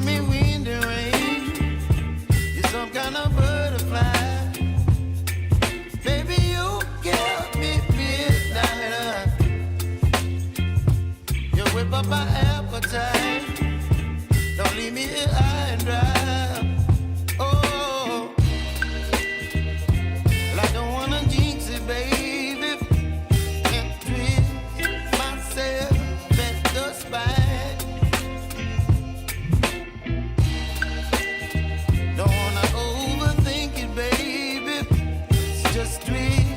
giving me wind and rain. You're some kind of butterfly. Baby, you give me midnight. You whip up my appetite. Don't leave me here high and dry. Oh, well, I don't wanna jinx it, baby. Can't twist myself at the spine. Don't wanna overthink it, baby. It's just twist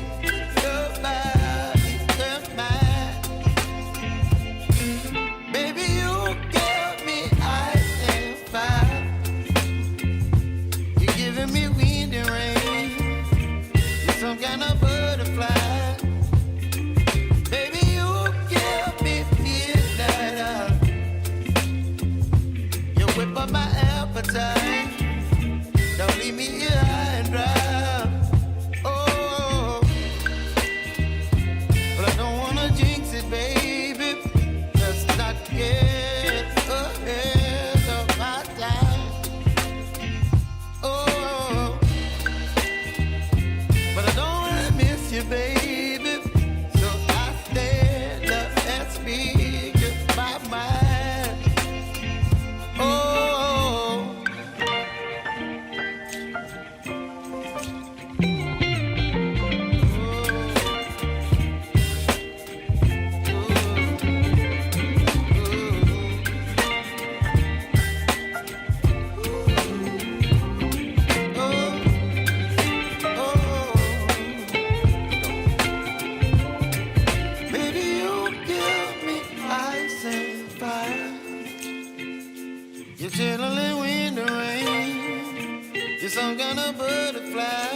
your body and mine. Baby, you give me ice and fire. You're giving me wind and rain. You're some kind of butterfly. Baby, you give me midnight. You whip up my appetite. Don't leave me here high and dry. Oh, but I don't wanna jinx it, baby. Let's not get ahead of my time. Oh, but I don't wanna miss you, baby. So I stand up and speak my mind. Oh. Baby, you give me ice and fire. You're chilling wind and rain. You're some kind of butterfly.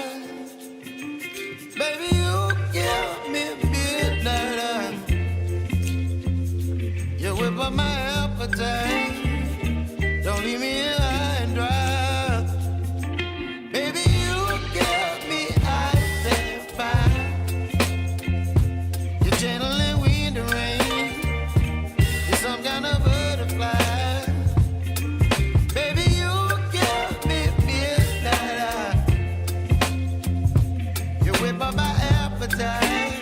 Baby, you give me midnight. You whip up my appetite. Don't leave me here high and dry. Baby, you give me ice and fire. You're channeling wind and rain. You're some kind of butterfly. Baby, you give me midnight. You whip up my appetite.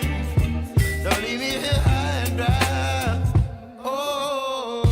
Don't leave me here high and dry. Oh.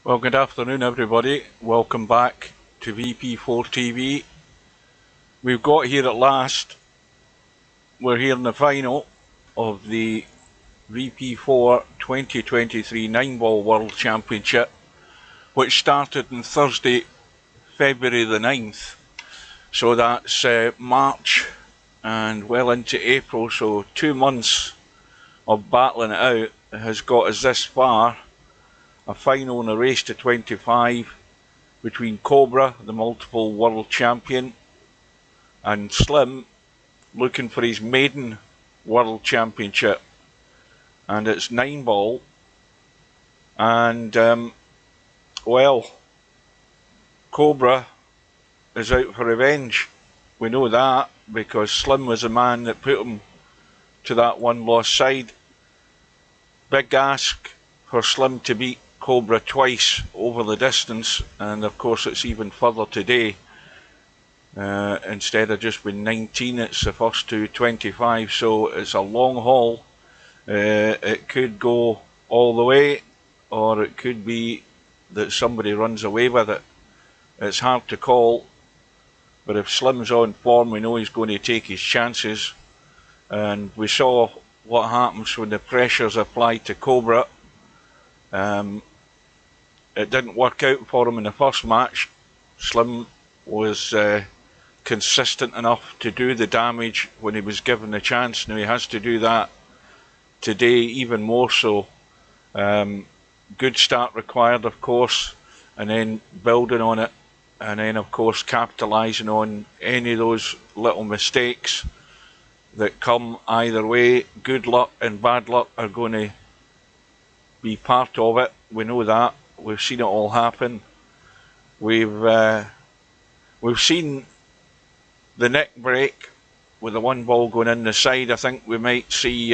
Well, good afternoon everybody. Welcome back to VP4 TV. We've got here at last. We're here in the final of the VP4 2023 9-Ball World Championship, which started on Thursday, February the 9th. So that's March and well into April, so 2 months of battling it out has got us this far. A final in a race to 25 between Cobra, the multiple world champion, and Slim, looking for his maiden world championship. And it's 9-ball. And, well, Cobra is out for revenge. We know that because Slim was the man that put him to that one-loss side. Big ask for Slim to beat Cobra twice over the distance, and of course it's even further today. Instead of just being 19, it's the first to 25, so it's a long haul. It could go all the way, or it could be that somebody runs away with it. It's hard to call, but if Slim's on form, we know he's going to take his chances. And we saw what happens when the pressure's applied to Cobra. It didn't work out for him in the first match. Slim was consistent enough to do the damage when he was given the chance. Now he has to do that today even more so. Good start required, of course, and then building on it, and then of course capitalising on any of those little mistakes that come either way. Good luck and bad luck are going to be part of it. We know that. We've seen it all happen. We've seen the neck break with the one ball going in the side. I think we might see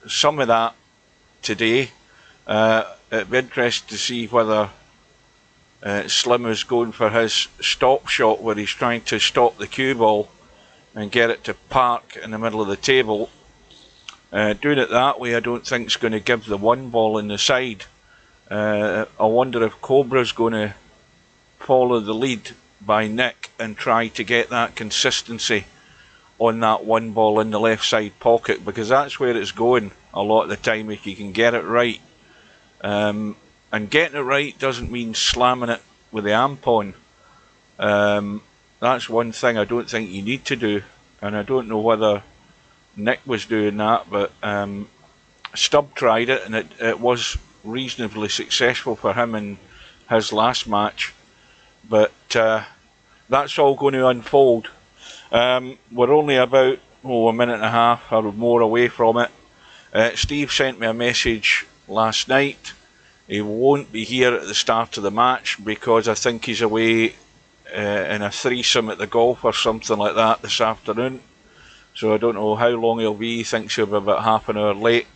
some of that today. It'd be interesting to see whether Slim is going for his stop shot, where he's trying to stop the cue ball and get it to park in the middle of the table. Doing it that way, I don't think it's going to give the one ball in the side. I wonder if Cobra's going to follow the lead by Nick and try to get that consistency on that one ball in the left side pocket, because that's where it's going a lot of the time if you can get it right. And getting it right doesn't mean slamming it with the amp on. That's one thing I don't think you need to do, and I don't know whether Nick was doing that, but Stubb tried it, and it was reasonably successful for him in his last match. But that's all going to unfold. We're only about a minute and a half or more away from it. Steve sent me a message last night. He won't be here at the start of the match because I think he's away in a threesome at the golf or something like that this afternoon. So I don't know how long he'll be. He thinks he'll be about half an hour late.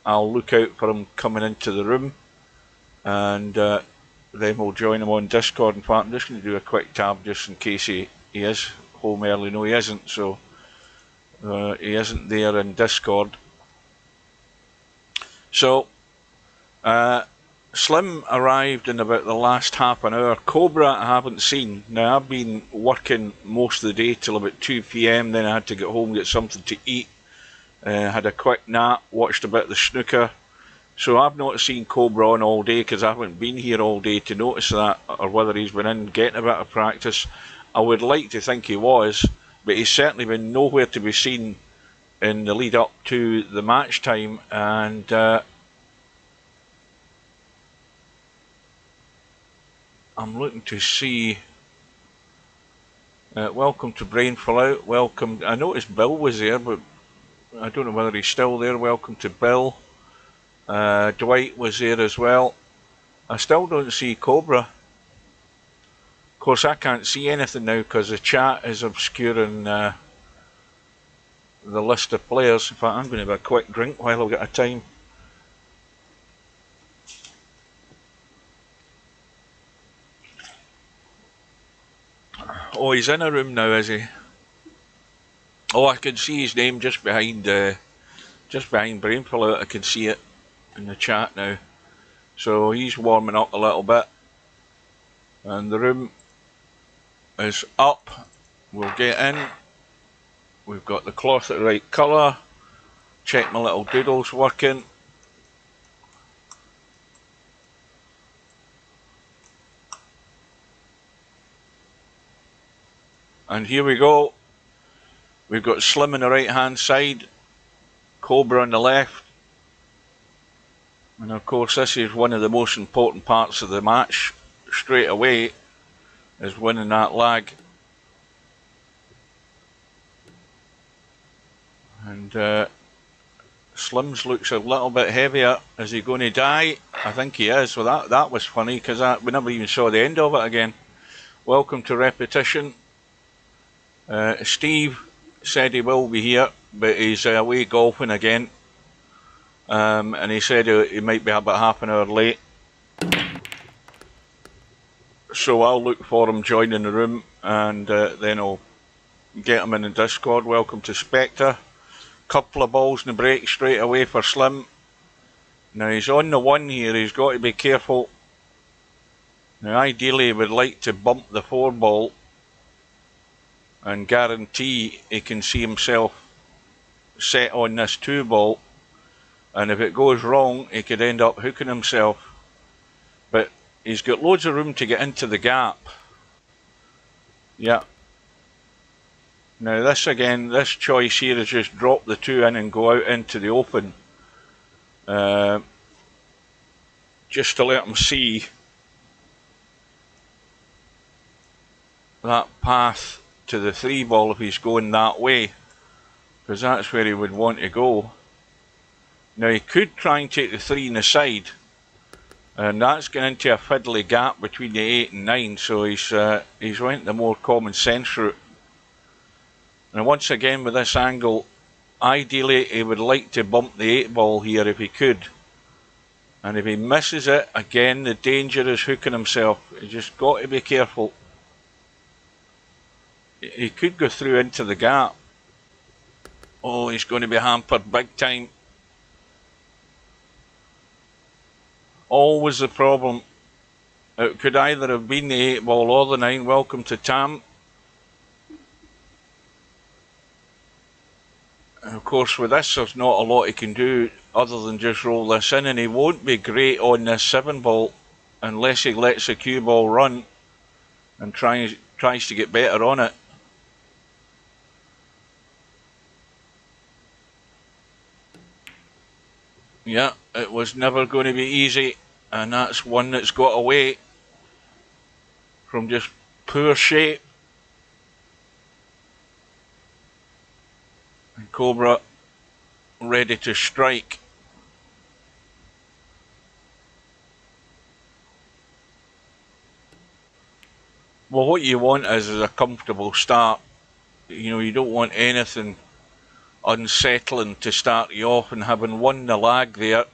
I'll look out for him coming into the room, and then we'll join him on Discord. In fact, I'm just going to do a quick tab just in case he is home early. No, he isn't, so he isn't there in Discord. So Slim arrived in about the last half an hour. Cobra I haven't seen. Now I've been working most of the day till about 2 PM, then I had to get home, get something to eat, had a quick nap, watched a bit of the snooker. So I've not seen Cobra on all day because I haven't been here all day to notice that, or whether he's been in getting a bit of practice. I would like to think he was, but he's certainly been nowhere to be seen in the lead up to the match time. And I'm looking to see. Welcome to Brainful Out. Welcome. I noticed Bill was there, but I don't know whether he's still there. Welcome to Bill. Dwight was there as well. I still don't see Cobra. Of course, I can't see anything now because the chat is obscuring the list of players. In fact, I'm going to have a quick drink while I've got a time. Oh, he's in a room now, is he? Oh, I can see his name just behind Brainful Out. I can see it in the chat now. So he's warming up a little bit. And the room is up. We'll get in. We've got the cloth at the right colour. Check my little doodles working. And here we go. We've got Slim on the right hand side, Cobra on the left. And of course this is one of the most important parts of the match straight away, is winning that lag. And Slim's looks a little bit heavier. Is he going to die? I think he is. Well, that was funny because we never even saw the end of it again. Welcome to repetition. Steve said he will be here, but he's away golfing again. And he said he might be about half an hour late. So I'll look for him joining the room, and then I'll get him in the Discord. Welcome to Spectre. Couple of balls in the break straight away for Slim. Now he's on the one here, he's got to be careful. Now ideally he would like to bump the 4 ball and guarantee he can see himself set on this 2 ball, and if it goes wrong he could end up hooking himself. But he's got loads of room to get into the gap. Yeah. Now this again, this choice here is just drop the 2 in and go out into the open. Just to let him see that path to the 3 ball if he's going that way, because that's where he would want to go. Now he could try and take the 3 in the side, and that's going into a fiddly gap between the 8 and 9, so he's went the more common sense route. And once again with this angle, ideally he would like to bump the 8 ball here if he could. And if he misses it, again the danger is hooking himself. You just got to be careful. He could go through into the gap. Oh, he's going to be hampered big time. Always the problem. It could either have been the 8 ball or the 9. Welcome to Tam. And of course with this there's not a lot he can do other than just roll this in, and he won't be great on this 7 ball unless he lets the cue ball run and tries to get better on it. Yeah, it was never going to be easy, and that's one that's got away from just poor shape. And Cobra ready to strike. Well, what you want is a comfortable start. You know, you don't want anything unsettling to start you off, and having won the lag there,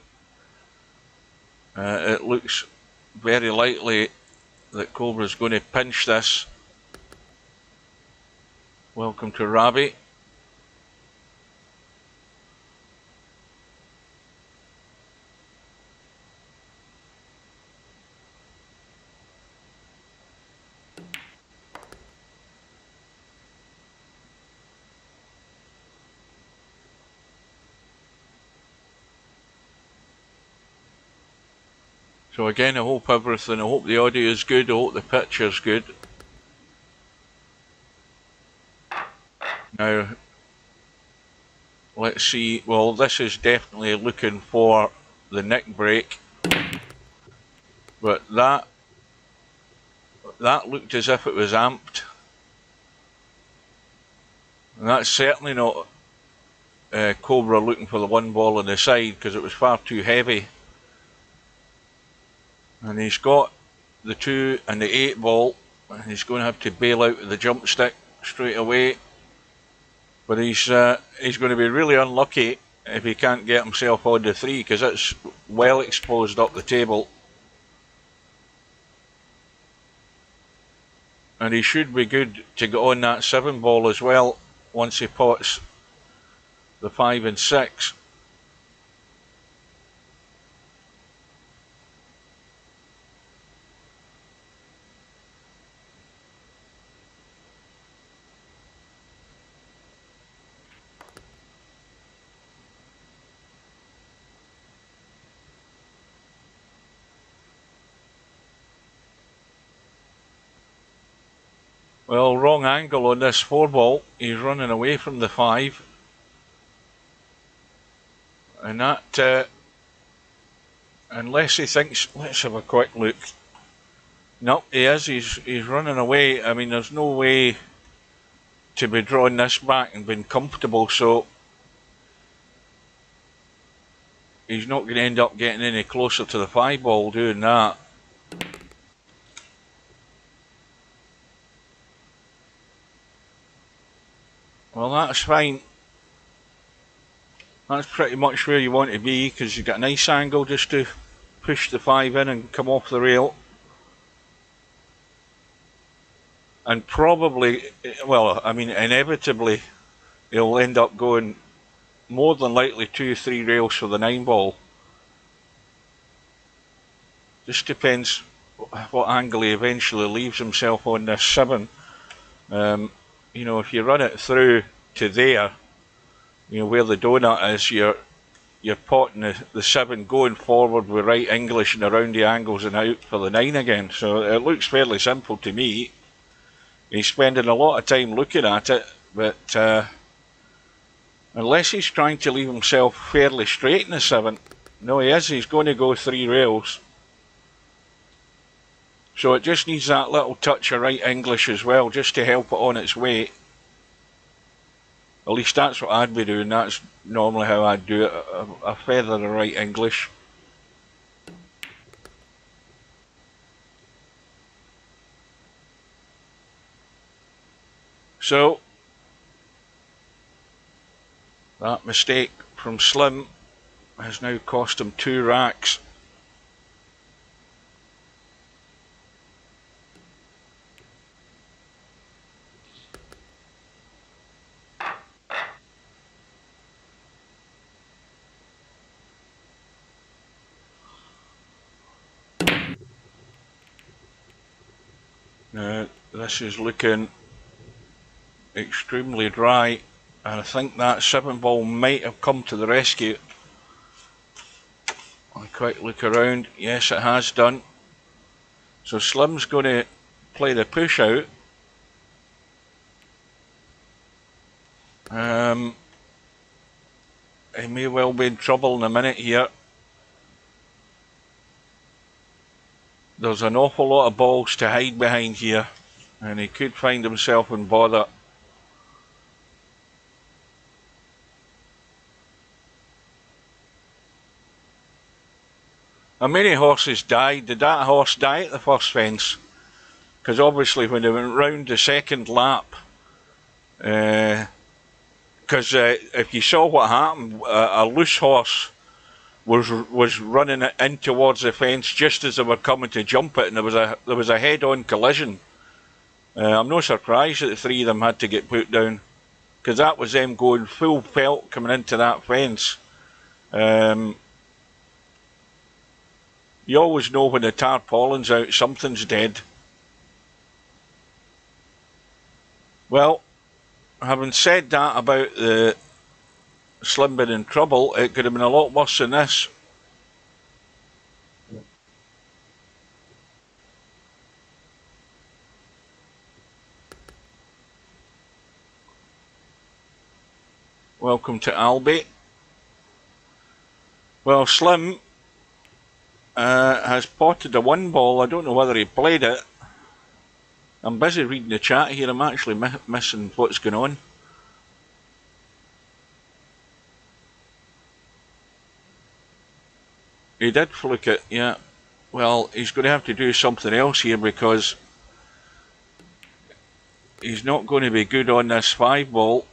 it looks very likely that Cobra's going to pinch this. Welcome to Ravi. So again, I hope the audio is good, I hope the picture's good. Now, let's see, well this is definitely looking for the neck break, but that looked as if it was amped. And that's certainly not Cobra looking for the 1 ball on the side, because it was far too heavy. And he's got the 2 and the 8 ball, and he's going to have to bail out of the jump stick straight away. But he's going to be really unlucky if he can't get himself on the 3, because it's well exposed up the table. And he should be good to get on that 7 ball as well once he pots the 5 and 6. Well, wrong angle on this 4-ball. He's running away from the 5. And that, unless he thinks, let's have a quick look. Nope, he is. He's running away. I mean, there's no way to be drawing this back and being comfortable, so he's not going to end up getting any closer to the 5-ball doing that. Well, that's fine. That's pretty much where you want to be, because you've got a nice angle just to push the 5 in and come off the rail. And probably, well, I mean, inevitably, he'll end up going more than likely 2-3 rails for the 9-ball. Just depends what angle he eventually leaves himself on this 7. You know, if you run it through to there, you know, where the donut is, you're potting the 7 going forward with right English and around the angles and out for the 9 again. So it looks fairly simple to me. He's spending a lot of time looking at it, but unless he's trying to leave himself fairly straight in the 7. No, he is. He's going to go 3 rails. So it just needs that little touch of right English as well, just to help it on its way. At least that's what I'd be doing. That's normally how I'd do it, a feather of right English. So, that mistake from Slim has now cost him 2 racks. Now, this is looking extremely dry, and I think that 7-ball might have come to the rescue. I'll quick look around. Yes, it has done. So Slim's going to play the push out. He may well be in trouble in a minute here. There's an awful lot of balls to hide behind here, and he could find himself in bother. How many horses died? Did that horse die at the first fence? Because obviously when they went round the second lap, because if you saw what happened, a loose horse was running in towards the fence just as they were coming to jump it, and there was a head-on collision. I'm no surprised that the 3 of them had to get put down, because that was them going full pelt coming into that fence. You always know when the tarpaulin's out, something's dead. Well, having said that about the Slim being in trouble, it could have been a lot worse than this. Welcome to Albi. Well, Slim has potted a 1-ball. I don't know whether he played it. I'm busy reading the chat here. I'm actually missing what's going on. He did fluke it, yeah. Well, he's going to have to do something else here, because he's not going to be good on this 5-ball,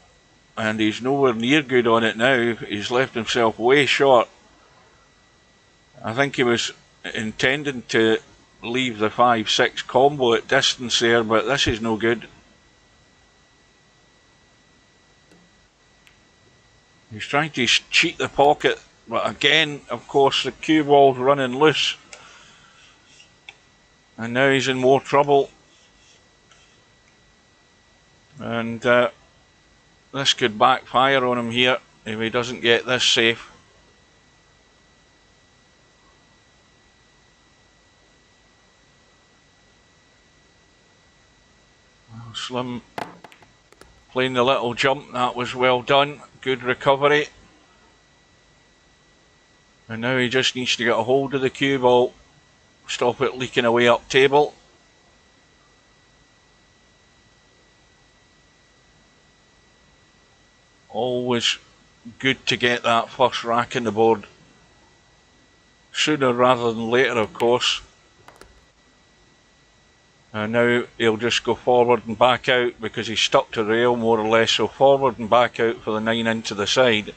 and he's nowhere near good on it now. He's left himself way short. I think he was intending to leave the 5-6 combo at distance there, but this is no good. He's trying to cheat the pocket, but again, of course, the cue ball's running loose. And now he's in more trouble. And this could backfire on him here if he doesn't get this safe. Slim playing the little jump. That was well done. Good recovery. And now he just needs to get a hold of the cue ball. Stop it leaking away up table. Always good to get that first rack in the board. Sooner rather than later, of course. And now he'll just go forward and back out because he's stuck to rail more or less. So forward and back out for the 9 into the side.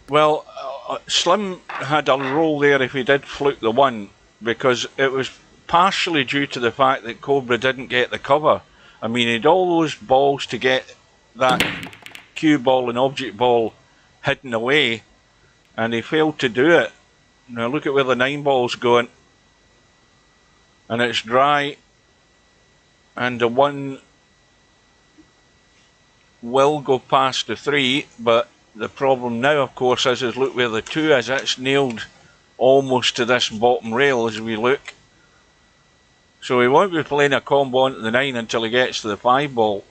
Well, Slim had a roll there if he did fluke the 1, because it was partially due to the fact that Cobra didn't get the cover. I mean, he had all those balls to get that cue ball and object ball hidden away, and he failed to do it. Now look at where the 9 ball's going, and it's dry, and the 1 will go past the 3, but the problem now, of course, is look where the 2 is. It's nailed almost to this bottom rail as we look. So he won't be playing a combo onto the 9 until he gets to the 5 ball.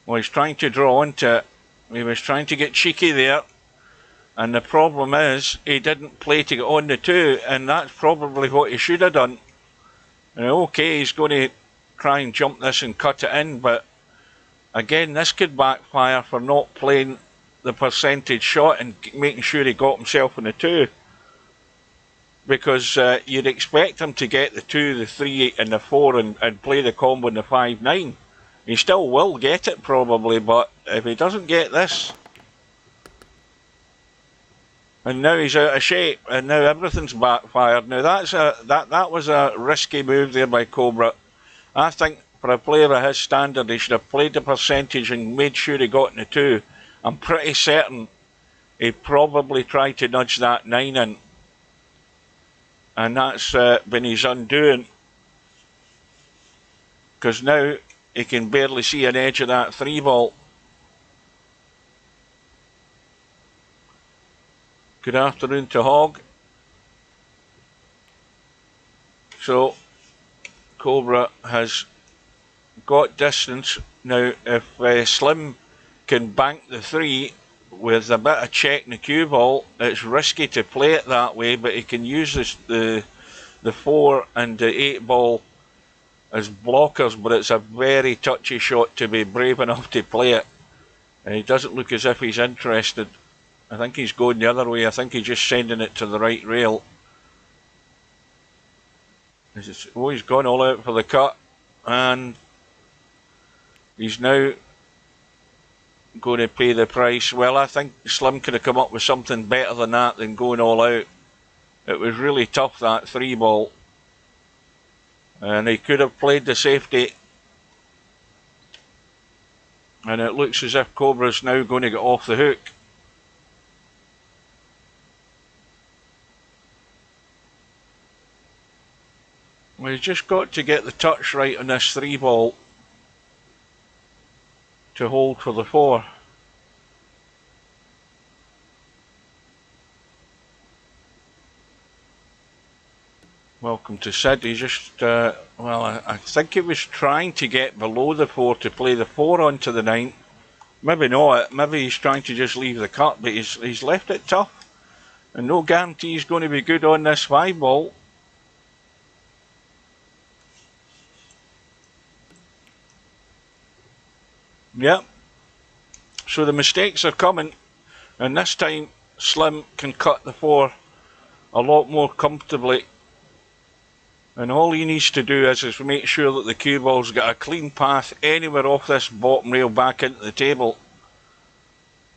Well, he's trying to draw onto it. He was trying to get cheeky there. And the problem is, he didn't play to get on the 2, and that's probably what he should have done. And okay, he's going to try and jump this and cut it in, but again, this could backfire for not playing the percentage shot and making sure he got himself in the 2, because you'd expect him to get the 2, the 3 and the 4 and play the combo in the 5-9. He still will get it probably, but if he doesn't get this, and now he's out of shape, and now everything's backfired. Now that was a risky move there by Cobra. I think for a player of his standard, he should have played the percentage and made sure he got in the 2. I'm pretty certain he probably tried to nudge that 9 in, and that's been his undoing, because now he can barely see an edge of that 3 ball. Good afternoon to Hog. So Cobra has got distance. Now if Slim can bank the 3 with a bit of check in the cue ball, it's risky to play it that way, but he can use the 4 and the 8 ball as blockers, but it's a very touchy shot to be brave enough to play it. And he doesn't look as if he's interested. I think he's going the other way. I think he's just sending it to the right rail. Oh, he's gone all out for the cut, and he's now going to pay the price. Well, I think Slim could have come up with something better than that than going all out. It was really tough, that 3 ball, and he could have played the safety, and it looks as if Cobra's now going to get off the hook. Well, he's just got to get the touch right on this 3 ball to hold for the 4. Welcome to Sid. He just, well, I think he was trying to get below the 4 to play the 4 onto the 9. Maybe not. Maybe he's trying to just leave the cut, but he's left it tough. And no guarantee he's going to be good on this 5 ball. Yep. So the mistakes are coming, and this time Slim can cut the 4 a lot more comfortably. And all he needs to do is make sure that the cue ball's got a clean path anywhere off this bottom rail back into the table.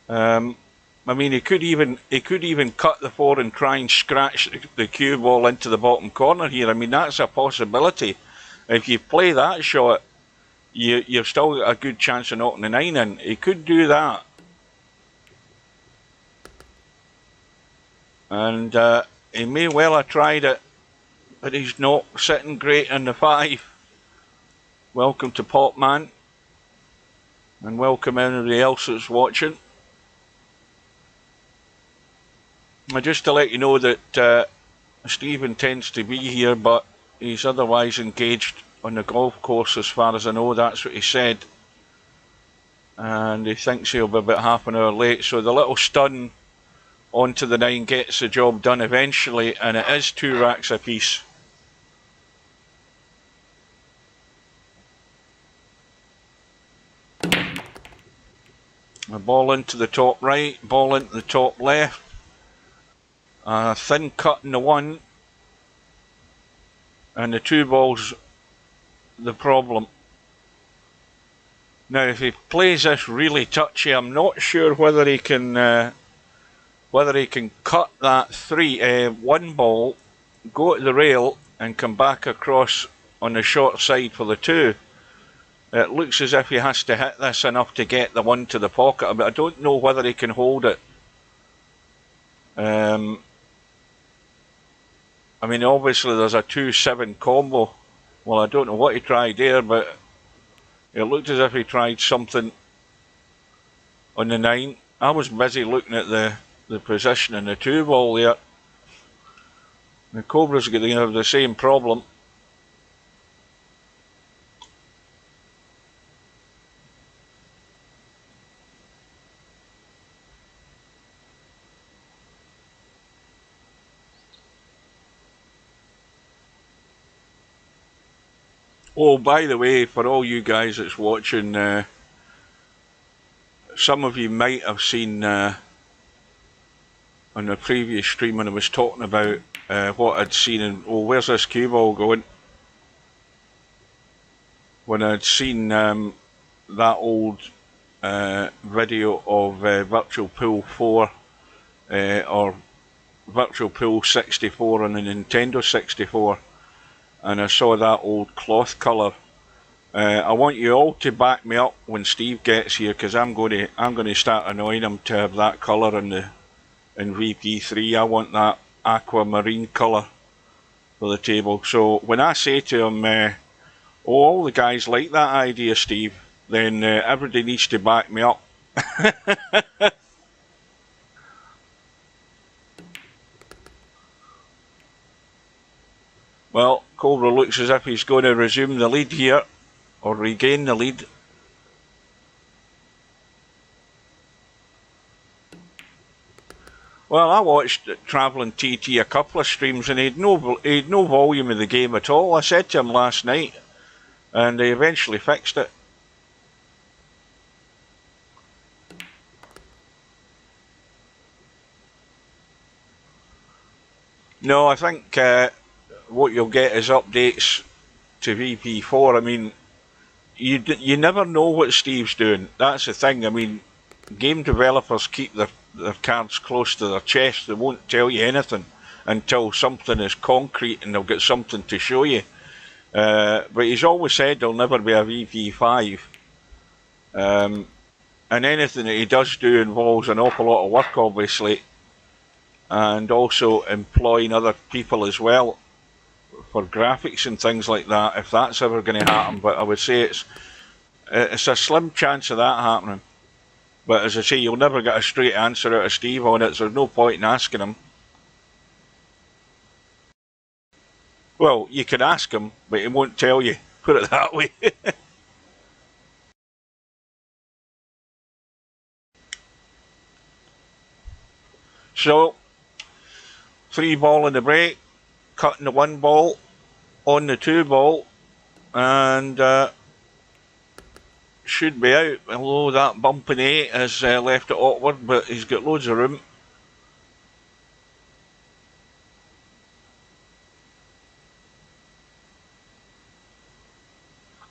I mean, he could even cut the 4 and try and scratch the cue ball into the bottom corner here. I mean, that's a possibility. If you play that shot, you've still got a good chance of knocking the 9 in. He could do that. And he may well have tried it, but he's not sitting great in the 5. Welcome to Popman, and welcome everybody else that's watching. Just to let you know that Steve intends to be here, but he's otherwise engaged on the golf course as far as I know. That's what he said. And he thinks he'll be about half an hour late. So the little stun onto the 9 gets the job done eventually, and it is 2 racks apiece. A ball into the top right, ball into the top left. A thin cut in the 1, and the 2 balls the problem. Now, if he plays this really touchy, I'm not sure whether he can cut that 1 ball, go to the rail, and come back across on the short side for the 2. It looks as if he has to hit this enough to get the 1 to the pocket, but I don't know whether he can hold it. I mean, obviously there's a 2-7 combo. Well, I don't know what he tried there, but it looked as if he tried something on the 9. I was busy looking at the position in the 2 ball there. The Cobra's going to have the same problem. Oh, by the way, for all you guys that's watching, some of you might have seen on the previous stream when I was talking about what I'd seen in, oh, where's this cue ball going? When I'd seen that old video of Virtual Pool 4 or Virtual Pool 64 on the Nintendo 64, and I saw that old cloth colour. I want you all to back me up when Steve gets here, because I'm going to start annoying him to have that colour in VP3. I want that aquamarine colour for the table. So when I say to him, oh, all the guys like that idea, Steve, then everybody needs to back me up. Well, Cobra looks as if he's going to resume the lead here, or regain the lead. Well, I watched Travelling TT a couple of streams, and he had no volume of the game at all. I said to him last night, and they eventually fixed it. No, I think what you'll get is updates to VP4. I mean, you never know what Steve's doing. That's the thing. I mean, game developers keep their cards close to their chest. They won't tell you anything until something is concrete and they'll get something to show you. But he's always said there'll never be a VP5. And anything that he does do involves an awful lot of work, obviously, and also employing other people as well for graphics and things like that, if that's ever going to happen. But I would say it's a slim chance of that happening. But as I say, you'll never get a straight answer out of Steve on it, so there's no point in asking him. Well, you can ask him, but he won't tell you, put it that way. So, 3 ball in the break, cutting the 1 ball, on the 2 ball, and should be out, although that bump in 8 has left it awkward, but he's got loads of room.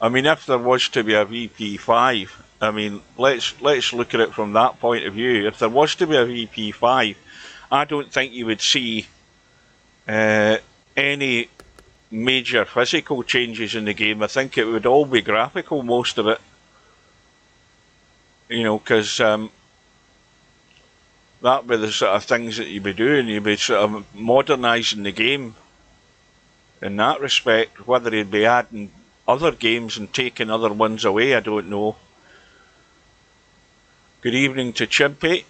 I mean, if there was to be a VP5, I mean, let's look at it from that point of view. If there was to be a VP5, I don't think you would see any major physical changes in the game. I think it would all be graphical, most of it. You know, because that'd be the sort of things that you'd be doing. You'd be sort of modernising the game in that respect. Whether you'd be adding other games and taking other ones away, I don't know. Good evening to Chimpy.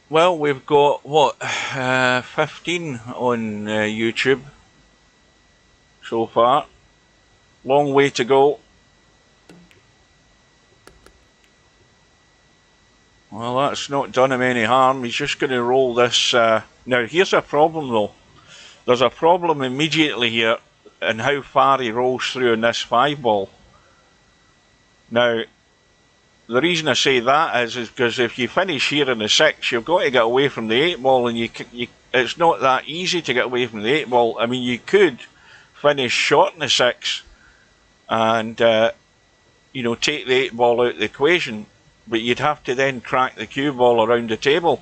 Well, we've got, what, 15 on YouTube so far. Long way to go. Well, that's not done him any harm. He's just going to roll this. Now, here's a problem, though. There's a problem immediately here in how far he rolls through in this 5 ball. Now, the reason I say that is because if you finish here in the 6, you've got to get away from the 8 ball, and it's not that easy to get away from the 8 ball. I mean, you could finish short in the 6 and, take the 8 ball out of the equation, but you'd have to then crack the cue ball around the table.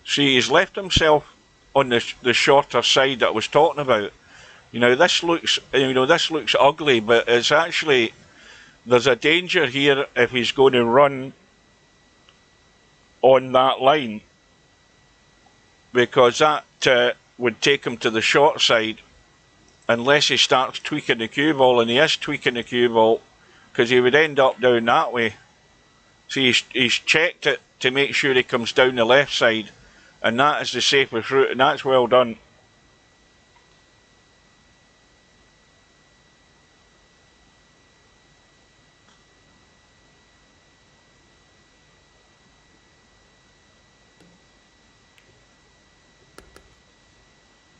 See, he's left himself on the shorter side that I was talking about. This looks ugly, but it's actually, there's a danger here if he's going to run on that line, because that would take him to the short side unless he starts tweaking the cue ball, and he is tweaking the cue ball because he would end up down that way. See, he's checked it to make sure he comes down the left side, and that is the safest route, and that's well done.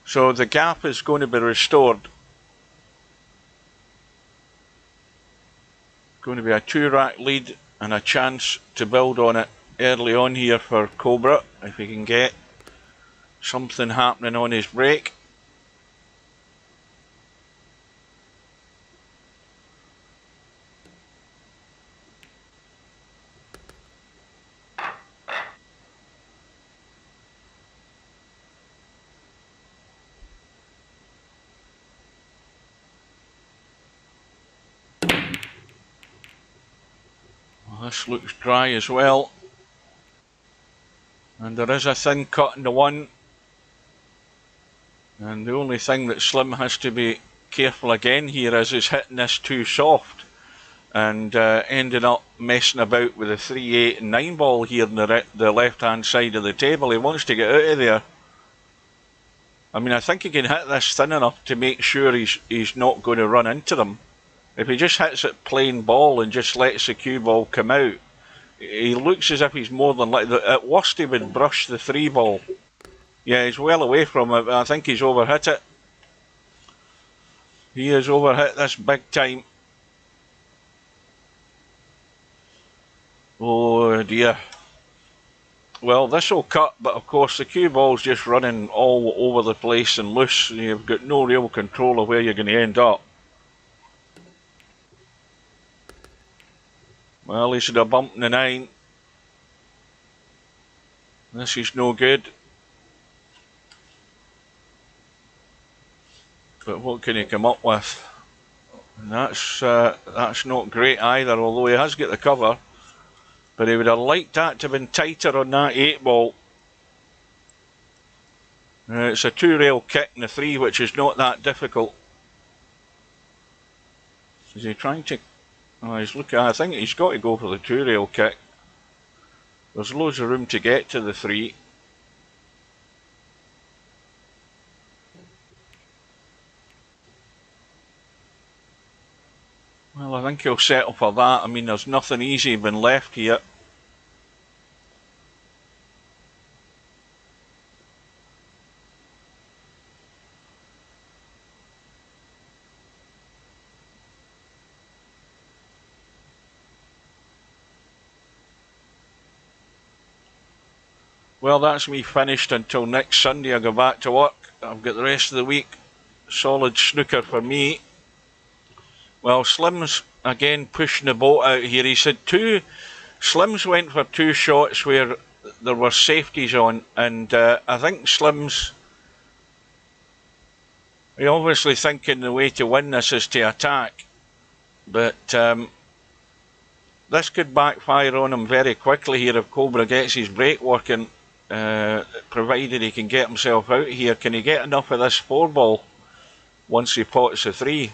So the gap is going to be restored. Going to be a 2-rack lead and a chance to build on it early on here for Cobra, if he can get something happening on his break. This looks dry as well, and there is a thin cut in the 1, and the only thing that Slim has to be careful again here is hitting this too soft and ending up messing about with a 3, 8 and 9 ball here on the left hand side of the table. He wants to get out of there. I mean, I think he can hit this thin enough to make sure he's not going to run into them. If he just hits it plain ball and just lets the cue ball come out, he looks as if he's more than likely, at worst he would brush the 3 ball. Yeah, he's well away from it, but I think he's overhit it. He has overhit this big time. Oh dear. Well, this will cut, but of course the cue ball's just running all over the place and loose, and you've got no real control of where you're going to end up. Well, he should have bumped in the 9. This is no good. But what can he come up with? And that's not great either, although he has got the cover. But he would have liked that to have been tighter on that 8 ball. It's a 2-rail kick in the 3, which is not that difficult. Is he trying to... Oh, he's looking. I think he's got to go for the 2-rail kick. There's loads of room to get to the 3. Well, I think he'll settle for that. I mean, there's nothing easy been left here. Well, that's me finished until next Sunday. I go back to work. I've got the rest of the week. Solid snooker for me. Well, Slim's again pushing the boat out here. He said Slim's went for 2 shots where there were safeties on, and I think Slim's obviously thinking the way to win this is to attack, but this could backfire on him very quickly here if Cobra gets his break working, provided he can get himself out here. Can he get enough of this 4 ball once he pots the 3?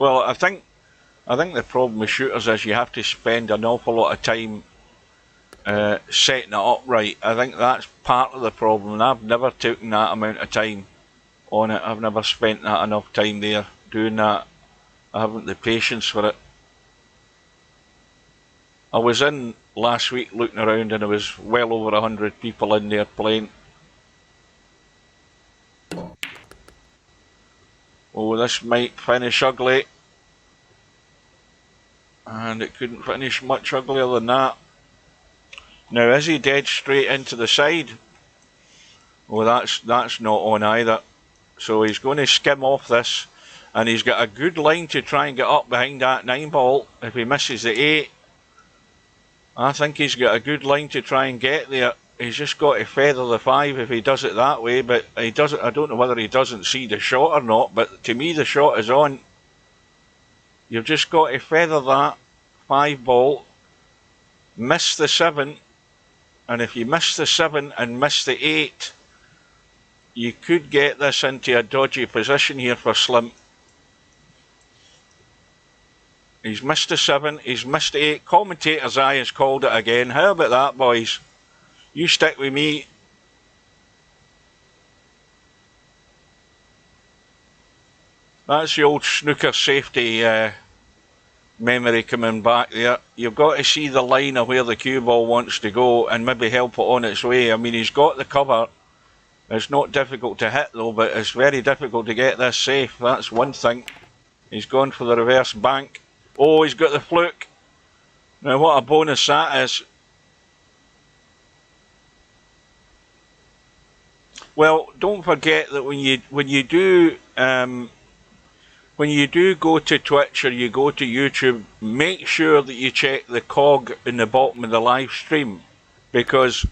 Well, I think the problem with shooters is you have to spend an awful lot of time setting it up right. I think that's part of the problem, and I've never taken that amount of time on it. I've never spent that enough time there doing that. I haven't the patience for it. I was in last week looking around and there was well over 100 people in there playing. Oh, this might finish ugly. And it couldn't finish much uglier than that. Now, is he dead straight into the side? Well, that's not on either. So he's going to skim off this, and he's got a good line to try and get up behind that 9 ball. If he misses the 8, I think he's got a good line to try and get there. He's just got to feather the 5 if he does it that way, but he doesn't. I don't know whether he doesn't see the shot or not, but to me the shot is on. You've just got to feather that 5 ball, miss the 7, and if you miss the 7 and miss the 8, you could get this into a dodgy position here for Slim. He's missed the 7, he's missed the 8. Commentator's eye has called it again. How about that, boys? You stick with me. That's the old snooker safety memory coming back there. You've got to see the line of where the cue ball wants to go and maybe help it on its way. I mean, he's got the cover. It's not difficult to hit though, but it's very difficult to get this safe. That's one thing. He's gone for the reverse bank. Oh, he's got the fluke. Now what a bonus that is. Well, don't forget that when you do go to Twitch or you go to YouTube, make sure that you check the cog in the bottom of the live stream, because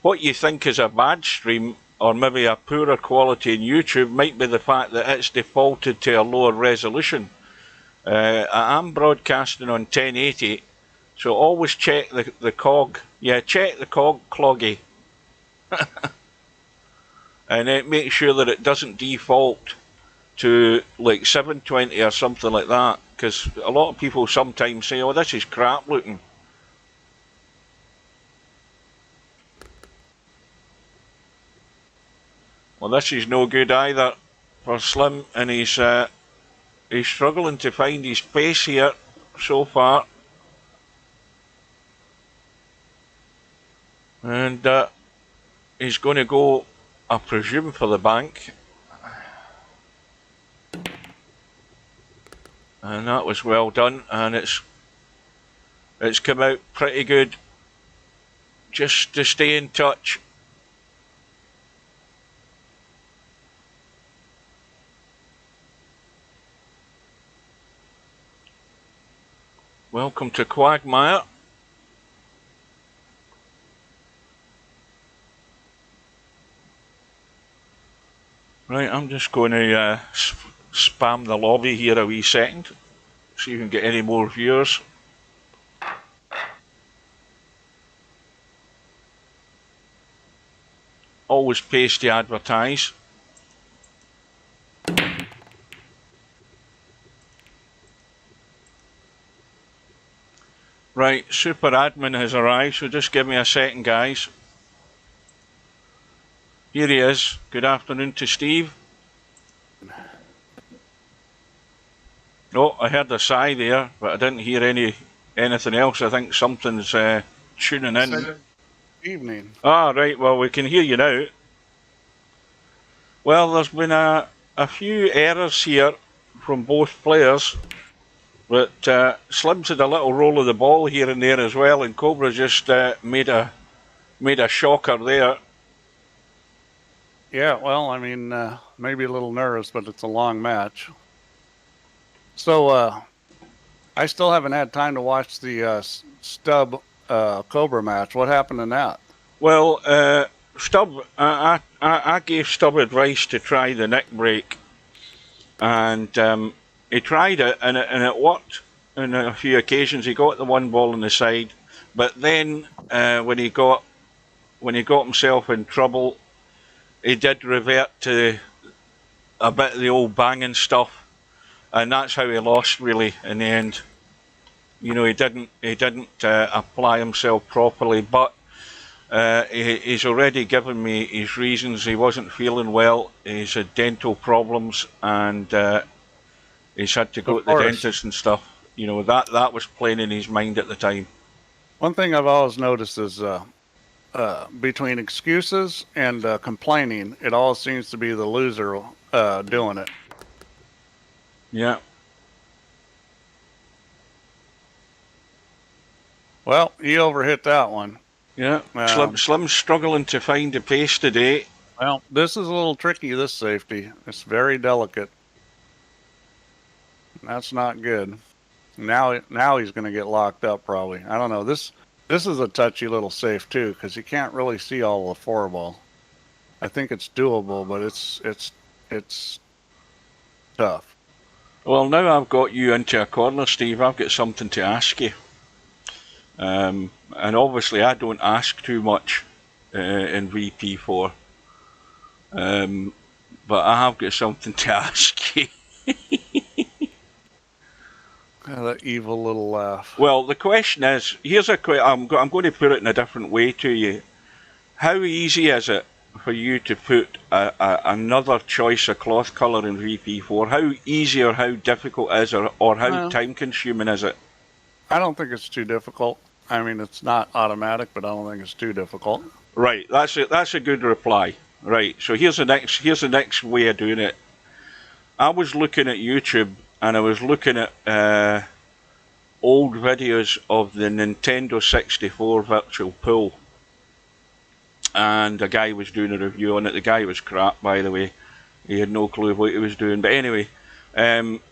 what you think is a bad stream or maybe a poorer quality in YouTube might be the fact that it's defaulted to a lower resolution. I'm broadcasting on 1080, so always check the cog. Yeah, check the cog, cloggy. And then make sure that it doesn't default to like 720 or something like that, because a lot of people sometimes say, oh, this is crap looking. Well, this is no good either for Slim, and he's struggling to find his pace here so far. And he's going to go, I presume, for the bank. And that was well done, and it's come out pretty good. Just to stay in touch. Welcome to Quagmire. Right, I'm just going to spam the lobby here a wee second, see if we can get any more viewers. Always pays to advertise. Right, Super Admin has arrived, so just give me a second, guys. Here he is. Good afternoon to Steve. Oh, I heard a sigh there, but I didn't hear anything else. I think something's tuning in. Good evening. Ah, right, well, we can hear you now. Well, there's been a few errors here from both players, but Slim's had a little roll of the ball here and there as well, and Cobra just made a shocker there. Yeah, well, I mean, maybe a little nervous, but it's a long match. So, I still haven't had time to watch the Stub Cobra match. What happened in that? Well, Stub, I gave Stub advice to try the neck break, and he tried it, and it worked on a few occasions. He got the 1 ball on the side, but then when he got himself in trouble, he did revert to a bit of the old banging stuff, and that's how he lost really in the end. You know, he didn't apply himself properly, but he's already given me his reasons. He wasn't feeling well. He's had dental problems, and he's had to go to the dentist and stuff. You know, that was playing in his mind at the time. One thing I've always noticed is between excuses and complaining, it all seems to be the loser doing it. Yeah. Well, he overhit that one. Yeah. Slim's struggling to find the pace today. Well, this is a little tricky, this safety. It's very delicate. That's not good. Now he's going to get locked up probably. I don't know. This is a touchy little safe too, because you can't really see all the 4-ball. I think it's doable, but it's tough. Well, now I've got you into a corner, Steve. I've got something to ask you. And obviously I don't ask too much in VP4. But I have got something to ask you. That evil little laugh. Well, the question is, here's a I'm going to put it in a different way to you. How easy is it for you to put another choice of cloth colour in VP4? How easy or how difficult is it, or how time consuming is it? I don't think it's too difficult. I mean, it's not automatic, but I don't think it's too difficult. Right, that's a good reply. Right, so here's the next way of doing it. I was looking at YouTube, and I was looking at old videos of the Nintendo 64 Virtual Pool, and a guy was doing a review on it. The guy was crap, by the way. He had no clue what he was doing. But anyway, the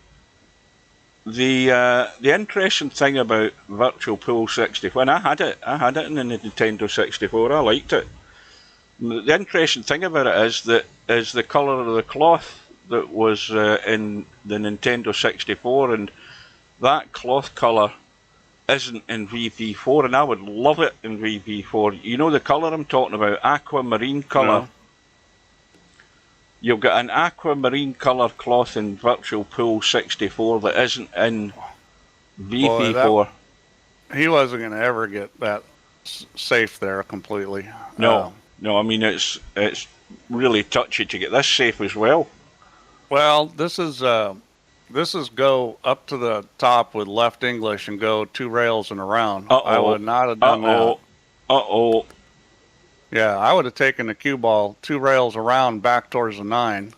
interesting thing about Virtual Pool 64, and I had it in the Nintendo 64. I liked it. The interesting thing about it is the colour of the cloth that was in the Nintendo 64, and that cloth colour isn't in VP4, and I would love it in VP4. You know the colour I'm talking about, aquamarine colour. No. You've got an aquamarine colour cloth in Virtual Pool 64 that isn't in VP4. He wasn't going to ever get that safe there completely. No, I mean it's really touchy to get this safe as well. Well, this is go up to the top with left English and go 2 rails and around. I would not have done that. Yeah, I would have taken the cue ball 2 rails around back towards the 9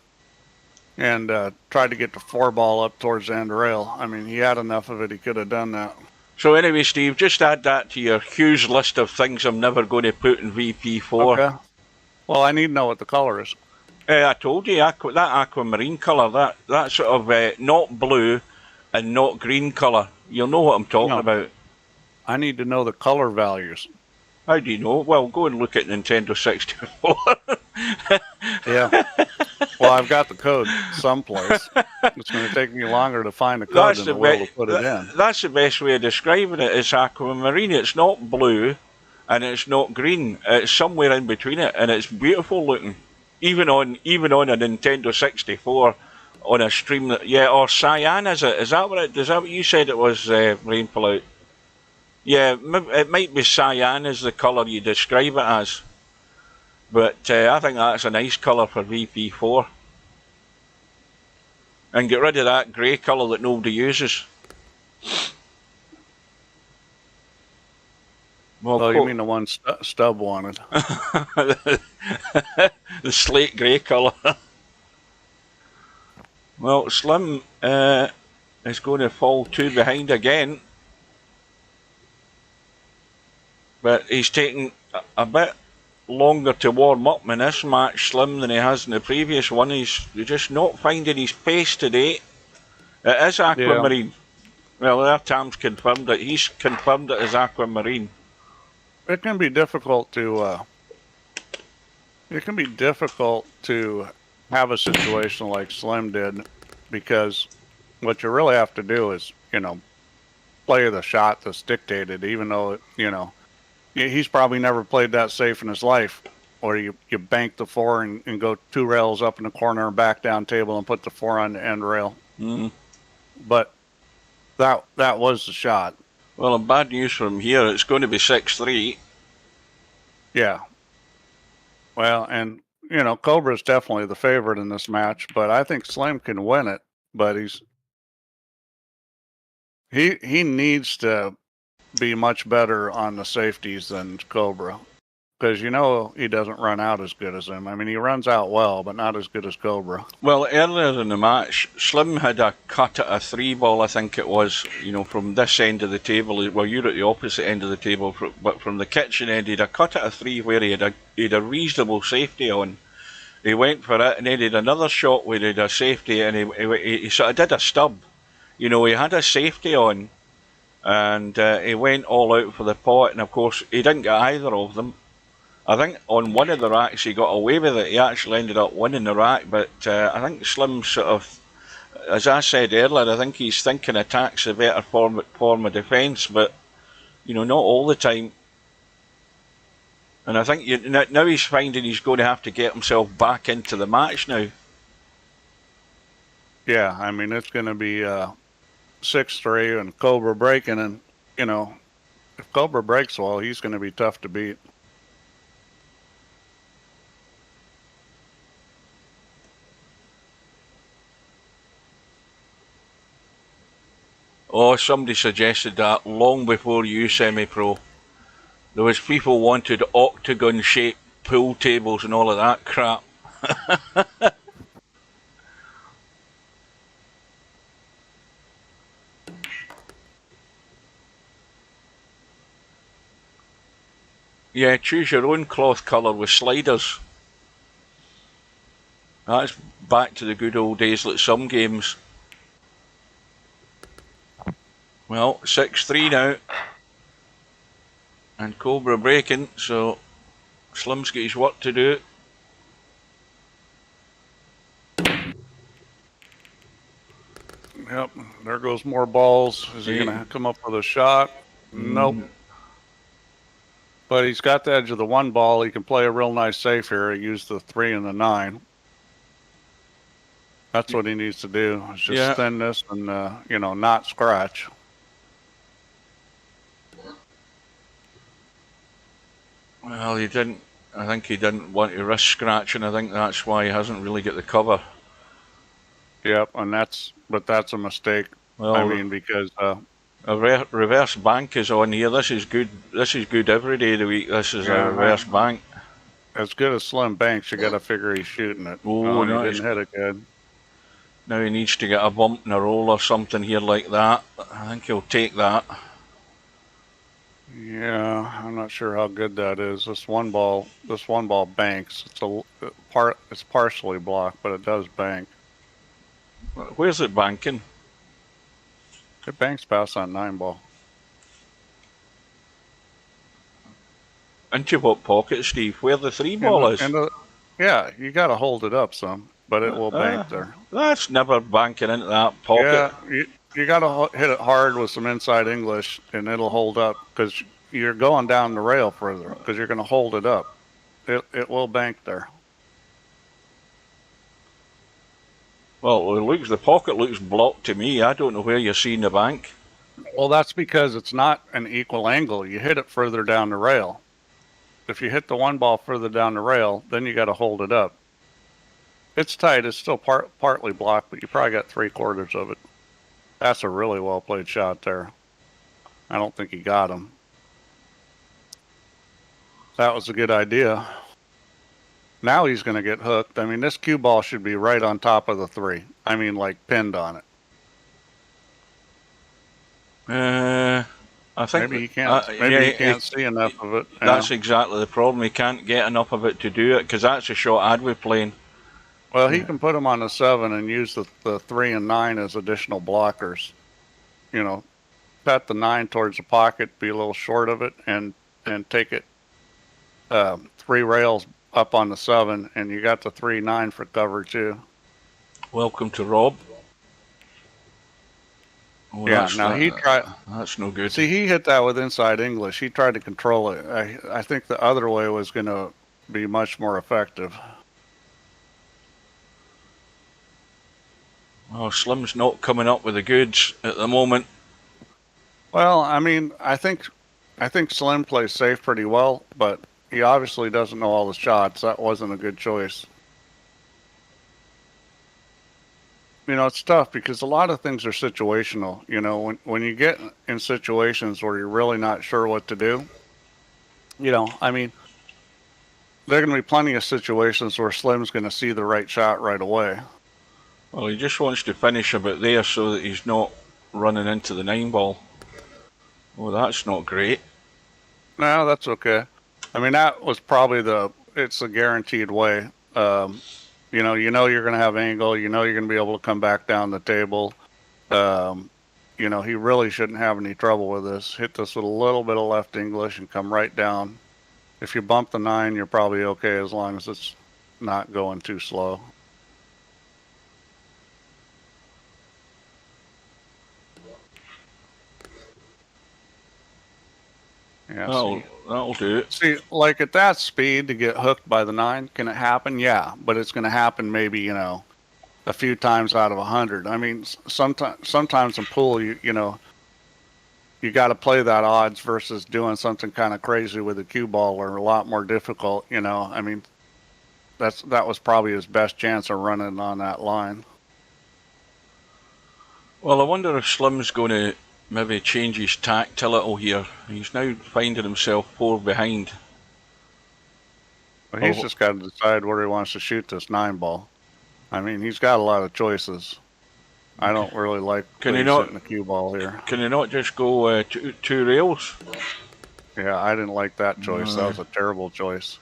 and tried to get the 4-ball up towards the end rail. I mean, he had enough of it, he could have done that. So anyway, Steve, just add that to your huge list of things I'm never going to put in VP4. Okay. Well, I need to know what the color is. I told you, that aquamarine colour, that sort of not blue and not green colour. You'll know what I'm talking about. I need to know the color values. How do you know? Well, go and look at Nintendo 64. Yeah. Well, I've got the code someplace. It's going to take me longer to find the code than it will to put it in. That's the best way of describing it. It's aquamarine. It's not blue and it's not green. It's somewhere in between it, and it's beautiful looking. Even on a Nintendo 64 on a stream that, or cyan, is it? Is that what you said it was, Rainfall Out? Yeah, it might be cyan is the colour you describe it as. But I think that's a nice colour for VP4. And get rid of that grey colour that nobody uses. Well, you mean the one Stub wanted? The slate grey colour. Well, Slim is going to fall 2 behind again. But he's taking a bit longer to warm up in this match, Slim, than he has in the previous one. He's just not finding his pace today. It is aquamarine. Yeah. Well, there Tam's confirmed it. He's confirmed it as aquamarine. It can be difficult to have a situation like Slim did, because what you really have to do is, play the shot that's dictated, even though, he's probably never played that safe in his life, or you bank the 4 and go 2 rails up in the corner and back down table and put the 4 on the end rail. Mm. but that was the shot. Well, bad news from here. It's going to be 6-3. Yeah. Well, and Cobra's definitely the favorite in this match, but I think Slim can win it. But he needs to be much better on the safeties than Cobra, because he doesn't run out as good as him. I mean, he runs out well, but not as good as Cobra. Well, earlier in the match, Slim had a cut at a 3-ball, I think it was, from this end of the table. Well, you're at the opposite end of the table, but from the kitchen end, he had a cut at a 3 where he had a reasonable safety on. He went for it, and then he had another shot where he had a safety, and he sort of did a stub. He had a safety on, and he went all out for the pot, and of course, he didn't get either of them. I think on one of the racks he got away with it. He actually ended up winning the rack, but I think Slim sort of, as I said earlier, I think he's thinking attack's a better form of defence, but not all the time. And I think now he's finding he's going to have to get himself back into the match now. Yeah, I mean, it's going to be 6-3 and Cobra breaking, and if Cobra breaks well, he's going to be tough to beat. Oh, somebody suggested that long before you, semi-pro. There was people wanted octagon-shaped pool tables and all of that crap. Yeah, choose your own cloth colour with sliders. That's back to the good old days like some games. Well, 6-3 now. And Cobra breaking, so Slim's got his work to do. Yep, there goes more balls. Is he going to come up with a shot? Nope. But he's got the edge of the 1 ball. He can play a real nice safe here. He used the 3 and the 9. That's what he needs to do. Is just thin this and, not scratch. Well, I think he didn't want to risk scratching. I think that's why he hasn't really got the cover. Yep, and that's a mistake. Well, I mean, because a reverse bank is on here. This is good. This is good every day of the week. This is a reverse bank. As good as Slim banks, you got to figure he's shooting it. Oh, no, he didn't hit it good. Now he needs to get a bump in a roll or something here like that. I think he'll take that. Yeah, I'm not sure how good that is. This one ball banks. It's partially blocked, but it does bank. Where's it banking? It banks past that 9 ball. Into what pocket, Steve? Where the 3 ball is? Yeah, you got to hold it up some, but it will bank there. That's never banking into that pocket. Yeah, you got to hit it hard with some inside English, and it'll hold up, because you're going down the rail further, because you're going to hold it up. It will bank there. Well, the pocket looks blocked to me. I don't know where you're seeing the bank. Well, that's because it's not an equal angle. You hit it further down the rail. If you hit the 1 ball further down the rail, then you got to hold it up. It's tight. It's still partly blocked, but you probably got 3/4 of it. That's a really well played shot there. I don't think he got him. That was a good idea. Now he's going to get hooked. I mean, this cue ball should be right on top of the 3. I mean, like pinned on it. I think maybe he can't. He can't see enough of it. That's exactly the problem. He can't get enough of it to do it, because that's a shot I'd be playing. Well, he can put him on the 7 and use the 3 and 9 as additional blockers. Pat the 9 towards the pocket, be a little short of it, and take it 3 rails up on the 7, and you got the 3-9 for cover too. Welcome to Rob. Oh, yeah, now he tried. That's no good. See, he hit that with inside English. He tried to control it. I think the other way was going to be much more effective. Oh, Slim's not coming up with the goods at the moment. Well, I mean, I think Slim plays safe pretty well, but he obviously doesn't know all the shots. That wasn't a good choice. You know, it's tough because a lot of things are situational. You know, when you get in situations where you're really not sure what to do, you know, I mean, there are going to be plenty of situations where Slim's going to see the right shot right away. Well, he just wants to finish about there so that he's not running into the 9-ball. Oh, that's not great. No, that's okay. I mean, that was probably it's a guaranteed way. You know you're going to have angle. You know you're going to be able to come back down the table. You know, he really shouldn't have any trouble with this. Hit this with a little bit of left English and come right down. If you bump the 9, you're probably okay as long as it's not going too slow. Yeah, that'll do it. See, like at that speed to get hooked by the 9, can it happen? Yeah, but it's going to happen maybe, you know, a few times out of 100. I mean, sometimes in pool, you know, you got to play that odds versus doing something kind of crazy with a cue ball or a lot more difficult. You know, I mean, that was probably his best chance of running on that line. Well, I wonder if Slim's going to maybe change his tact a little here. He's now finding himself 4 behind. Well, he's just got to decide where he wants to shoot this 9-ball. I mean, he's got a lot of choices. I don't really like hitting the cue ball here. Can you not just go 2 rails? Yeah, I didn't like that choice. That was a terrible choice.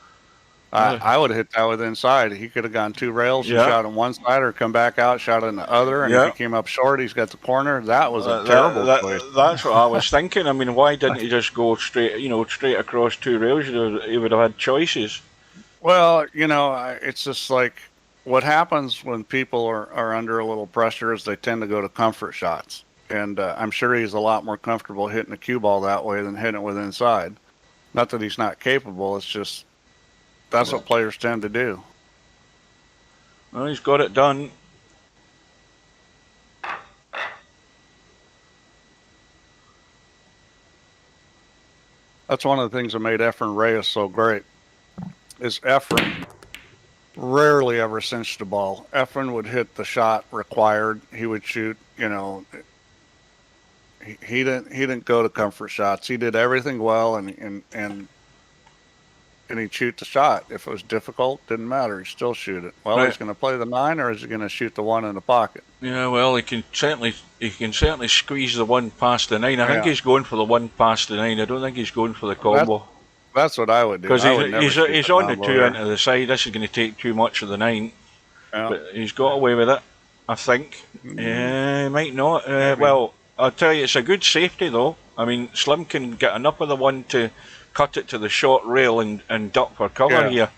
I would have hit that with inside. He could have gone 2 rails and shot on one side, or come back out, shot on the other. And if he came up short, he's got the corner. That was a terrible choice. That's what I was thinking. I mean, why didn't he just go straight across 2 rails? He would have had choices. Well, you know, it's just like what happens when people are under a little pressure is they tend to go to comfort shots. And I'm sure he's a lot more comfortable hitting a cue ball that way than hitting it with inside. Not that he's not capable. It's just that's what players tend to do. Well, he's got it done. That's one of the things that made Efren Reyes so great. Is Efren rarely ever cinched the ball. Efren would hit the shot required. He would shoot, you know, he didn't go to comfort shots. He did everything well, and he'd shoot the shot. If it was difficult, didn't matter. He'd still shoot it. Well, he's going to play the 9, or is he going to shoot the 1 in the pocket? Yeah, well, he can certainly squeeze the 1 past the 9. I think he's going for the 1 past the 9. I don't think he's going for the combo. That's what I would do. Because he's on the 2 into the side. This is going to take too much of the 9. Yeah. But he's got away with it, I think. He might not. Well, I'll tell you, it's a good safety, though. I mean, Slim can get enough of the 1 to cut it to the short rail and duck for cover here.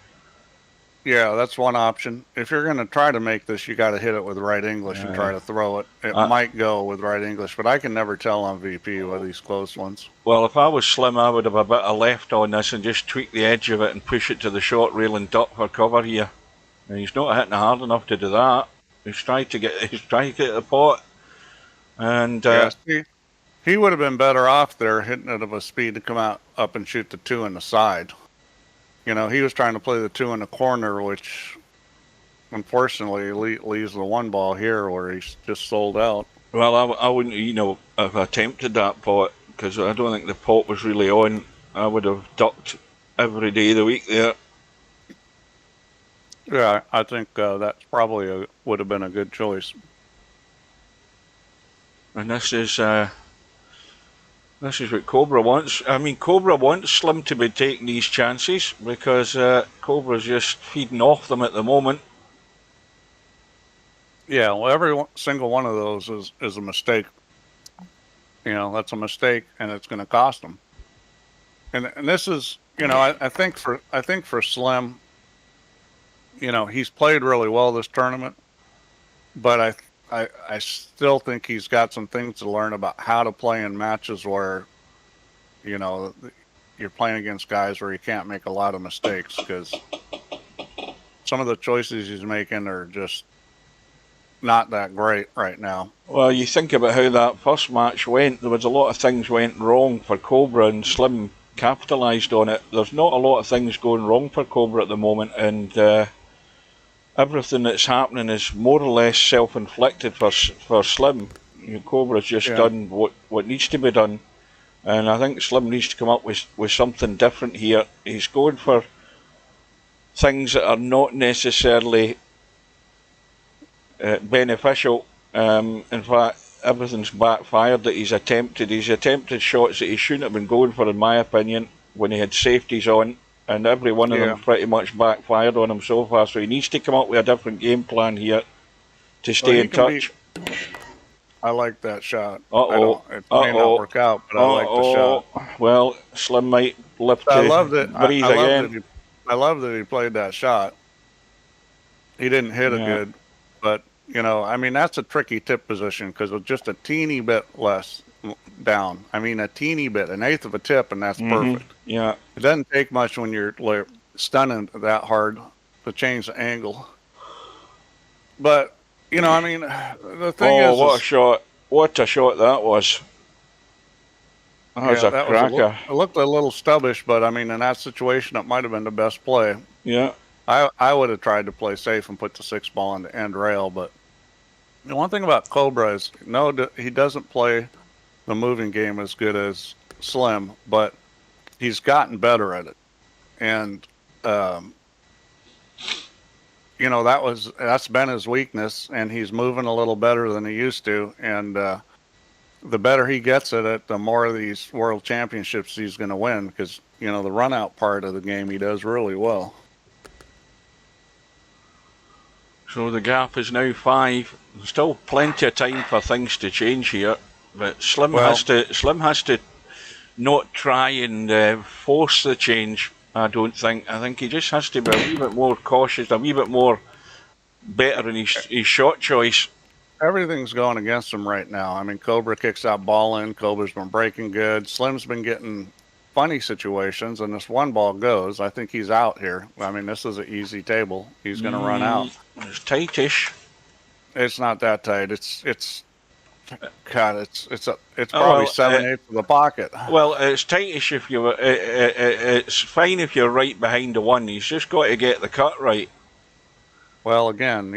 Yeah, that's one option. If you're going to try to make this, you got to hit it with right English and try to throw it. It might go with right English, but I can never tell on VP with these close ones. Well, if I was Slim, I would have a bit of left on this and just tweak the edge of it and push it to the short rail and duck for cover here. And he's not hitting hard enough to do that. He's trying to get the pot. And he would have been better off there hitting it at a speed to come out up and shoot the 2 in the side. You know, he was trying to play the 2 in the corner, which unfortunately leaves the 1 ball here where he's just sold out. Well, I wouldn't, you know, have attempted that pot because I don't think the pot was really on. I would have ducked every day of the week there. Yeah, I think that's probably would have been a good choice. And this is what Cobra wants. I mean, Cobra wants Slim to be taking these chances because Cobra's just feeding off them at the moment. Yeah, well, every single one of those is a mistake. You know, that's a mistake, and it's going to cost them. And this is, you know, I think for Slim, you know, he's played really well this tournament, but I still think he's got some things to learn about how to play in matches where, you know, you're playing against guys where you can't make a lot of mistakes because some of the choices he's making are just not that great right now. Well, you think about how that first match went. There was a lot of things went wrong for Cobra, and Slim capitalised on it. There's not a lot of things going wrong for Cobra at the moment, and everything that's happening is more or less self-inflicted for Slim. Cobra's just done what needs to be done, and I think Slim needs to come up with something different here. He's going for things that are not necessarily beneficial. In fact, everything's backfired that he's attempted. He's attempted shots that he shouldn't have been going for, in my opinion, when he had safeties on, and every one of them pretty much backfired on him so far. So he needs to come up with a different game plan here to stay in touch. I like that shot. It may not work out, but I like the shot. Well, Slim might live to breathe again. I love that he played that shot. He didn't hit it good, but I mean, that's a tricky tip position because it's just a teeny bit less down. I mean, a teeny bit, an eighth of a tip, and that's perfect. Yeah. It doesn't take much when you're stunning that hard to change the angle. But, I mean, the thing is... what a shot. What a shot that was. That was a cracker. It looked a little stubbish, but, I mean, in that situation, it might have been the best play. Yeah. I would have tried to play safe and put the 6 ball on the end rail, but the one thing about Cobra is, he doesn't play the moving game as good as Slim, but he's gotten better at it. And, that's been his weakness, and he's moving a little better than he used to. And the better he gets at it, the more of these world championships he's going to win, because, the run out part of the game he does really well. So the gap is now 5. There's still plenty of time for things to change here, but Slim has to not try and force the change. I don't think. I think he just has to be a wee bit more cautious, a wee bit more better in his shot choice. Everything's going against him right now. I mean, Cobra kicks that ball in. Cobra's been breaking good. Slim's been getting funny situations, and this one ball goes. I think he's out here. I mean, this is an easy table. He's going to run out. It's tightish. It's not that tight. It's probably 7/8 of the pocket. Well, it's tightish if you. It's fine if you're right behind the one. He's just got to get the cut right. Well, again,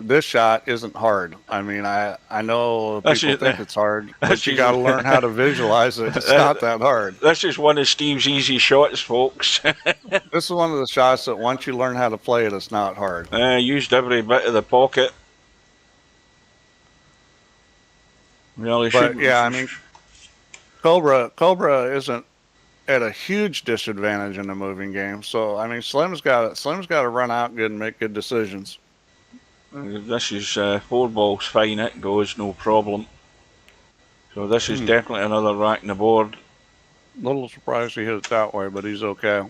this shot isn't hard. I mean, I know people think it's hard, but you got to learn how to visualize it. It's not that hard. This is one of Steve's easy shots, folks. This is one of the shots that once you learn how to play it, it's not hard. Used every bit of the pocket. Really should. Yeah, I mean, Cobra isn't at a huge disadvantage in the moving game. So I mean, Slim's got to run out good and make good decisions. This is 4 balls fine. It goes no problem. So this is definitely another rack in the board. A little surprised he hit it that way, but he's okay.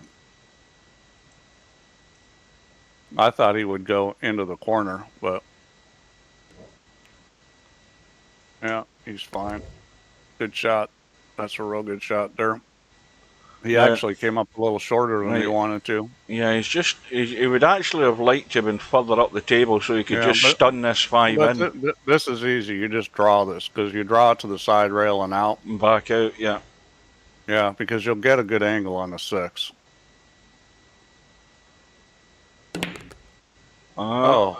I thought he would go into the corner, but yeah, he's fine. Good shot. That's a real good shot there. He actually came up a little shorter than he wanted to. Yeah, he would actually have liked to have been further up the table so he could stun this 5 in. This is easy. You just draw this, because you draw it to the side rail and out. And back out, yeah. Yeah, because you'll get a good angle on the 6.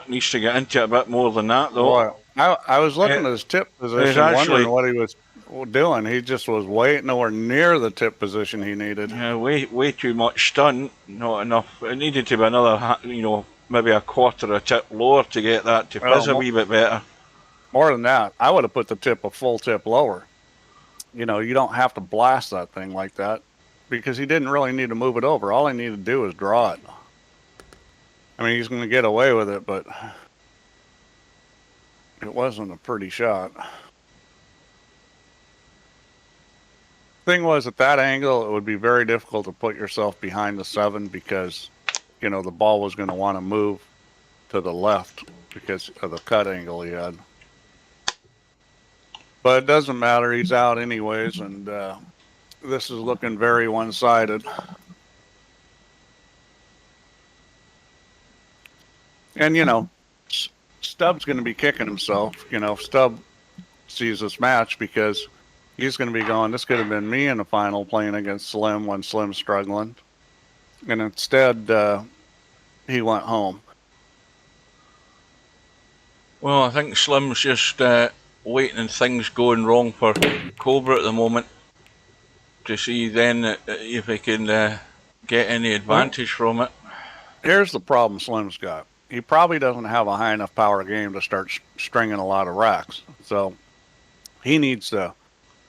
Needs to get into it a bit more than that, though. Boy, I was looking at his tip position, wondering what he was doing. He just was nowhere near the tip position he needed. Yeah, way too much stun, not enough. It needed to be another, maybe a quarter of a tip lower to get that to fizz a wee bit better. More than that, I would have put the tip a full tip lower. You don't have to blast that thing like that, because he didn't really need to move it over. All he needed to do was draw it. I mean, he's going to get away with it, but it wasn't a pretty shot. Thing was, at that angle, it would be very difficult to put yourself behind the 7, because the ball was going to want to move to the left because of the cut angle he had. But it doesn't matter. He's out anyways, and this is looking very one-sided. And Stubb's going to be kicking himself, if Stubb sees this match, because he's going to be going, this could have been me in the final playing against Slim when Slim's struggling. And instead, he went home. Well, I think Slim's just waiting and things going wrong for Cobra at the moment to see then if he can get any advantage from it. Here's the problem Slim's got. He probably doesn't have a high enough power game to start stringing a lot of racks. So he needs to,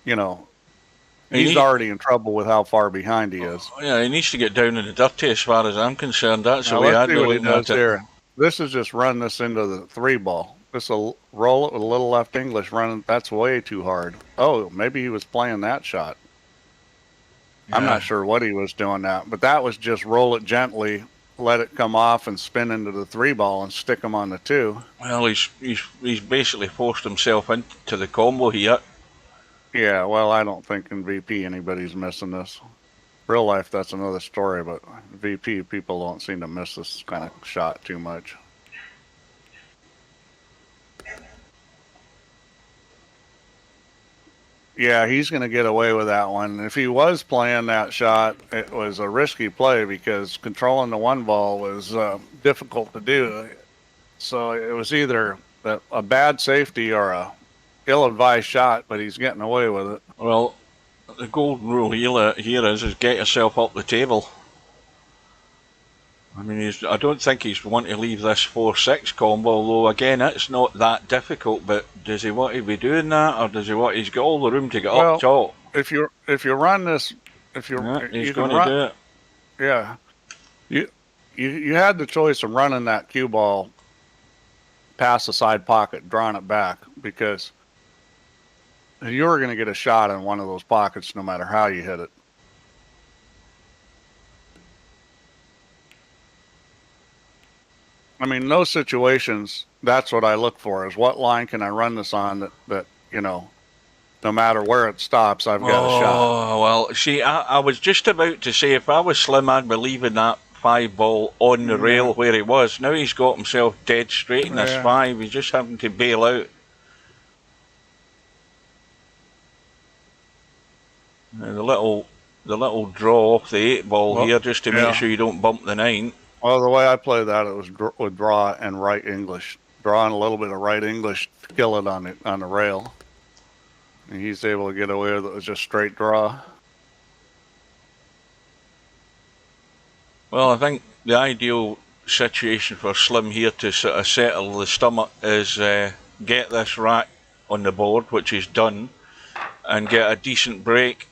he's already in trouble with how far behind he is. Yeah, he needs to get down in the dirty as far as I'm concerned. That's the way I'd be looking at it. Here. This is just run this into the 3-ball. This will roll it with a little left English running. That's way too hard. Oh, maybe he was playing that shot. Yeah. I'm not sure what he was doing that, but that was just roll it gently, let it come off and spin into the 3-ball and stick him on the 2. Well, he's basically forced himself into the combo here. Yeah, well, I don't think in VP anybody's missing this. Real life, that's another story, but VP people don't seem to miss this kind of shot too much. Yeah, he's going to get away with that one. If he was playing that shot, it was a risky play because controlling the 1 ball was difficult to do. So it was either a bad safety or a ill-advised shot, but he's getting away with it. Well, the golden rule here is get yourself up the table. I mean, I don't think he's wanting to leave this 4-6 combo, although again, it's not that difficult, but does he want to be doing that, or does he want, he's got all the room to get up top. If you run this, he's going to do it. Yeah. You had the choice of running that cue ball past the side pocket, drawing it back, because you were going to get a shot in one of those pockets no matter how you hit it. I mean, in those situations, that's what I look for, is what line can I run this on that no matter where it stops, I've got a shot. Oh, well, see, I was just about to say, if I was Slim, I'd be leaving that 5-ball on the rail where he was. Now he's got himself dead straight in this 5. He's just having to bail out. The little draw off the 8-ball here, just to make sure you don't bump the 9. Well, the way I play that, it was with draw and right English. Drawing a little bit of right English to kill it on the rail. And he's able to get away with it. It was just straight draw. Well, I think the ideal situation for Slim here to sort of settle the stomach is get this rack on the board, which he's done, and get a decent break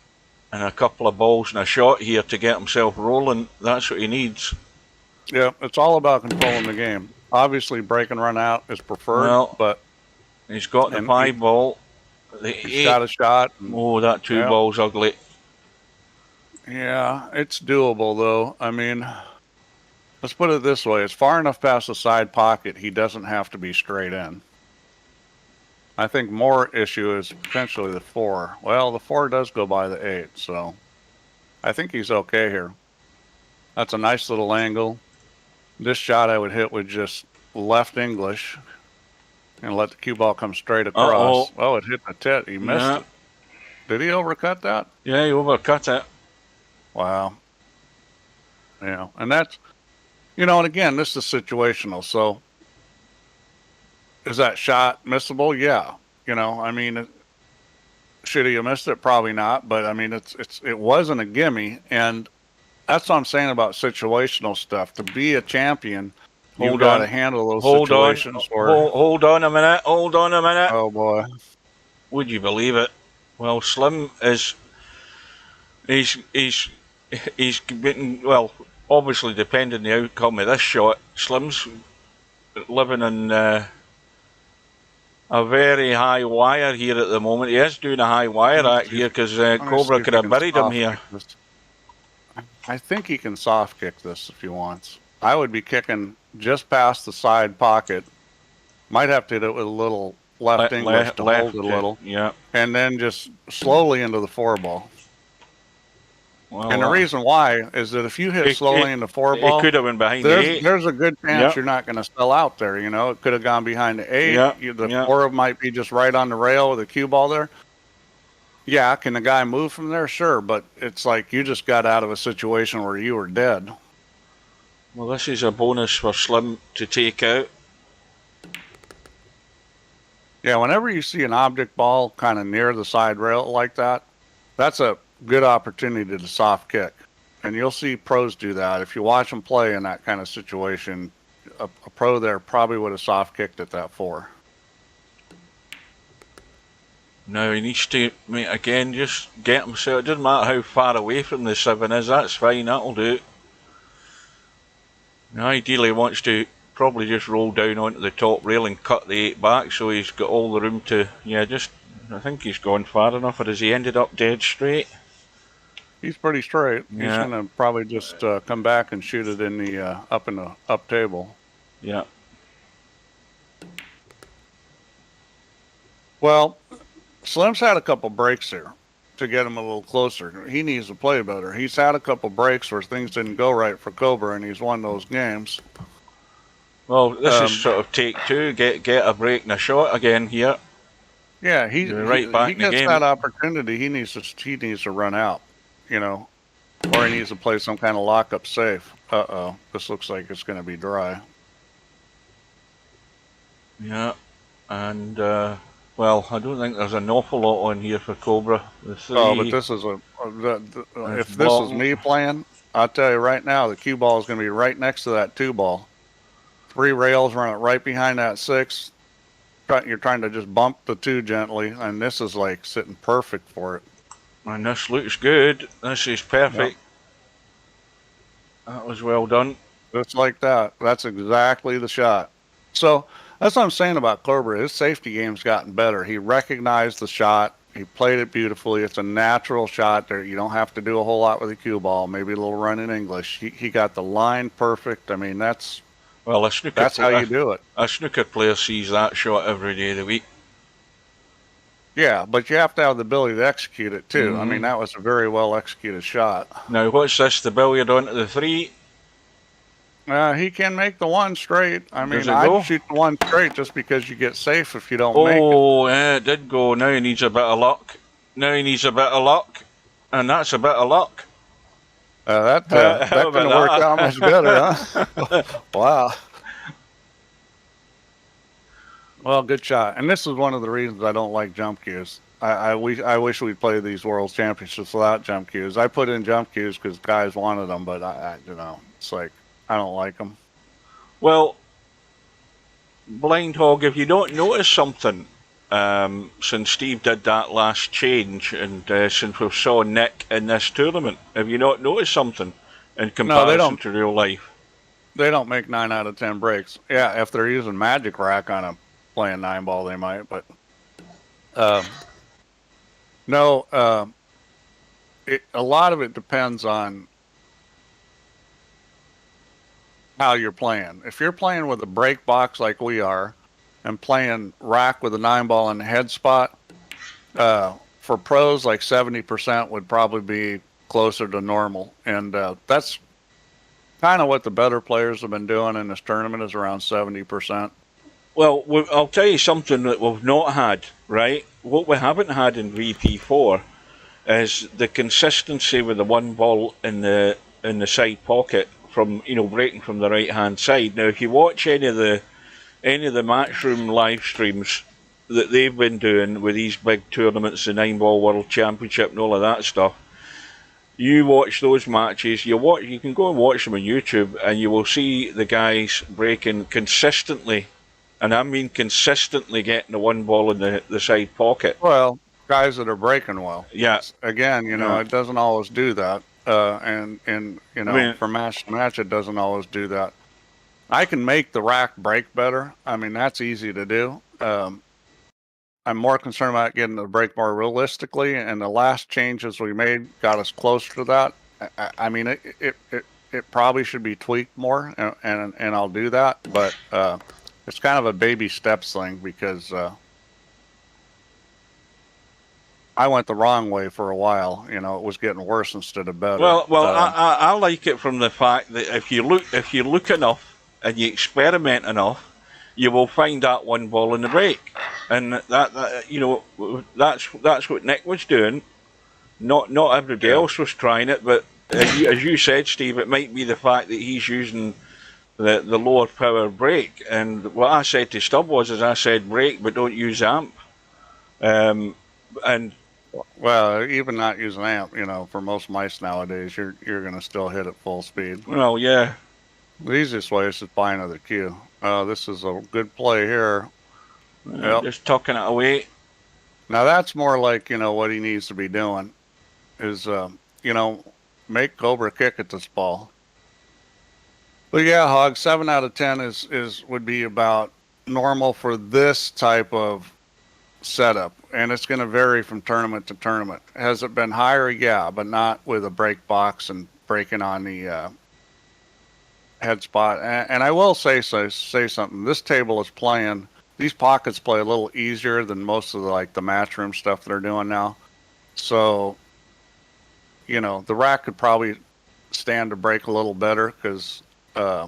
and a couple of balls and a shot here to get himself rolling. That's what he needs. Yeah, it's all about controlling the game. Obviously, break and run out is preferred, but he's got the 5-ball. He's got a shot. Oh, that 2-ball's ugly. Yeah, it's doable, though. I mean, let's put it this way. It's far enough past the side pocket, he doesn't have to be straight in. I think more issue is potentially the 4. Well, the 4 does go by the 8, so I think he's okay here. That's a nice little angle. This shot I would hit with just left English and let the cue ball come straight across. Oh, it hit the tit. He missed it. Did he overcut that? Yeah, he overcut it. Wow. Yeah, and that's, and again, this is situational. So is that shot missable? Yeah. I mean, should he have missed it? Probably not. But I mean, it wasn't a gimme, and that's what I'm saying about situational stuff. To be a champion, you've got to handle those situations. Hold on a minute. Hold on a minute. Oh, boy. Would you believe it? Well, Slim is... He's getting... Well, obviously, depending on the outcome of this shot, Slim's living in a very high wire here at the moment. He is doing a high wire act here because Cobra could have buried him here. I think he can soft kick this if he wants. I would be kicking just past the side pocket. Might have to hit it with a little left English to hold it a little. Yeah. And then just slowly into the 4-ball. Well, And the reason why is that if you hit slowly in the 4 it ball, could have been behind the 8. there's a good chance Yep. you're not going to sell out there. You know, it could have gone behind the 8. Yep. The Yep. 4 might be just right on the rail with a cue ball there. Yeah, can the guy move from there? Sure, but it's like you just got out of a situation where you were dead. Well, this is a bonus for Slim to take out. Yeah, whenever you see an object ball kind of near the side rail like that, that's a good opportunity to soft kick. And you'll see pros do that. If you watch them play in that kind of situation, a pro there probably would have soft kicked at that 4. Now he needs to, again, just get himself. It doesn't matter how far away from the 7 is, that's fine, that'll do. Now ideally he wants to probably just roll down onto the top rail and cut the 8 back so he's got all the room to, I think he's gone far enough, or has he ended up dead straight? He's pretty straight. Yeah. He's going to probably just come back and shoot it in the up table. Yeah. Well, Slim's had a couple breaks here to get him a little closer. He needs to play better. He's had a couple breaks where things didn't go right for Cobra, and he's won those games. Well, this is sort of take 2. Get a break and a shot again here. Yeah, he gets that opportunity. He needs to run out, you know, or he needs to play some kind of lockup safe. This looks like it's going to be dry. Yeah, and well, I don't think there's an awful lot on here for Cobra. Oh, but this is if this is me playing, I'll tell you right now, the cue ball is going to be right next to that 2 ball. 3 rails run it right behind that 6. You're trying to just bump the 2 gently, and this is like sitting perfect for it. And this looks good. This is perfect. Yep. That was well done. Just like that. That's exactly the shot. So that's what I'm saying about Cobra. His safety game's gotten better. He recognized the shot. He played it beautifully. It's a natural shot there. You don't have to do a whole lot with the cue ball. Maybe a little run in English. He got the line perfect. I mean, that's how you do it. A snooker player sees that shot every day of the week. Yeah, but you have to have the ability to execute it too. Mm-hmm. I mean, that was a very well executed shot. Now, what's this? The billiard onto the 3? He can make the 1 straight. I mean, I'd shoot the 1 straight just because you get safe if you don't make it. Oh, yeah, it did go. Now he needs a bit of luck. And that's a bit of luck. That couldn't work out much better, huh? Wow. Well, good shot. And this is one of the reasons I don't like jump cues. I wish we'd play these World Championships without jump cues. I put in jump cues because guys wanted them, but it's like I don't like them. Well, Blind Hog, if you don't notice something, since Steve did that last change and since we saw Nick in this tournament, have you not noticed something in comparison to real life? They don't make 9 out of 10 breaks. Yeah, if they're using Magic Rack on a playing 9 ball, they might, but no. A lot of it depends on how you're playing. If you're playing with a break box like we are, and playing rack with a 9 ball in the head spot, for pros, like 70% would probably be closer to normal. And that's kind of what the better players have been doing in this tournament, is around 70%. Well, I'll tell you something that we've not had, right? What we haven't had in VP4 is the consistency with the 1 ball in the side pocket from, breaking from the right hand side. Now, if you watch any of the Matchroom live streams that they've been doing with these big tournaments, the 9 Ball World Championship and all of that stuff, you watch those matches, you can go and watch them on YouTube, and you will see the guys breaking consistently, and I mean consistently, getting the 1 ball in the side pocket. Well, guys that are breaking well. Yeah. Again, it doesn't always do that. And from match to match, it doesn't always do that. I can make the rack break better. I mean, that's easy to do. I'm more concerned about getting the break more realistically, and the last changes we made got us closer to that. I mean, it probably should be tweaked more, and I'll do that. But it's kind of a baby steps thing because I went the wrong way for a while. You know, it was getting worse instead of better. Well, I like it from the fact that if you look enough and you experiment enough, you will find that one ball in the break, and that you know, that's what Nick was doing. Not everybody else was trying it, but as you said, Steve, it might be the fact that he's using the lower power brake. And what I said to Stubb was, I said brake, but don't use amp. And well, even not using amp, you know, for most mice nowadays, you're going to still hit at full speed. Well, yeah. The easiest way is to buy another cue. This is a good play here. Yep. Just tucking it away. Now that's more like, you know, what he needs to be doing is, you know, make Cobra kick at this ball. But yeah, Hog, 7 out of 10 would be about normal for this type of setup, and it's going to vary from tournament to tournament. Has it been higher? Yeah, but not with a break box and breaking on the head spot. And I will say something. This table is playing. These pockets play a little easier than most of the match room stuff they're doing now. So, you know, the rack could probably stand to break a little better because I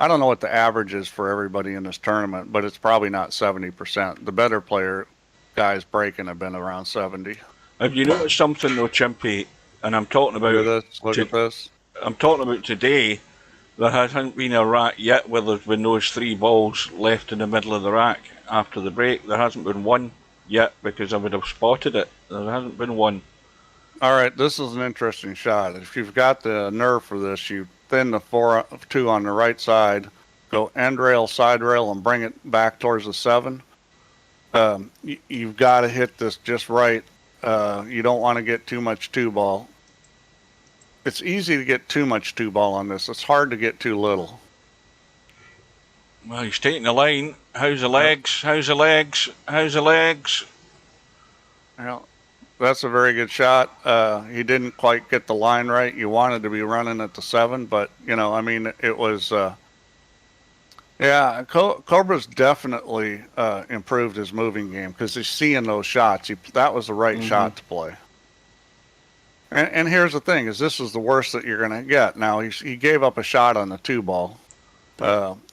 don't know what the average is for everybody in this tournament, but it's probably not 70%. The better player guys breaking have been around 70. Have you noticed something though, Chimpy? And I'm talking about Look at this. I'm talking about today. There hasn't been a rack yet where there's been those 3 balls left in the middle of the rack after the break. There hasn't been one yet because I would have spotted it. There hasn't been one. All right, this is an interesting shot. If you've got the nerve for this, you thin the 4-2 on the right side, go end rail, side rail, and bring it back towards the 7. You've got to hit this just right. You don't want to get too much 2-ball. It's easy to get too much 2-ball on this. It's hard to get too little. Well, he's taking the line. How's the legs? How's the legs? How's the legs? Well, that's a very good shot. He didn't quite get the line right. You wanted to be running at the 7, but, you know, I mean, it was, yeah, Cobra's definitely improved his moving game because he's seeing those shots. That was the right shot to play. And here's the thing, is this is the worst that you're going to get. Now, he gave up a shot on the 2-ball.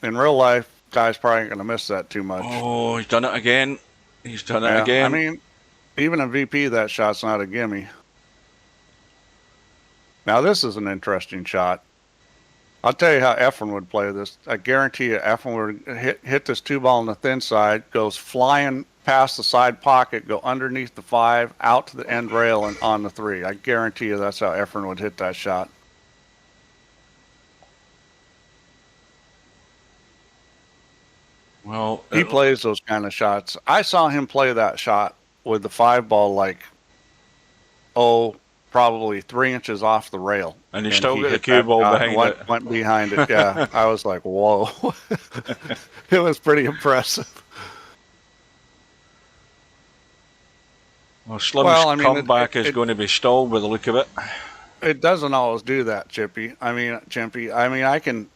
In real life, guy's probably going to miss that too much. Oh, he's done it again. He's done it again. I mean, even in VP, that shot's not a gimme. Now, this is an interesting shot. I'll tell you how Efren would play this. I guarantee you Efren would hit this 2-ball on the thin side, goes flying past the side pocket, go underneath the 5, out to the end rail, and on the 3. I guarantee you that's how Efren would hit that shot. Well, he plays those kind of shots. I saw him play that shot with the 5-ball probably 3 inches off the rail. And he still got the cue ball behind it. Went behind it, yeah. I was like, whoa. It was pretty impressive. Well, Slim's comeback is going to be stalled by the look of it. It doesn't always do that, Chimpy. I can,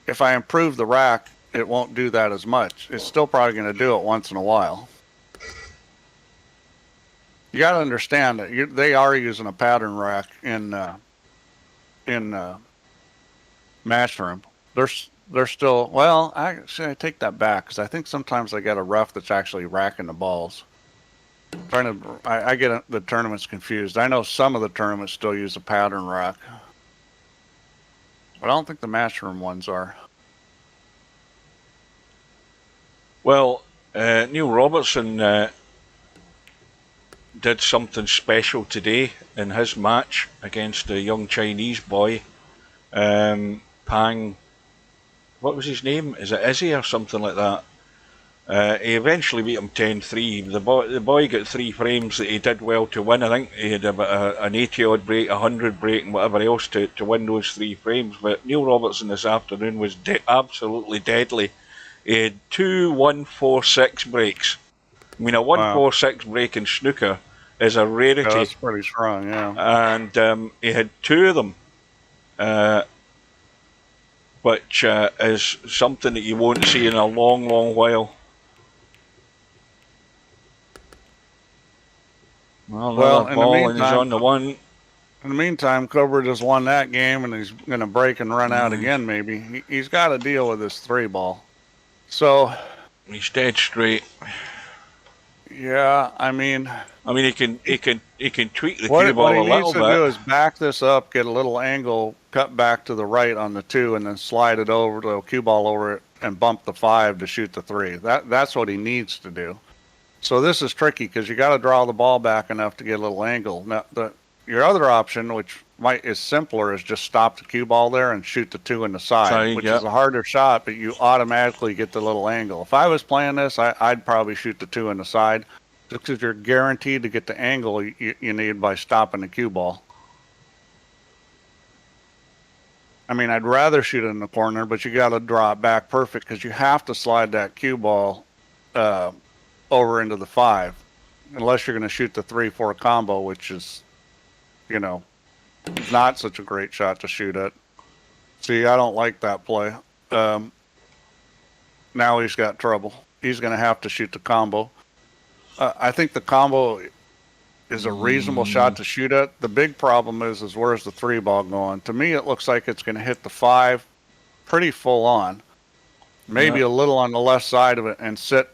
if I improve the rack, it won't do that as much. It's still probably going to do it once in a while. You got to understand that they are using a pattern rack in match room. They're still, well, I take that back because I think sometimes I get a ref that's actually racking the balls. I get the tournaments confused. I know some of the tournaments still use a pattern rack, but I don't think the match room ones are. Well, Neil Robertson did something special today in his match against the young Chinese boy, Pang. What was his name? Is it Izzy or something like that? He eventually beat him 10-3. The boy got 3 frames that he did well to win. I think he had about an 80-odd break, 100 break, and whatever else to win those 3 frames. But Neil Robertson this afternoon was absolutely deadly. He had 2 1-4-6 breaks. I mean, a 1-4-6 break in snooker is a rarity. Yeah, that's pretty strong, yeah. And he had 2 of them, which is something that you won't see in a long, long while. Well, Well, another in the ball and he's meantime, on the one. in the meantime, Cobra just won that game, and he's going to break and run out again. Maybe he's got to deal with this 3-ball. So He's dead straight. yeah, I mean, he can tweak the cue what ball he a needs little to bit. do is back this up, get a little angle, cut back to the right on the 2, and then slide it over the cue ball over it and bump the 5 to shoot the 3. That's what he needs to do. So this is tricky because you got to draw the ball back enough to get a little angle. Now, your other option, which is simpler, is just stop the cue ball there and shoot the 2 in the side, which is a harder shot, but you automatically get the little angle. If I was playing this, I'd probably shoot the 2 in the side, just because you're guaranteed to get the angle you need by stopping the cue ball. I mean, I'd rather shoot it in the corner, but you got to draw it back perfect because you have to slide that cue ball over into the 5, unless you're going to shoot the 3-4 combo, which is, not such a great shot to shoot at. See, I don't like that play. Now he's got trouble. He's going to have to shoot the combo. I think the combo is a reasonable shot to shoot at. The big problem is where's the 3-ball going? To me, it looks like it's going to hit the 5 pretty full on, maybe a little on the left side of it, and sit,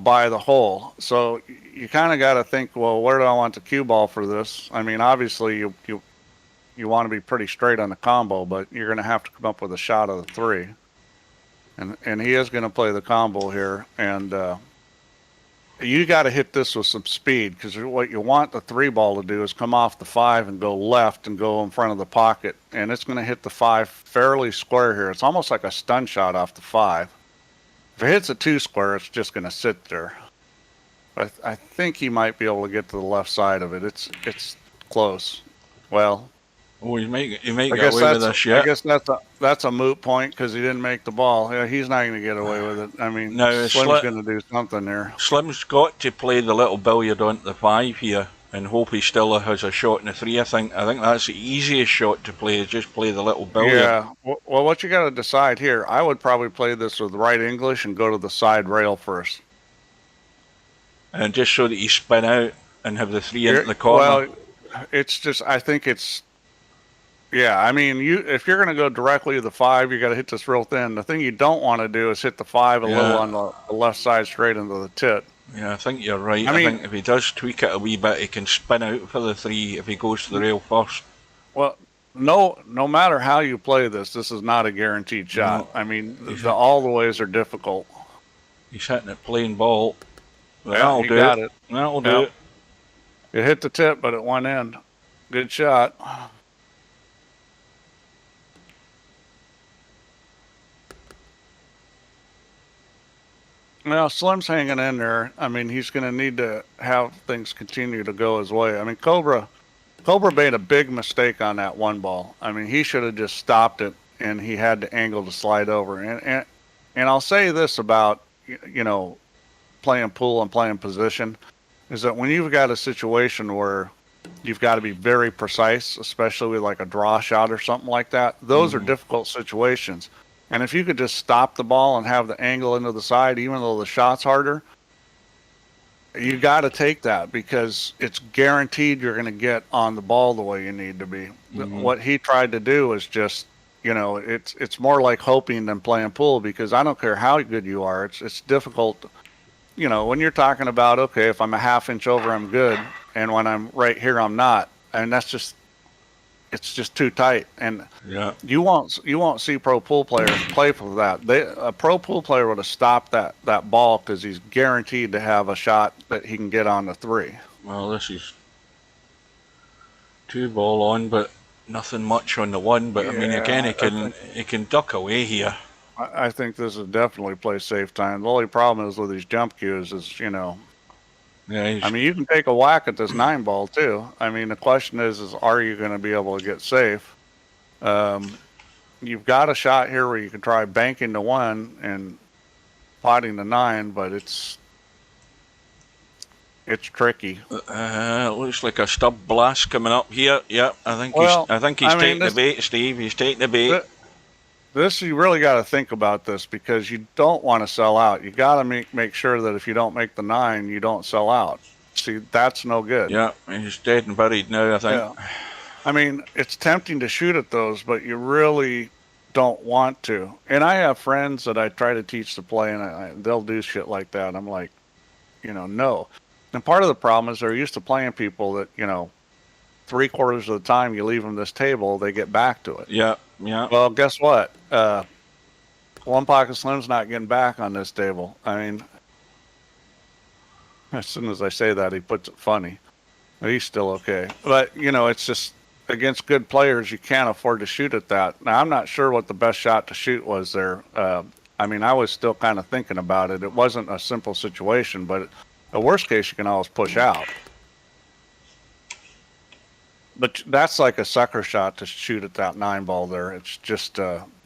by the hole. So you kind of got to think, well, where do I want the cue ball for this? I mean, obviously you want to be pretty straight on the combo, but you're going to have to come up with a shot of the 3. And he is going to play the combo here. And you got to hit this with some speed, because what you want the 3-ball to do is come off the 5 and go left and go in front of the pocket. And it's going to hit the 5 fairly square here. It's almost like a stun shot off the 5. If it hits a 2 square, it's just going to sit there. But I think he might be able to get to the left side of it. It's close. Well, he might get away with this yet. I guess that's a moot point because he didn't make the ball. Yeah, he's not going to get away with it. I mean, Slim's going to do something there. Slim's got to play the little billiard onto the 5 here and hope he still has a shot in the 3. I think that's the easiest shot to play, is just play the little billiard. Yeah. Well, what you got to decide here, I would probably play this with right English and go to the side rail first. And just so that you spin out and have the 3 into the corner. Well, it's just, I think it's, yeah, I mean, if you're going to go directly to the 5, you got to hit this real thin. The thing you don't want to do is hit the 5 a little on the left side straight into the tit. Yeah, I think you're right. I think if he does tweak it a wee bit, he can spin out for the 3 if he goes to the rail first. Well, no matter how you play this is not a guaranteed shot. No. I mean, all the ways are difficult. He's hitting it plain ball. That'll do it. That'll do it. It hit the tip, but it went in. Good shot. Well, Slim's hanging in there. I mean, he's going to need to have things continue to go his way. I mean, Cobra made a big mistake on that 1-ball. I mean, he should have just stopped it, and he had the angle to slide over. And I'll say this about, playing pool and playing position, is that when you've got a situation where you've got to be very precise, especially with like a draw shot or something like that, those are difficult situations. And if you could just stop the ball and have the angle into the side, even though the shot's harder, you got to take that, because it's guaranteed you're going to get on the ball the way you need to be. What he tried to do is just, it's more like hoping than playing pool, because I don't care how good you are. It's difficult. When you're talking about, okay, if I'm a half inch over, I'm good. And when I'm right here, I'm not. And it's just too tight. And you won't see pro pool players play for that. A pro pool player would have stopped that ball, because he's guaranteed to have a shot that he can get on the 3. Well, this is 2-ball on, but nothing much on the 1. But I mean, again, he can duck away here. I think this is definitely play safe time. The only problem is with these jump cues is, Yeah, I mean, you can take a whack at this 9-ball too. I mean, the question is are you going to be able to get safe? You've got a shot here where you can try banking the 1 and potting the 9, but it's tricky. It looks like a stub blast coming up here. Yeah, I think he's taking the bait, Steve. He's taking the bait. This, you really got to think about this, because you don't want to sell out. You got to make sure that if you don't make the 9, you don't sell out. See, that's no good. Yeah, he's dead and buried now, I think. Yeah. I mean, it's tempting to shoot at those, but you really don't want to. And I have friends that I try to teach to play, and they'll do shit like that. I'm like, no. And part of the problem is they're used to playing people that, 3/4 of the time you leave them this table, they get back to it. Yeah, yeah. Well, guess what? OnePocketSlim's not getting back on this table. I mean, as soon as I say that, he puts it funny. He's still okay. But, it's just against good players, you can't afford to shoot at that. Now, I'm not sure what the best shot to shoot was there. I mean, I was still kind of thinking about it. It wasn't a simple situation, but the worst case, you can always push out. But that's like a sucker shot to shoot at that 9-ball there. It's just,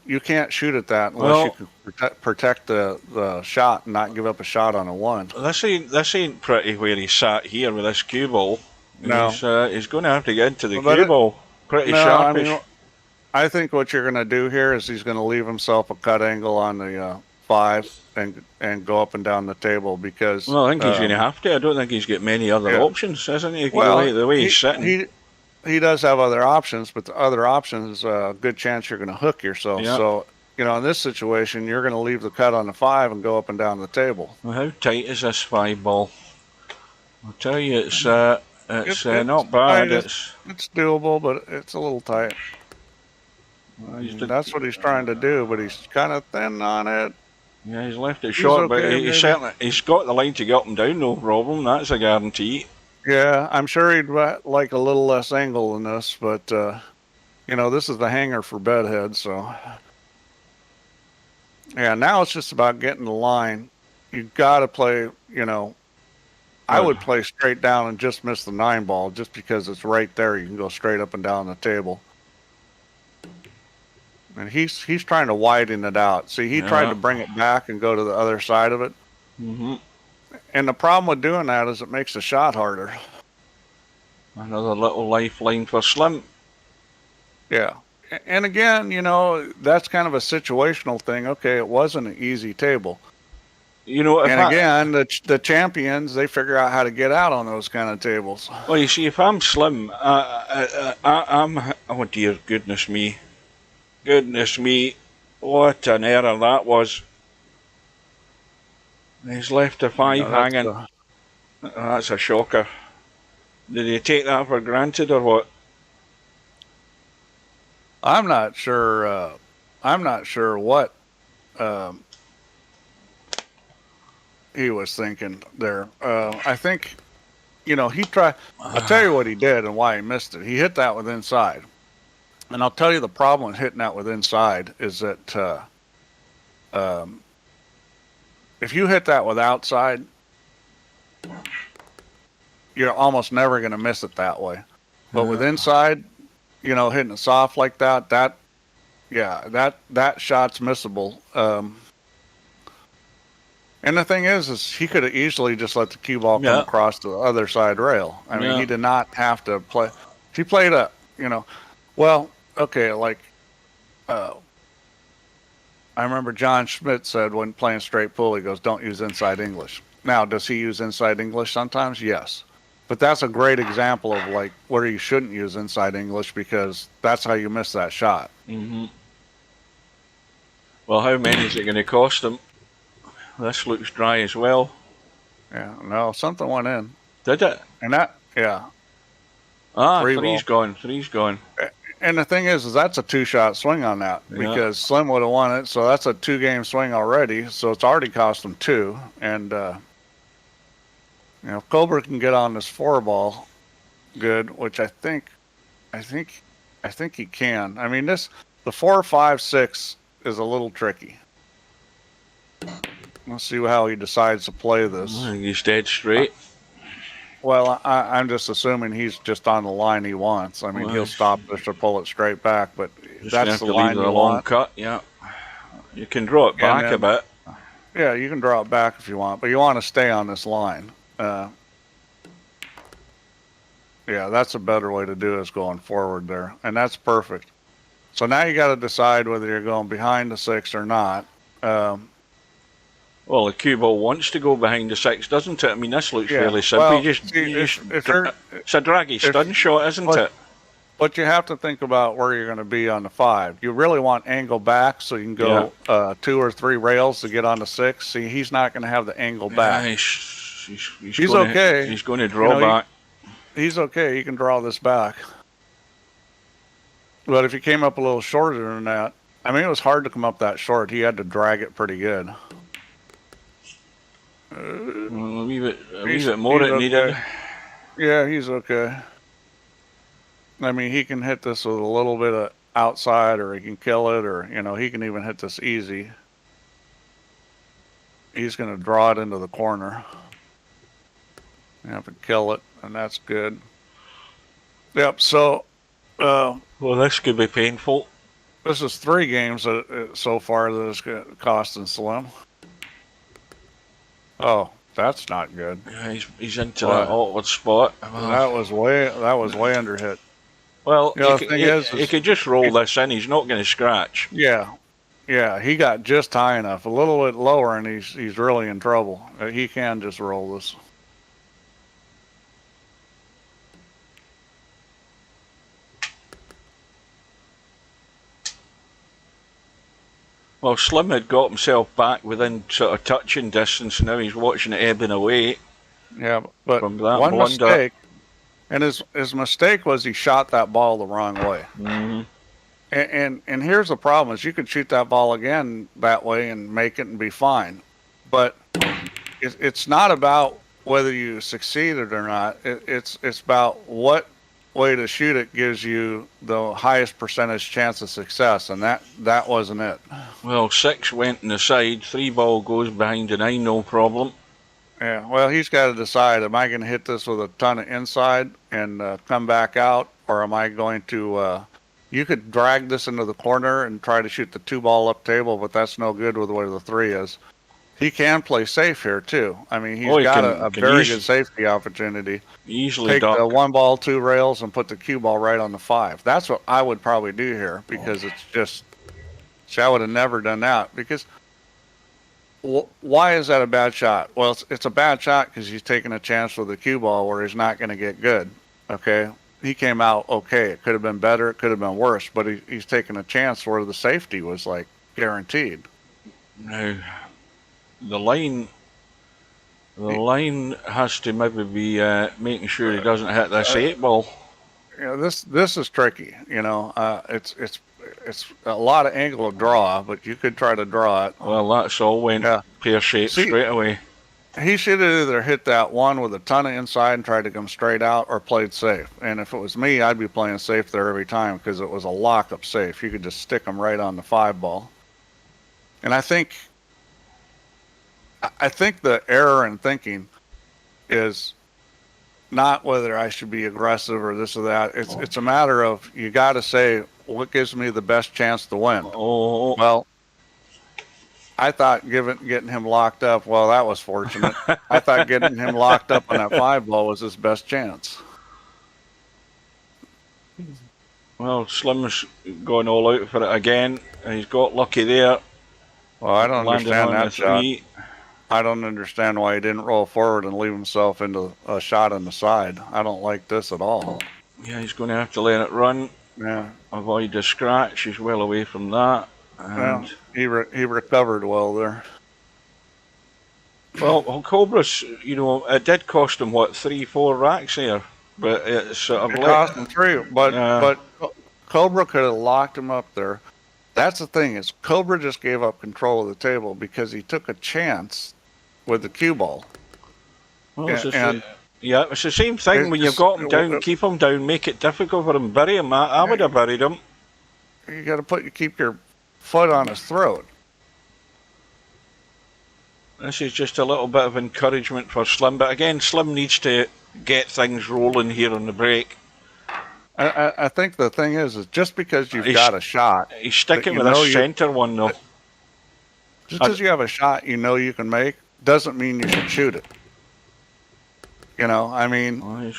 you can't shoot at that unless you can protect the shot and not give up a shot on a 1. This ain't pretty where he sat here with this cue ball. No. He's going to have to get into the cue ball pretty sharpish. I think what you're going to do here is he's going to leave himself a cut angle on the 5 and go up and down the table because... Well, I think he's going to have to. I don't think he's got many other options, isn't he? Well, the way he's sitting. He does have other options, but the other options, a good chance you're going to hook yourself. Yep. So, in this situation, you're going to leave the cut on the 5 and go up and down the table. Well, how tight is this 5-ball? I'll tell you, it's not bad. It's doable, but it's a little tight. That's what he's trying to do, but he's kind of thin on it. Yeah, he's left it short, but he's got the line to get up and down, no problem. That's a guarantee. Yeah, I'm sure he'd like a little less angle than this, but, this is the hanger for bedhead, so. Yeah, now it's just about getting the line. You've got to play, I would play straight down and just miss the 9-ball just because it's right there. You can go straight up and down the table. And he's trying to widen it out. See, he tried to bring it back and go to the other side of it. Mm-hmm. And the problem with doing that is it makes the shot harder. Another little lifeline for Slim. Yeah. And again, that's kind of a situational thing. Okay, it wasn't an easy table. Again, the champions, they figure out how to get out on those kind of tables. Well, you see, if I'm Slim, I'm... Oh, dear, goodness me. Goodness me. What an error that was. He's left a 5 hanging. That's a shocker. Did he take that for granted or what? I'm not sure. I'm not sure what he was thinking there. I think, he tried. I'll tell you what he did and why he missed it. He hit that with inside, and I'll tell you the problem with hitting that with inside is that if you hit that with outside, you're almost never going to miss it that way. But with inside, hitting it soft like that shot's missable. And the thing is he could have easily just let the cue ball come across to the other side rail. I mean, he did not have to play. If he played a, well, okay, like, I remember John Schmidt said when playing straight pool, he goes, don't use inside English. Now, does he use inside English sometimes? Yes. But that's a great example of like where you shouldn't use inside English because that's how you miss that shot. Mm-hmm. Well, how many is it going to cost him? This looks dry as well. Yeah, no, something went in. Did it? And that, yeah. Three's gone. And the thing is that's a 2-shot swing on that because Slim would have won it. So that's a 2-game swing already. So it's already cost him 2. And, if Cobra can get on this 4-ball good, which I think he can. I mean, the 4, 5, 6 is a little tricky. Let's see how he decides to play this. I think he's dead straight. Well, I'm just assuming he's just on the line he wants. I mean, he'll stop this or pull it straight back, but that's the line you want. Cut, yeah. You can draw it back a bit. Yeah, you can draw it back if you want, but you want to stay on this line. Yeah, that's a better way to do it, going forward there, and that's perfect. So now you got to decide whether you're going behind the 6 or not. Well, the cue ball wants to go behind the 6, doesn't it? I mean, this looks fairly simple. Well, It's a draggy stun shot, isn't it? But you have to think about where you're going to be on the 5. You really want angle back so you can go 2 or 3 rails to get on the 6. See, he's not going to have the angle back. He's okay. He's going to draw back. He's okay. He can draw this back. But if he came up a little shorter than that, I mean, it was hard to come up that short. He had to drag it pretty good. A wee bit more it needed. Yeah, he's okay. I mean, he can hit this with a little bit of outside, or he can kill it, or, you know, he can even hit this easy. He's going to draw it into the corner. You have to kill it, and that's good. Yep, so... well, this could be painful. This is 3 games so far that it's costing Slim. Oh, that's not good. Yeah, he's into that awkward spot. That was way under hit. Well, you know, he could just roll this in. He's not going to scratch. Yeah, he got just high enough. A little bit lower, and he's really in trouble. He can just roll this. Well, Slim had got himself back within sort of touching distance, and now he's watching it ebbing away. Yeah, but one mistake, and his mistake was he shot that ball the wrong way. Mm-hmm. And here's the problem: is you could shoot that ball again that way and make it and be fine, but it's not about whether you succeeded or not. It's about what way to shoot it gives you the highest percentage chance of success, and that wasn't it. Well, 6 went in the side, 3 ball goes behind the 9, no problem. Yeah, well, he's got to decide, am I going to hit this with a ton of inside and come back out, or am I going to, you could drag this into the corner and try to shoot the 2 ball up table, but that's no good with the way the 3 is. He can play safe here too. I mean, he's got a very good safety opportunity. Easily take the 1 ball, 2 rails, and put the cue ball right on the 5. That's what I would probably do here, because it's just. See, I would have never done that, because. Why is that a bad shot? Well, it's a bad shot because he's taking a chance with the cue ball where he's not going to get good. Okay, he came out okay. It could have been better. It could have been worse. But he's taking a chance where the safety was like guaranteed. Now. The line has to maybe be making sure he doesn't hit this 8 ball. You know, this is tricky. You know, it's a lot of angle of draw, but you could try to draw it. Well, that's all went pear-shaped straight away. He should have either hit that 1 with a ton of inside and tried to come straight out, or played safe. And if it was me, I'd be playing safe there every time, because it was a lock-up safe. You could just stick them right on the 5 ball. And I think the error in thinking is not whether I should be aggressive or this or that. It's a matter of, you got to say, what gives me the best chance to win? Oh. Well, I thought getting him locked up, well, that was fortunate. I thought getting him locked up on that 5 ball was his best chance. Well, Slim's going all out for it again. He's got lucky there. Well, I don't understand that shot. I don't understand why he didn't roll forward and leave himself into a shot on the side. I don't like this at all. Yeah, he's going to have to let it run. Yeah. Avoid the scratch. He's well away from that. And well, he recovered well there. Well, Cobra's, you know, it did cost him, what, 3-4 racks here? But it's sort of it cost him 3, but Cobra could have locked him up there. That's the thing, is Cobra just gave up control of the table because he took a chance with the cue ball. Well, it's the same thing when you've got him down, keep him down, make it difficult for him, bury him. I would have buried him. You got to keep your foot on his throat. This is just a little bit of encouragement for Slim, but again, Slim needs to get things rolling here on the break. I think the thing is just because you've got a shot. He's sticking with this centre one, though. Just because you have a shot you know you can make, doesn't mean you should shoot it. You know, I mean,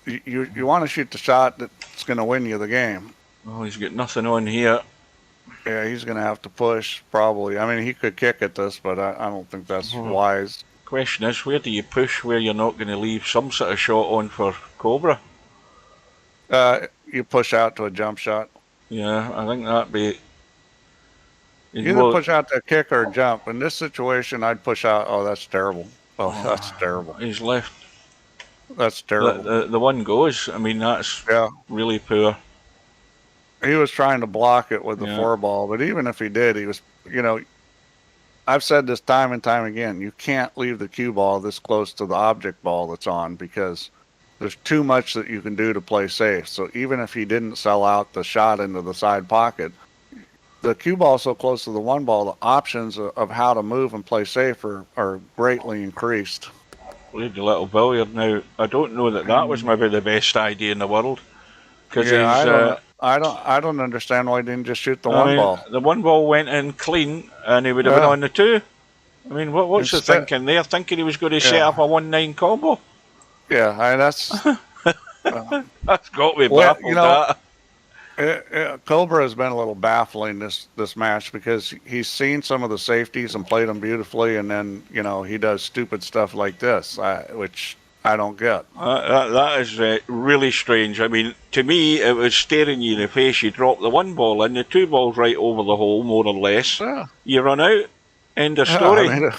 you want to shoot the shot that's going to win you the game. Oh, he's got nothing on here. Yeah, he's going to have to push, probably. I mean, he could kick at this, but I don't think that's wise. Question is, where do you push where you're not going to leave some sort of shot on for Cobra? You push out to a jump shot. Yeah, I think that'd be... Either push out to a kick or a jump. In this situation, I'd push out. Oh, that's terrible. Oh, that's terrible. He's left. That's terrible. The one goes. I mean, that's really poor. He was trying to block it with the 4-ball, but even if he did, he was, I've said this time and time again, you can't leave the cue ball this close to the object ball that's on because there's too much that you can do to play safe. So even if he didn't sell out the shot into the side pocket, the cue ball so close to the 1-ball, the options of how to move and play safe are greatly increased. Played a little billiard now. I don't know that was maybe the best idea in the world. Because I don't understand why he didn't just shoot the 1-ball. The 1-ball went in clean, and he would have been on the 2. I mean, what's the thinking there? Thinking he was going to set up a 1-9 combo? Yeah, that's that's got me baffled. Cobra has been a little baffling this match because he's seen some of the safeties and played them beautifully, and then he does stupid stuff like this, which I don't get. That is really strange. I mean, to me, it was staring you in the face. You drop the 1-ball in, the 2-ball's right over the hole, more or less. Yeah. You run out. End of story. I mean,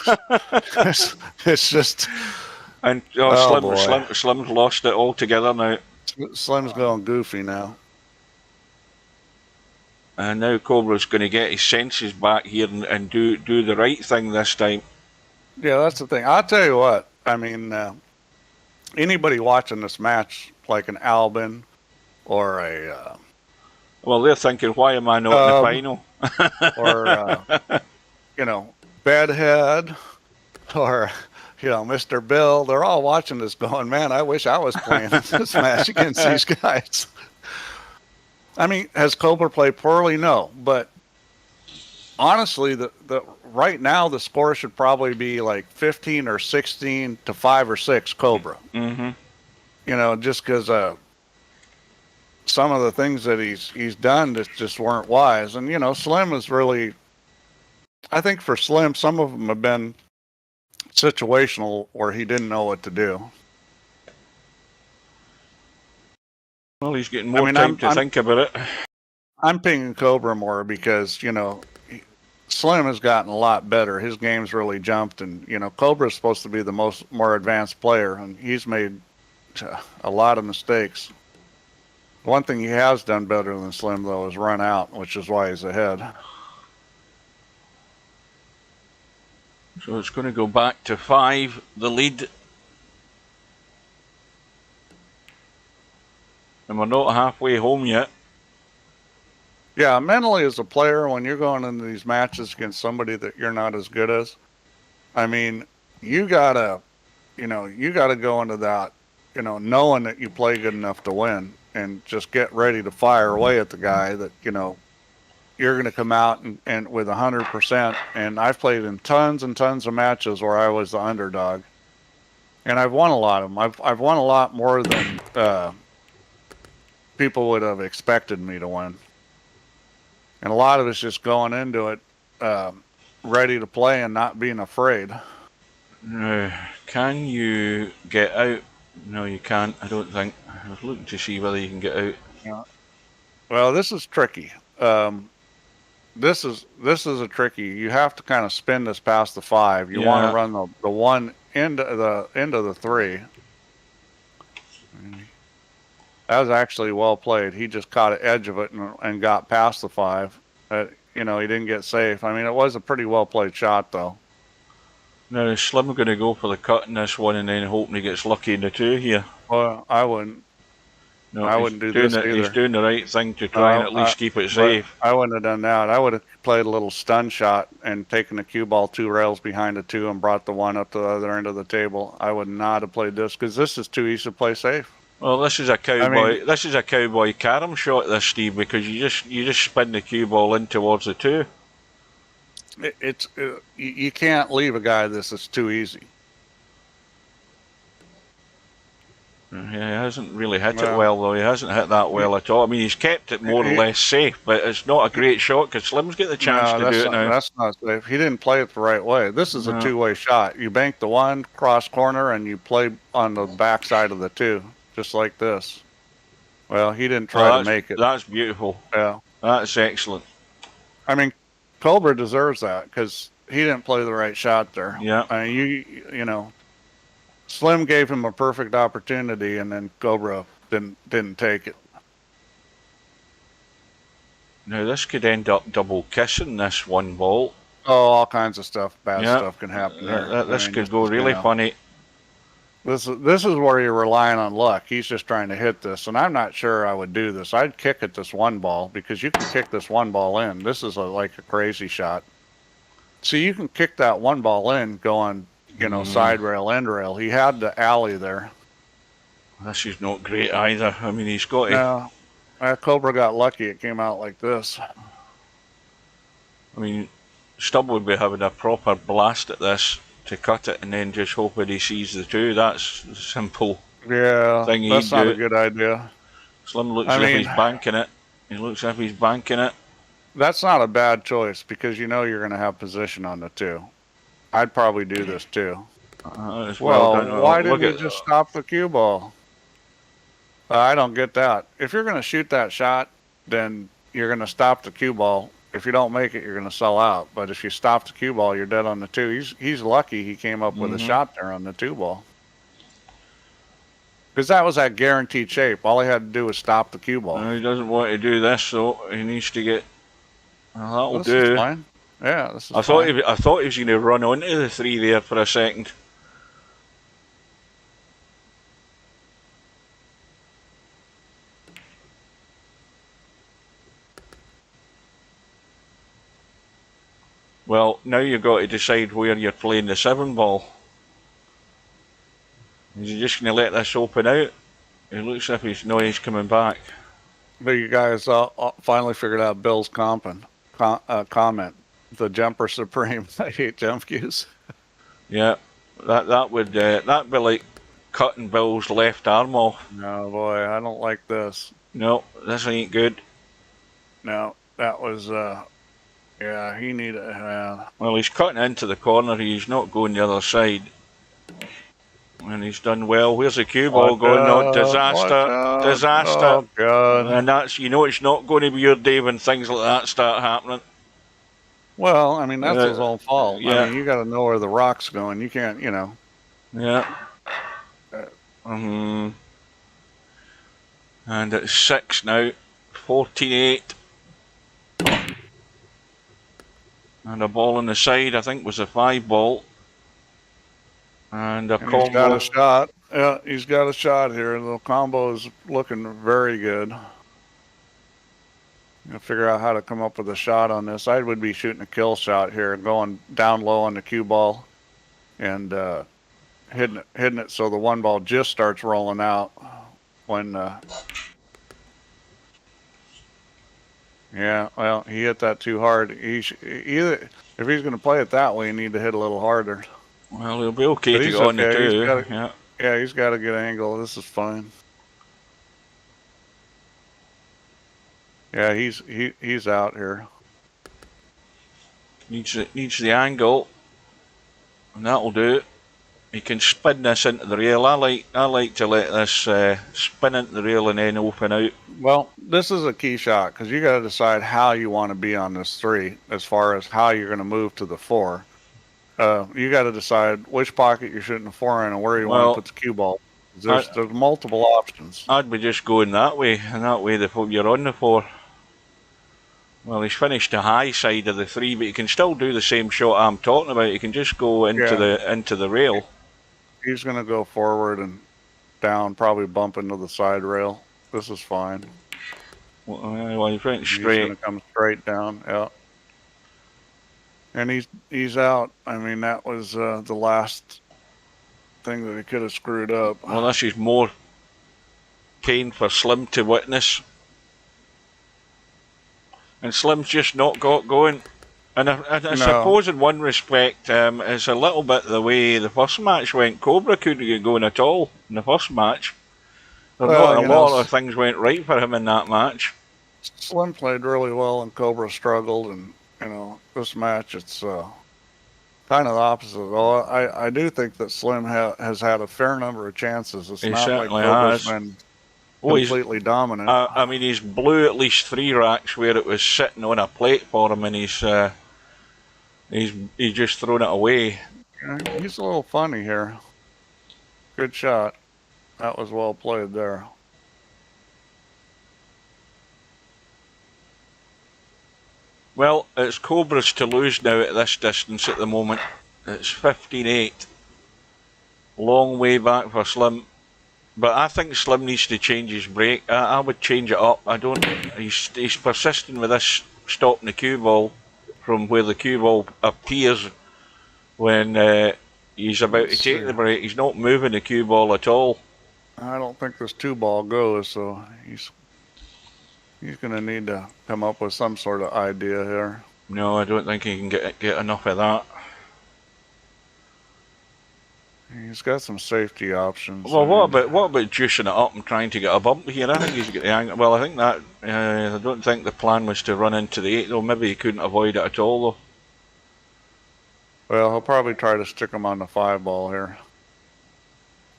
it's just. And Slim's lost it altogether now. Slim's going goofy now. And now Cobra's going to get his senses back here and do the right thing this time. Yeah, that's the thing. I'll tell you what. I mean, anybody watching this match, like an Albin or a... well, they're thinking, why am I not in the final? Or, Bedhead or... Mr. Bill, they're all watching this going, man, I wish I was playing this match against these guys. I mean, has Cobra played poorly? No, but honestly, the right now the score should probably be like 15 or 16 to 5 or 6 Cobra. Mm-hmm. Just because some of the things that he's done just weren't wise. And Slim is really, I think for Slim, some of them have been situational where he didn't know what to do. Well, he's getting more time to think about it. I'm pinging Cobra more because, Slim has gotten a lot better. His game's really jumped, and, Cobra's supposed to be the more advanced player, and he's made a lot of mistakes. One thing he has done better than Slim, though, is run out, which is why he's ahead. So it's going to go back to 5, the lead. And we're not halfway home yet. Yeah, mentally as a player, when you're going into these matches against somebody that you're not as good as, I mean, you gotta go into that, knowing that you play good enough to win, and just get ready to fire away at the guy that, you're going to come out and with 100%. And I've played in tons and tons of matches where I was the underdog, and I've won a lot of them. I've won a lot more than people would have expected me to win. And a lot of it's just going into it ready to play and not being afraid. Can you get out? No, you can't. I don't think. I was looking to see whether you can get out. Yeah. Well, this is tricky. This is a tricky. You have to kind of spin this past the 5. You want to run the 1 into the 3. That was actually well played. He just caught an edge of it and got past the 5. He didn't get safe. I mean, it was a pretty well played shot, though. Now, is Slim going to go for the cut in this one and then hoping he gets lucky in the 2 here? Well, I wouldn't. No, I wouldn't do this either. He's doing the right thing to try and at least keep it safe. I wouldn't have done that. I would have played a little stun shot and taken the cue ball 2 rails behind the 2 and brought the 1 up to the other end of the table. I would not have played this because this is too easy to play safe. Well, this is a cowboy. This is a cowboy carom shot, this, Steve, because you just spin the cue ball in towards the 2. You can't leave a guy this is too easy. Yeah, he hasn't really hit it well, though. He hasn't hit that well at all. I mean, he's kept it more or less safe, but it's not a great shot because Slim's get the chance to do it now. That's not safe. He didn't play it the right way. This is a two-way shot. You bank the one, cross corner, and you play on the back side of the two, just like this. Well, he didn't try to make it. That's beautiful. Yeah. That's excellent. I mean, Cobra deserves that because he didn't play the right shot there. Yeah. I mean, you know, Slim gave him a perfect opportunity, and then Cobra didn't take it. Now this could end up double kissing this one ball. Oh, all kinds of stuff, bad stuff can happen here. This could go really funny. This is where you're relying on luck. He's just trying to hit this, and I'm not sure I would do this. I'd kick at this one ball because you can kick this one ball in. This is like a crazy shot. See, you can kick that one ball in going, you know, side rail, end rail. He had the alley there. This is not great either. I mean, he's got to... No, Cobra got lucky. It came out like this. I mean, Stubb would be having a proper blast at this to cut it and then just hoping he sees the two. That's the simple thing he'd do. That's not a good idea. Slim looks as if he's banking it. He looks as if he's banking it. That's not a bad choice because you know you're going to have position on the two. I'd probably do this too. Well, why didn't you just stop the cue ball? I don't get that. If you're going to shoot that shot, then you're going to stop the cue ball. If you don't make it, you're going to sell out. But if you stop the cue ball, you're dead on the two. He's lucky he came up with a shot there on the two ball. Because that was that guaranteed shape. All he had to do was stop the cue ball. No, he doesn't want to do this, so he needs to get... Well, that'll do. Is fine. Yeah, this is I thought he was going to run onto the three there for a second. Well, now you've got to decide where you're playing the 7 ball. Is he just going to let this open out? It looks as if he's coming back. But you guys finally figured out Bill's comment. The jumper supreme. I hate jump cues. Yeah, that would that'd be like cutting Bill's left arm off. No, boy, I don't like this. No, this ain't good. No, that was yeah, he needed. Well, he's cutting into the corner. He's not going the other side. And he's done well. Where's the cue ball going? No, disaster. Disaster. Oh, God. And that's, you know, it's not going to be your day when things like that start happening. Well, I mean, that's his own fault. Yeah. I mean, you got to know where the rock's going. You can't, you know. Yeah. And it's 6 now. 14-8. And a ball on the side, I think, was a 5 ball. And a combo. He's got a shot. Yeah, he's got a shot here. The combo is looking very good. I'll figure out how to come up with a shot on this. I would be shooting a kill shot here, going down low on the cue ball, and hitting it so the one ball just starts rolling out when. Yeah, well, he hit that too hard. Either if he's going to play it that way, you need to hit a little harder. Well, he'll be okay to go on the two. Yeah, he's got a good angle. This is fine. Yeah, he's out here. Needs the angle, and that'll do it. He can spin this into the rail. I like to let this spin into the rail and then open out. Well, this is a key shot because you got to decide how you want to be on this 3 as far as how you're going to move to the 4. You got to decide which pocket you're shooting the 4 in and where you want to put the cue ball. There's multiple options. I'd be just going that way, and that way you're on the 4. Well, he's finished the high side of the 3, but you can still do the same shot I'm talking about. You can just go into the rail. He's going to go forward and down, probably bump into the side rail. This is fine. Well, he's right straight. He's going to come straight down, yeah. And he's out. I mean, that was the last thing that he could have screwed up. Well, this is more pain for Slim to witness. And Slim's just not got going. And I suppose in one respect, it's a little bit the way the first match went. Cobra couldn't get going at all in the first match. There's not a lot of things went right for him in that match. Slim played really well and Cobra struggled, and this match it's kind of the opposite. Though I do think that Slim has had a fair number of chances. It's not like Cobra's been completely dominant. I mean, he's blew at least 3 racks where it was sitting on a plate for him, and he's just thrown it away. He's a little funny here. Good shot. That was well played there. Well, it's Cobra's to lose now at this distance at the moment. It's 15-8. Long way back for Slim. But I think Slim needs to change his break. I would change it up. He's persisting with this stopping the cue ball from where the cue ball appears when he's about to take the break. He's not moving the cue ball at all. I don't think this 2-ball goes, so he's going to need to come up with some sort of idea here. No, I don't think he can get enough of that. He's got some safety options. Well, what about juicing it up and trying to get a bump here? I think he's got the angle. Well, I think that I don't think the plan was to run into the 8 though. Maybe he couldn't avoid it at all though. Well, he'll probably try to stick him on the 5-ball here.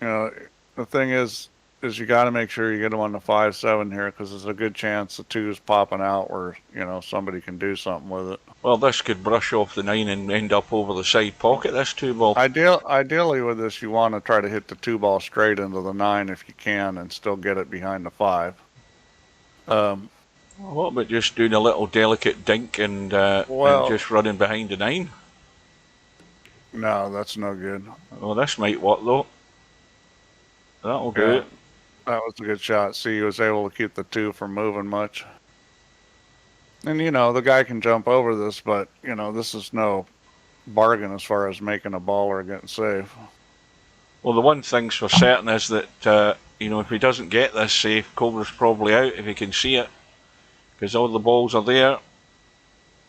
The thing is you got to make sure you get him on the 5-7 here, because there's a good chance the 2's popping out where somebody can do something with it. Well, this could brush off the 9 and end up over the side pocket. This 2-ball. Ideally, with this, you want to try to hit the 2-ball straight into the 9 if you can, and still get it behind the 5. What about just doing a little delicate dink and just running behind the 9? No, that's no good. Well, this might work though. That'll do it. That was a good shot. See, he was able to keep the 2 from moving much. And, the guy can jump over this, but, this is no bargain as far as making a ball or getting safe. Well, the one thing's for certain is that, if he doesn't get this safe, Cobra's probably out if he can see it, because all the balls are there.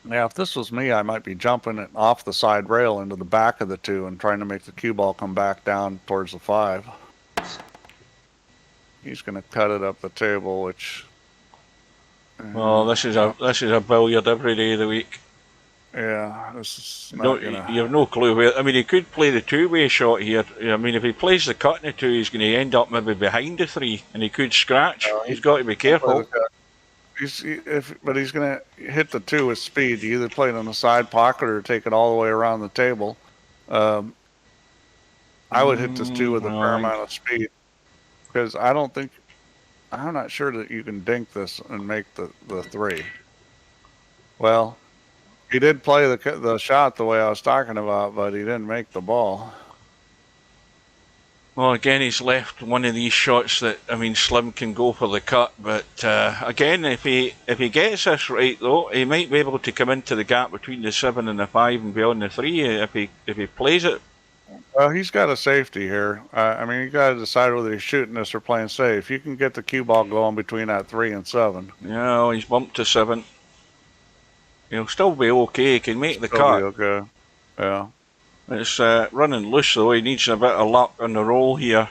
Yeah, if this was me, I might be jumping it off the side rail into the back of the 2 and trying to make the cue ball come back down towards the 5. He's going to cut it up the table, which... Well, this is a billiard every day of the week. Yeah, this is not gonna... You have no clue where... I mean, he could play the 2-way shot here. I mean, if he plays the cut in the 2, he's going to end up maybe behind the 3, and he could scratch. He's got to be careful. But he's going to hit the 2 with speed. You either play it on the side pocket or take it all the way around the table. I would hit this 2 with a fair amount of speed, because I'm not sure that you can dink this and make the 3. Well, he did play the shot the way I was talking about, but he didn't make the ball. Well, again, he's left one of these shots that, I mean, Slim can go for the cut, but again, if he gets this right though, he might be able to come into the gap between the 7 and the 5 and beyond the 3 if he plays it. Well, he's got a safety here. I mean, you got to decide whether he's shooting this or playing safe. You can get the cue ball going between that 3 and 7. Yeah, well, he's bumped to 7. He'll still be okay. He can make the cut. Okay. Yeah. It's running loose though. He needs a bit of luck on the roll here.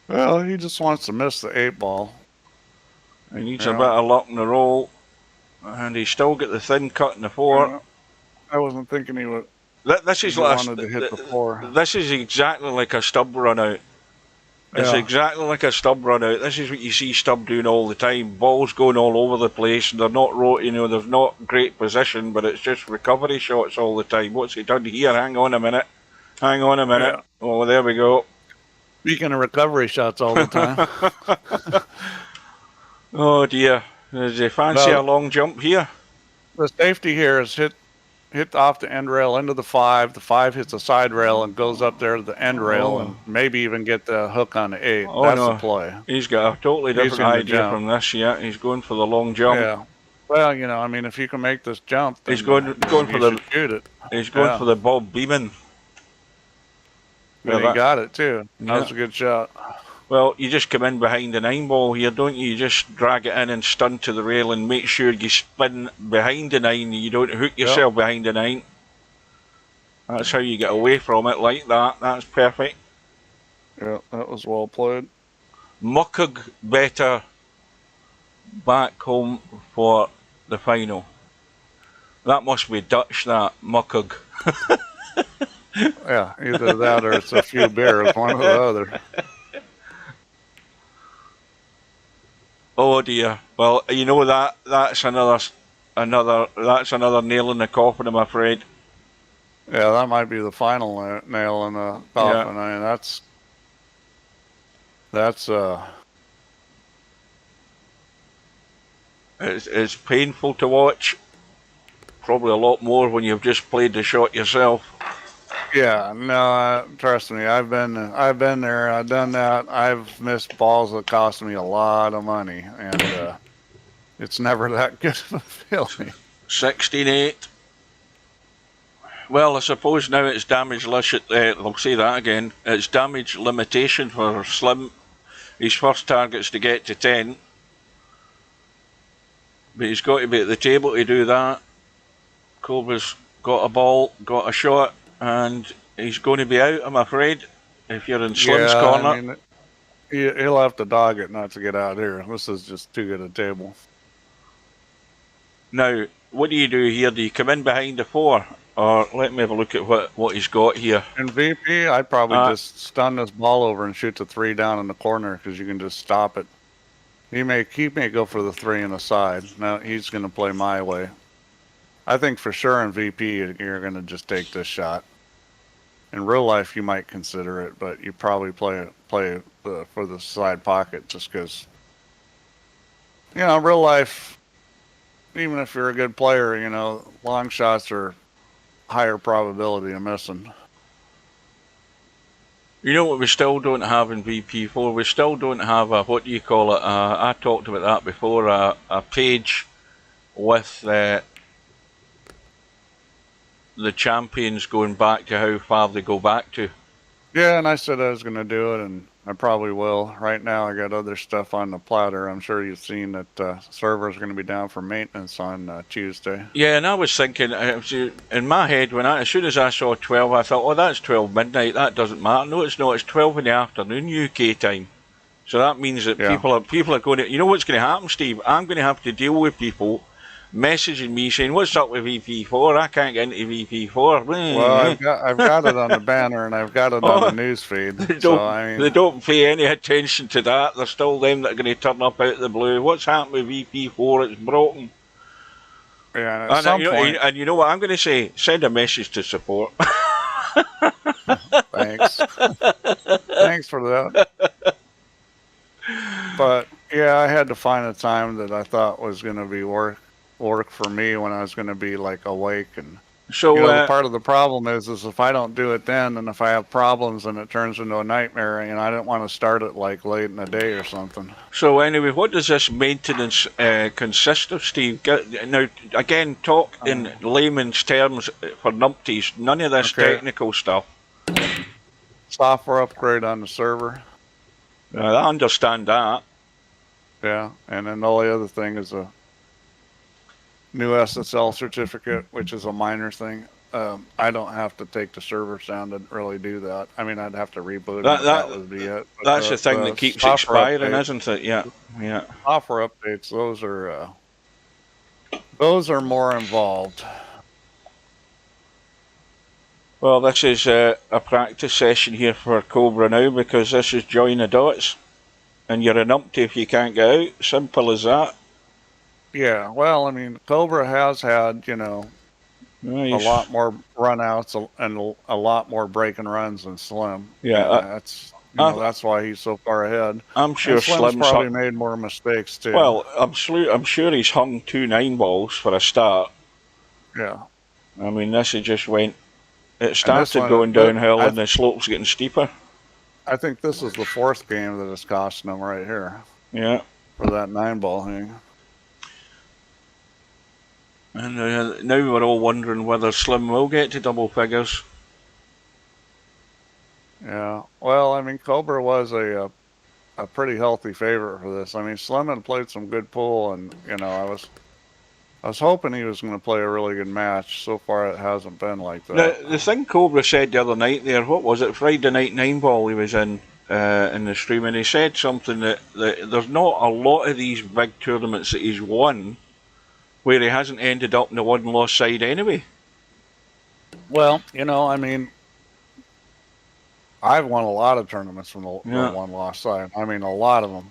Well, he just wants to miss the 8-ball. He needs a bit of luck on the roll, and he's still got the thin cut in the 4. I wasn't thinking he would. This is wanted to hit the 4. This is exactly like a stub run out. It's exactly like a stub run out. This is what you see Stub doing all the time. Balls going all over the place, and they're not there's not great position, but it's just recovery shots all the time. What's he done here? Hang on a minute. Yeah. Oh, there we go. Speaking of recovery shots all the time. Oh dear. Does he fancy a long jump here? The safety here is hit off the end rail into the 5. The 5 hits the side rail and goes up there to the end rail, and maybe even get the hook on the 8. That's the play. He's got a totally different idea from this. Yeah, he's going for the long jump. Yeah. Well, I mean, if you can make this jump, then he's going for the shoot it. He's going for the Bob Beeman. And he got it too. That was a good shot. Well, you just come in behind the 9-ball here, don't you? You just drag it in and stun to the rail and make sure you spin behind the 9. You don't hook yourself behind the 9. That's how you get away from it like that. That's perfect. Yeah, that was well played. Muckug better back home for the final. That must be Dutch, that Muckug. Yeah, either that or it's a few beers, one or the other. Oh dear. Well, you know that's another nail in the coffin, I'm afraid. Yeah, that might be the final nail in the coffin. Yeah. I mean, that's It's painful to watch. Probably a lot more when you've just played the shot yourself. Yeah, no, trust me. I've been there. I've done that. I've missed balls that cost me a lot of money, and it's never that good of a feeling. 16-8. Well, I suppose now it's damage I'll say that again. It's damage limitation for Slim. His first target's to get to 10. But he's got to be at the table to do that. Cobra's got a ball, got a shot, and he's going to be out, I'm afraid, if you're in Slim's corner. I mean, he'll have to dog it not to get out here. This is just too good a table. Now, what do you do here? Do you come in behind the 4? Or let me have a look at what he's got here. In VP, I'd probably just stun this ball over and shoot the 3 down in the corner because you can just stop it. He may go for the 3 in the side. Now he's going to play my way. I think for sure in VP you're going to just take this shot. In real life you might consider it, but you probably play for the side pocket just because. You know, real life, even if you're a good player, you know, long shots are higher probability of missing. You know what we still don't have in VP4? We still don't have a, what do you call it, I talked about that before, a page with the champions going back to how far they go back to. Yeah, and I said I was going to do it, and I probably will. Right now I got other stuff on the platter. I'm sure you've seen that server's going to be down for maintenance on Tuesday. Yeah, and I was thinking, in my head, as soon as I saw 12, I thought, oh, that's 12 midnight, that doesn't matter. No, it's not, it's 12 in the afternoon UK time. So that means that people are going to, you know what's going to happen, Steve? I'm going to have to deal with people messaging me saying, what's up with VP4? I can't get into VP4. Well, I've got it on the banner and I've got it on the news feed. They don't pay any attention to that. There's still them that are going to turn up out of the blue. What's happened with VP4? It's broken. Yeah, at some point. And you know what I'm going to say? Send a message to support. Thanks. Thanks for that. But yeah, I had to find a time that I thought was going to be work for me when I was going to be like awake. And so part of the problem is if I don't do it then, and if I have problems and it turns into a nightmare, and I didn't want to start it like late in the day or something. So anyway, what does this maintenance consist of, Steve? Now again, talk in layman's terms for numpties. None of this technical stuff. Software upgrade on the server. I understand that. Yeah, and then the only other thing is a new SSL certificate, which is a minor thing. I don't have to take the servers down to really do that. I mean, I'd have to reboot it. That would be it. But that's the thing that keeps expiring, isn't it? Yeah, yeah. Software updates, those are more involved. Well, this is a practice session here for Cobra now, because this is join the dots, and you're an umpty if you can't get out. Simple as that. Yeah, well, I mean, Cobra has had, a lot more run-outs and a lot more break-and runs than Slim. Yeah, that's why he's so far ahead. I'm sure Slim's probably made more mistakes too. Well, I'm sure he's hung 2 9-balls for a start. Yeah. I mean, this just went. It started going downhill, and the slope's getting steeper. I think this is the 4th game that is costing him right here. Yeah. For that 9-ball thing. And now we're all wondering whether Slim will get to double figures. Yeah. Well, I mean, Cobra was a pretty healthy favorite for this. I mean, Slim had played some good pool, and I was hoping he was going to play a really good match. So far, it hasn't been like that. The thing Cobra said the other night there, what was it? Friday night 9-ball he was in. in the stream, and he said something that there's not a lot of these big tournaments that he's won where he hasn't ended up in the one-loss side anyway. Well, you know, I mean, I've won a lot of tournaments from the one-loss side. I mean, a lot of them.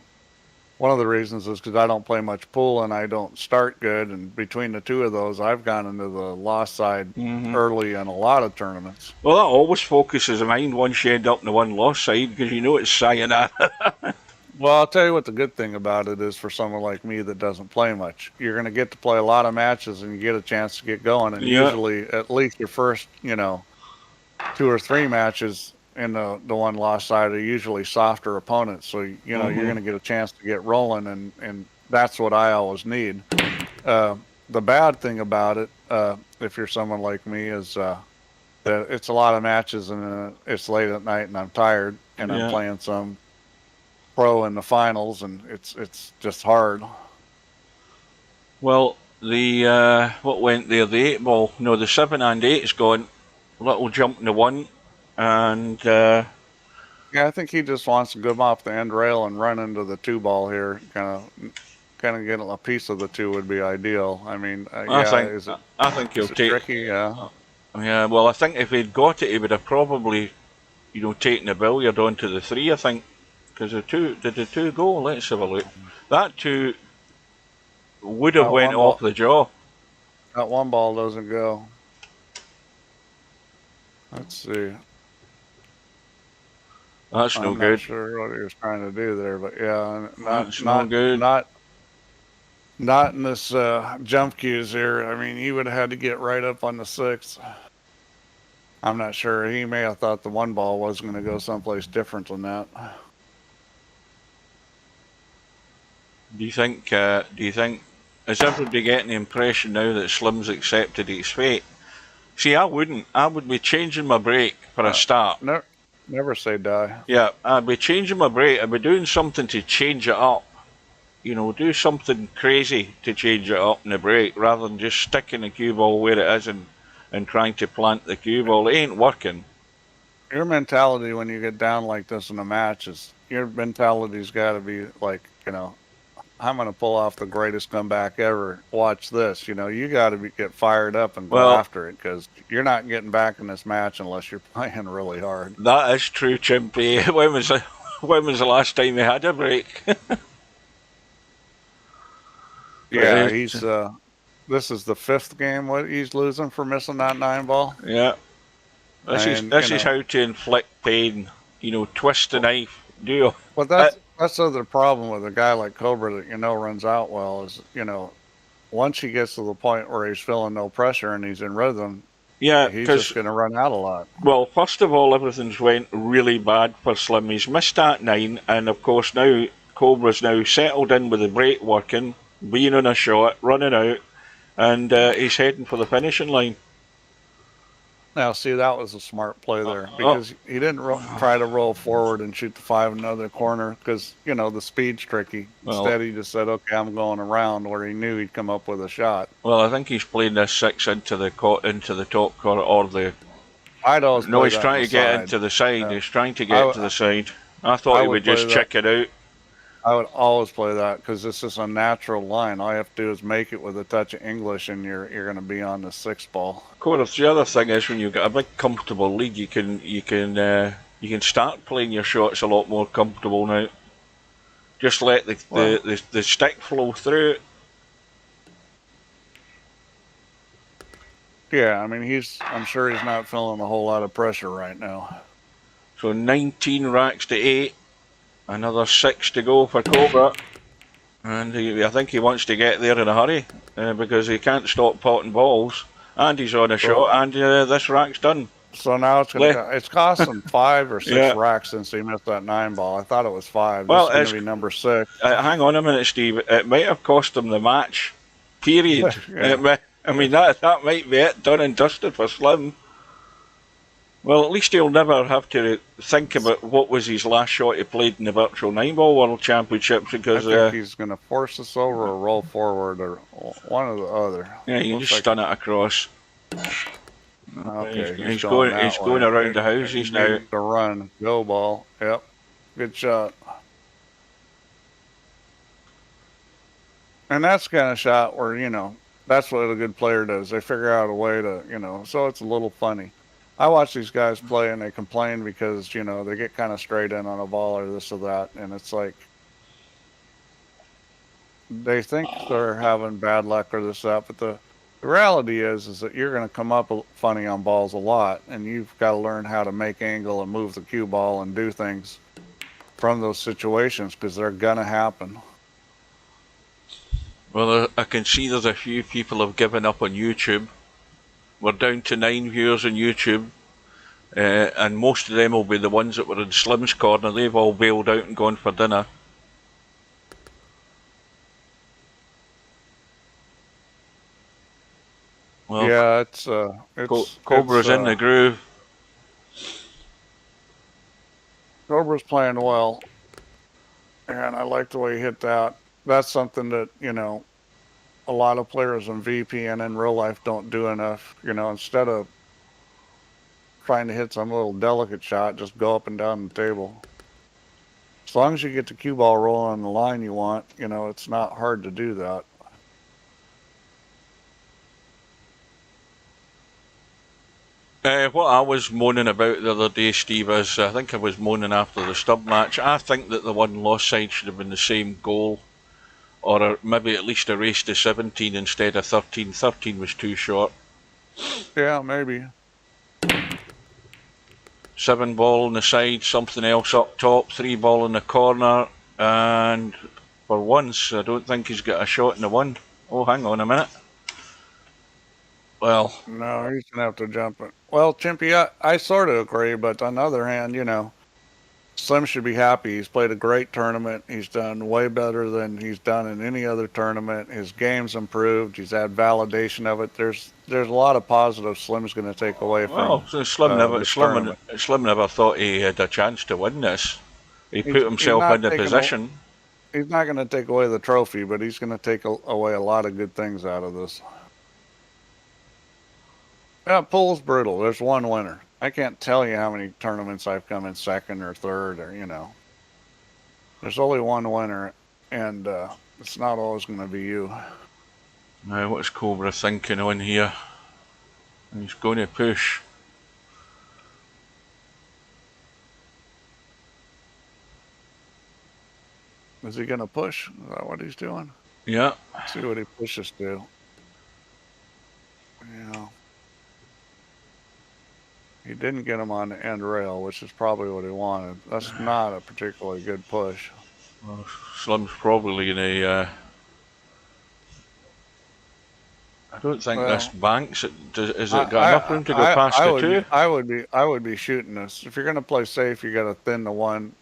One of the reasons is because I don't play much pool and I don't start good. And between the two of those, I've gone into the loss side early in a lot of tournaments. Well, that always focuses the mind once you end up in the one-loss side, because you know it's sayonara. Well, I'll tell you what the good thing about it is for someone like me that doesn't play much. You're going to get to play a lot of matches and you get a chance to get going. And usually, at least your first, you know, 2 or 3 matches in the one-loss side are usually softer opponents. So, you know, you're going to get a chance to get rolling, and that's what I always need. The bad thing about it, if you're someone like me, is that it's a lot of matches and it's late at night and I'm tired and I'm playing some pro in the finals, and it's just hard. Well, the what went there? The 8 ball. No, the 7 and 8 is gone. Little jump in the 1, and yeah, I think he just wants to go off the end rail and run into the 2 ball here. Kind of getting a piece of the 2 would be ideal. I mean, I think he'll take. Tricky, yeah. Yeah, well, I think if he'd got it, he would have probably, you know, taken the billiard onto the 3. I think. Because did the 2 go? Let's have a look. That 2 would have went off the jaw. That 1 ball doesn't go. Let's see. That's no good. I'm not sure what he was trying to do there, but yeah, not good. Not in this jump cues here. I mean, he would have had to get right up on the 6. I'm not sure. He may have thought the 1 ball was going to go someplace different than that. Do you think, is everybody getting the impression now that Slim's accepted his fate? See, I wouldn't. I would be changing my break for a start. Never say die. Yeah, I'd be changing my break. I'd be doing something to change it up. You know, do something crazy to change it up in the break, rather than just sticking the cue ball where it is and trying to plant the cue ball. It ain't working. Your mentality when you get down like this in a match is, your mentality's got to be like, you know, I'm going to pull off the greatest comeback ever. Watch this. You know, you got to get fired up and go after it, because you're not getting back in this match unless you're playing really hard. That is true, Chimpy. When was the last time he had a break? Yeah, he's this is the 5th game what he's losing for missing that 9 ball. Yeah. This is how to inflict pain. You know, twist the knife. Well, that's the other problem with a guy like Cobra that, you know, runs out well, is, you know, once he gets to the point where he's feeling no pressure and he's in rhythm, he's just going to run out a lot. Well, first of all, everything's went really bad for Slim. He's missed that 9, and of course now Cobra's now settled in with the break working, being on a shot, running out, and he's heading for the finishing line. Now, see, that was a smart play there, because he didn't try to roll forward and shoot the 5 in another corner, because, you know, the speed's tricky. Instead, he just said, okay, I'm going around, where he knew he'd come up with a shot. Well, I think he's playing this 6 into the top corner, or the... I'd always No, he's trying to get into the side. Yeah. He's trying to get to the side. I thought he would just check it out. I would always play that, because this is a natural line. All you have to do is make it with a touch of English, and you're going to be on the 6 ball. Of course, the other thing is when you've got a big comfortable lead, you can start playing your shots a lot more comfortable now. Just let the stick flow through. Yeah, I mean, I'm sure he's not feeling a whole lot of pressure right now. So 19 racks to 8. Another 6 to go for Cobra, and I think he wants to get there in a hurry, because he can't stop potting balls, and he's on a shot, and this rack's done. So now it's cost him 5 or 6 racks since he missed that 9 ball. I thought it was 5. Well, it's going to be number 6. Hang on a minute, Steve. It might have cost him the match, period. I mean, that might be it, done and dusted for Slim. Well, at least he'll never have to think about what was his last shot he played in the Virtual 9-Ball World Championships, because... I think he's going to force us over or roll forward, or one or the other. Yeah, you just stun it across. Okay, he's going around the houses now. The run, go ball, yep. Good shot. And that's the kind of shot where, you know, that's what a good player does. They figure out a way to, you know, so it's a little funny. I watch these guys play and they complain because, you know, they get kind of straight in on a ball or this or that. And it's like, they think they're having bad luck or this, that, but the reality is that you're going to come up funny on balls a lot, and you've got to learn how to make angle and move the cue ball and do things from those situations because they're going to happen. Well, I can see there's a few people have given up on YouTube. We're down to 9 viewers on YouTube, and most of them will be the ones that were in Slim's corner. They've all bailed out and gone for dinner. Well, yeah, it's Cobra's in the groove. Cobra's playing well, and I like the way he hit that. That's something that, you know, a lot of players in VP and in real life don't do enough. You know, instead of trying to hit some little delicate shot, just go up and down the table. As long as you get the cue ball rolling on the line you want, you know, it's not hard to do that. What I was moaning about the other day, Steve, is I think I was moaning after the stub match. I think that the one lost side should have been the same goal, or maybe at least a race to 17 instead of 13. 13 was too short. Yeah, maybe. 7 ball on the side, something else up top, 3 ball in the corner, and for once I don't think he's got a shot in the one. Oh, hang on a minute. Well, no, he's gonna have to jump it. Well, Chimpy, I sort of agree, but on the other hand, you know, Slim should be happy. He's played a great tournament. He's done way better than he's done in any other tournament. His game's improved. He's had validation of it. There's a lot of positives Slim's going to take away from. Well, so Slim never thought he had a chance to win this. He put himself in the position. He's not going to take away the trophy, but he's going to take away a lot of good things out of this. Yeah, pool's brutal. There's one winner. I can't tell you how many tournaments I've come in second or third, or, you know. There's only one winner, and it's not always going to be you. Now, what's Cobra thinking on here? He's going to push. Is he going to push? Is that what he's doing? Yeah. Let's see what he pushes to. Yeah. He didn't get him on the end rail, which is probably what he wanted. That's not a particularly good push. Well, Slim's probably in a... I don't think this banks. Is it got enough room to go past the 2? I would be shooting this. If you're going to play safe, you got to thin the 1.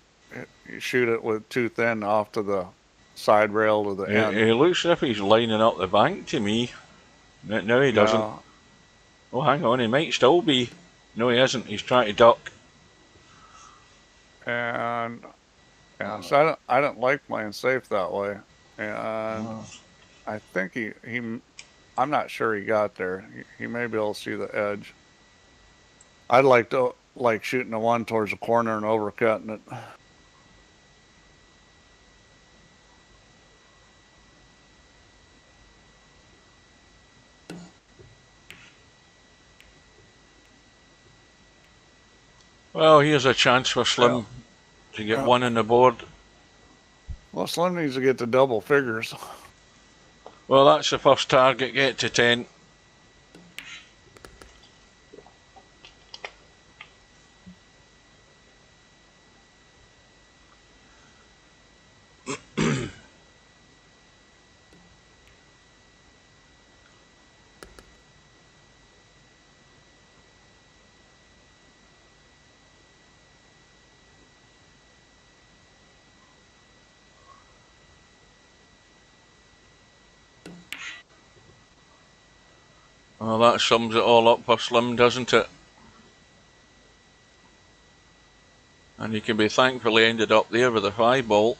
You shoot it with too thin off to the side rail to the end. He looks as if he's lining up the bank to me. No, he doesn't. No. Oh, hang on, he might still be. No, he isn't. He's trying to duck. And yeah, so I don't like playing safe that way. And I think he I'm not sure he got there. He may be able to see the edge. I'd like shooting the 1 towards the corner and overcutting it. Well, here's a chance for Slim to get 1 on the board. Well, Slim needs to get to double figures. Well, that's the first target. Get to 10. Well, that sums it all up for Slim, doesn't it? And he can be thankful he ended up there with a 5 ball.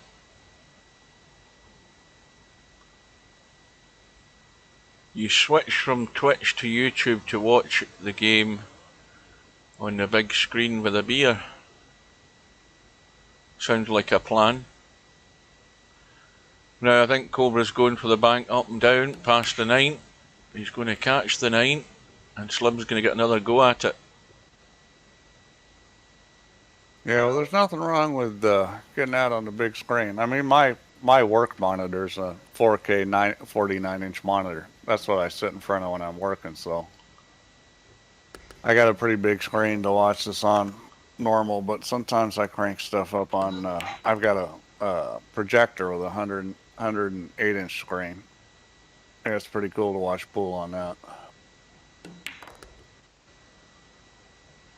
You switch from Twitch to YouTube to watch the game on the big screen with a beer. Sounds like a plan. Now I think Cobra's going for the bank up and down past the 9. He's going to catch the 9, and Slim's going to get another go at it. Yeah, well, there's nothing wrong with getting out on the big screen. I mean, my work monitor's a 4K 49-inch monitor. That's what I sit in front of when I'm working, so I got a pretty big screen to watch this on normal, but sometimes I crank stuff up on, I've got a projector with a 108-inch screen. Yeah, it's pretty cool to watch pool on that.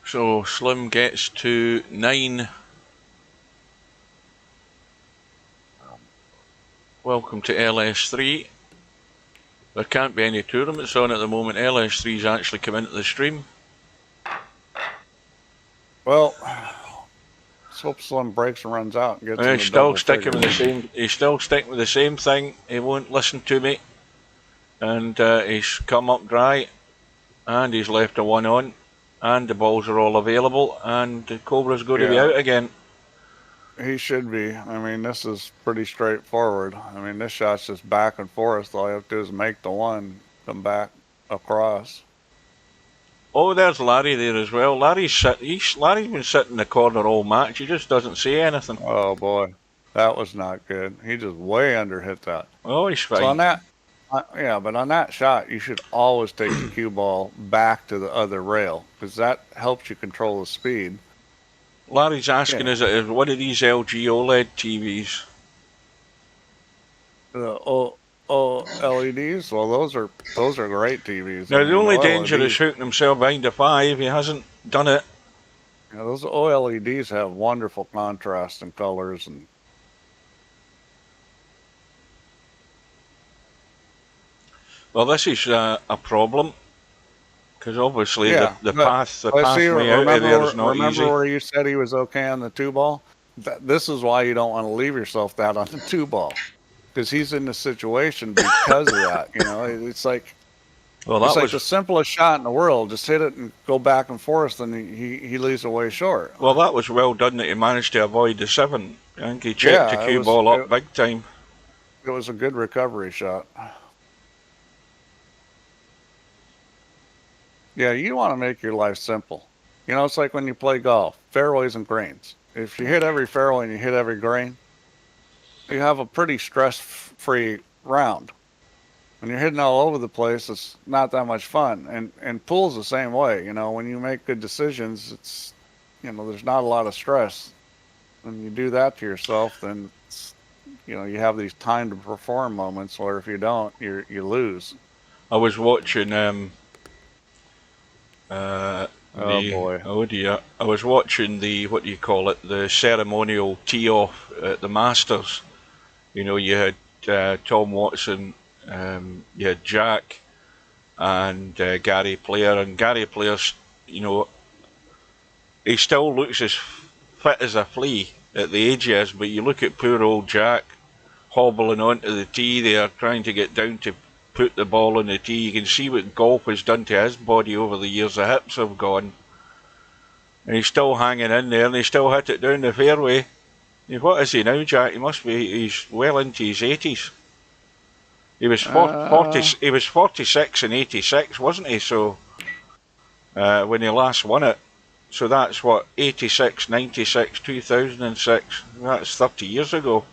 So Slim gets to 9. Welcome to LS3. There can't be any tournaments on at the moment. LS3's actually come into the stream. Well, let's hope Slim breaks and runs out and gets He's still sticking with the same. He's still sticking with the same thing. He won't listen to me, and he's come up dry, and he's left a 1 on, and the balls are all available, and the Cobra's going to be out again. He should be. I mean, this is pretty straightforward. I mean, this shot's just back and forth. All you have to do is make the 1, come back across. Oh, there's Larry there as well. Larry's been sitting in the corner all match. He just doesn't say anything. Oh boy, that was not good. He just way under hit that. Oh, he's fine. So on that, yeah, but on that shot, you should always take the cue ball back to the other rail because that helps you control the speed. Larry's asking, is it one of these LG OLED TVs? The LEDs? Well, those are great TVs. Now, the only danger is shooting himself behind a 5. He hasn't done it. Yeah, those OLEDs have wonderful contrast and colors. And well, this is a problem. Because obviously the path way out of there is not easy. Remember where you said he was okay on the 2-ball? This is why you don't want to leave yourself that on the 2-ball. Because he's in the situation because of that. You know, it's like, it's like the simplest shot in the world. Just hit it and go back and forth, and he leaves away short. Well, that was well done that he managed to avoid the 7. I think he checked the cue ball up big time. It was a good recovery shot. Yeah, you want to make your life simple. You know, it's like when you play golf, fairways and greens. If you hit every fairway and you hit every green, you have a pretty stress-free round. When you're hitting all over the place, it's not that much fun. And pool's the same way. You know, when you make good decisions, it's, you know, there's not a lot of stress. When you do that to yourself, then it's, you know, you have these time to perform moments where if you don't, you lose. I was watching oh boy. Oh dear. I was watching the, what do you call it, the ceremonial tee-off at the Masters. You know, you had Tom Watson, you had Jack, and Gary Player. And Gary Player's, you know, he still looks as fit as a flea at the age he is, but you look at poor old Jack hobbling onto the tee there, trying to get down to put the ball on the tee. You can see what golf has done to his body over the years. The hips have gone, and he's still hanging in there, and he still hit it down the fairway. What is he now, Jack? He must be, he's well into his 80s. He was 46 in 86, wasn't he? So when he last won it. So that's what, 86, 96, 2006. That's 30 years ago.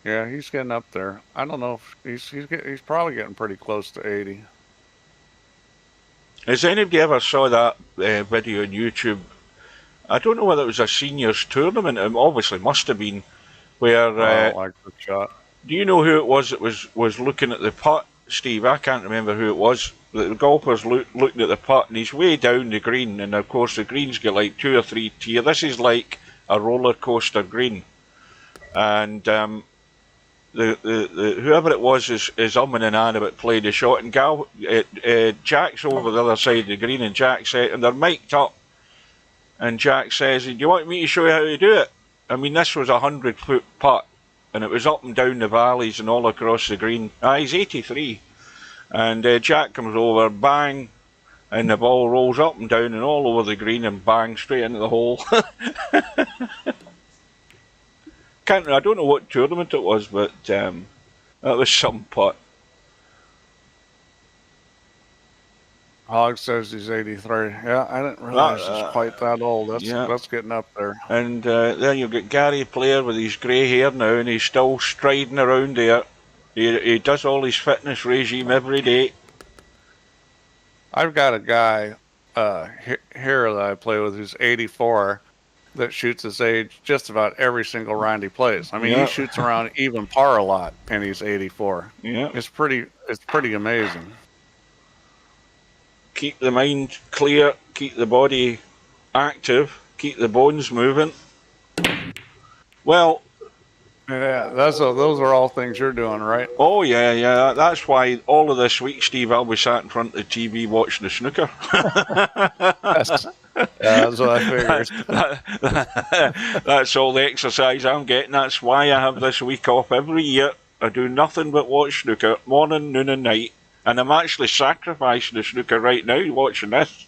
Yeah, he's getting up there. I don't know if he's probably getting pretty close to 80. Has anybody ever saw that video on YouTube? I don't know whether it was a seniors tournament. It obviously must have been. Where I don't like the shot. Do you know who it was that was looking at the putt, Steve? I can't remember who it was. The golfer's looking at the putt, and he's way down the green, and of course the green's got like 2 or 3 tiers. This is like a roller coaster green, and the whoever it was is umming and ahhing about playing the shot, and Jack's over the other side of the green, and Jack said, and they're mic'd up, and Jack says, "Do you want me to show you how to do it?" I mean, this was a 100-foot putt, and it was up and down the valleys and all across the green. He's 83, and Jack comes over, bang, and the ball rolls up and down and all over the green and bang straight into the hole. I don't know what tournament it was, but that was some putt. Hog says he's 83. Yeah, I didn't realize he's quite that old. That's getting up there. And then you've got Gary Player with his grey hair now, and he's still striding around there. He does all his fitness regime every day. I've got a guy here that I play with who's 84 that shoots his age just about every single round he plays. I mean, he shoots around even par a lot, and he's 84. Yeah, it's pretty amazing. Keep the mind clear, keep the body active, keep the bones moving. Well, yeah, those are all things you're doing, right? Oh yeah. That's why all of this week, Steve, I'll be sat in front of the TV watching the snooker. That's what I figured. That's all the exercise I'm getting. That's why I have this week off every year. I do nothing but watch snooker, morning, noon and night. And I'm actually sacrificing the snooker right now watching this.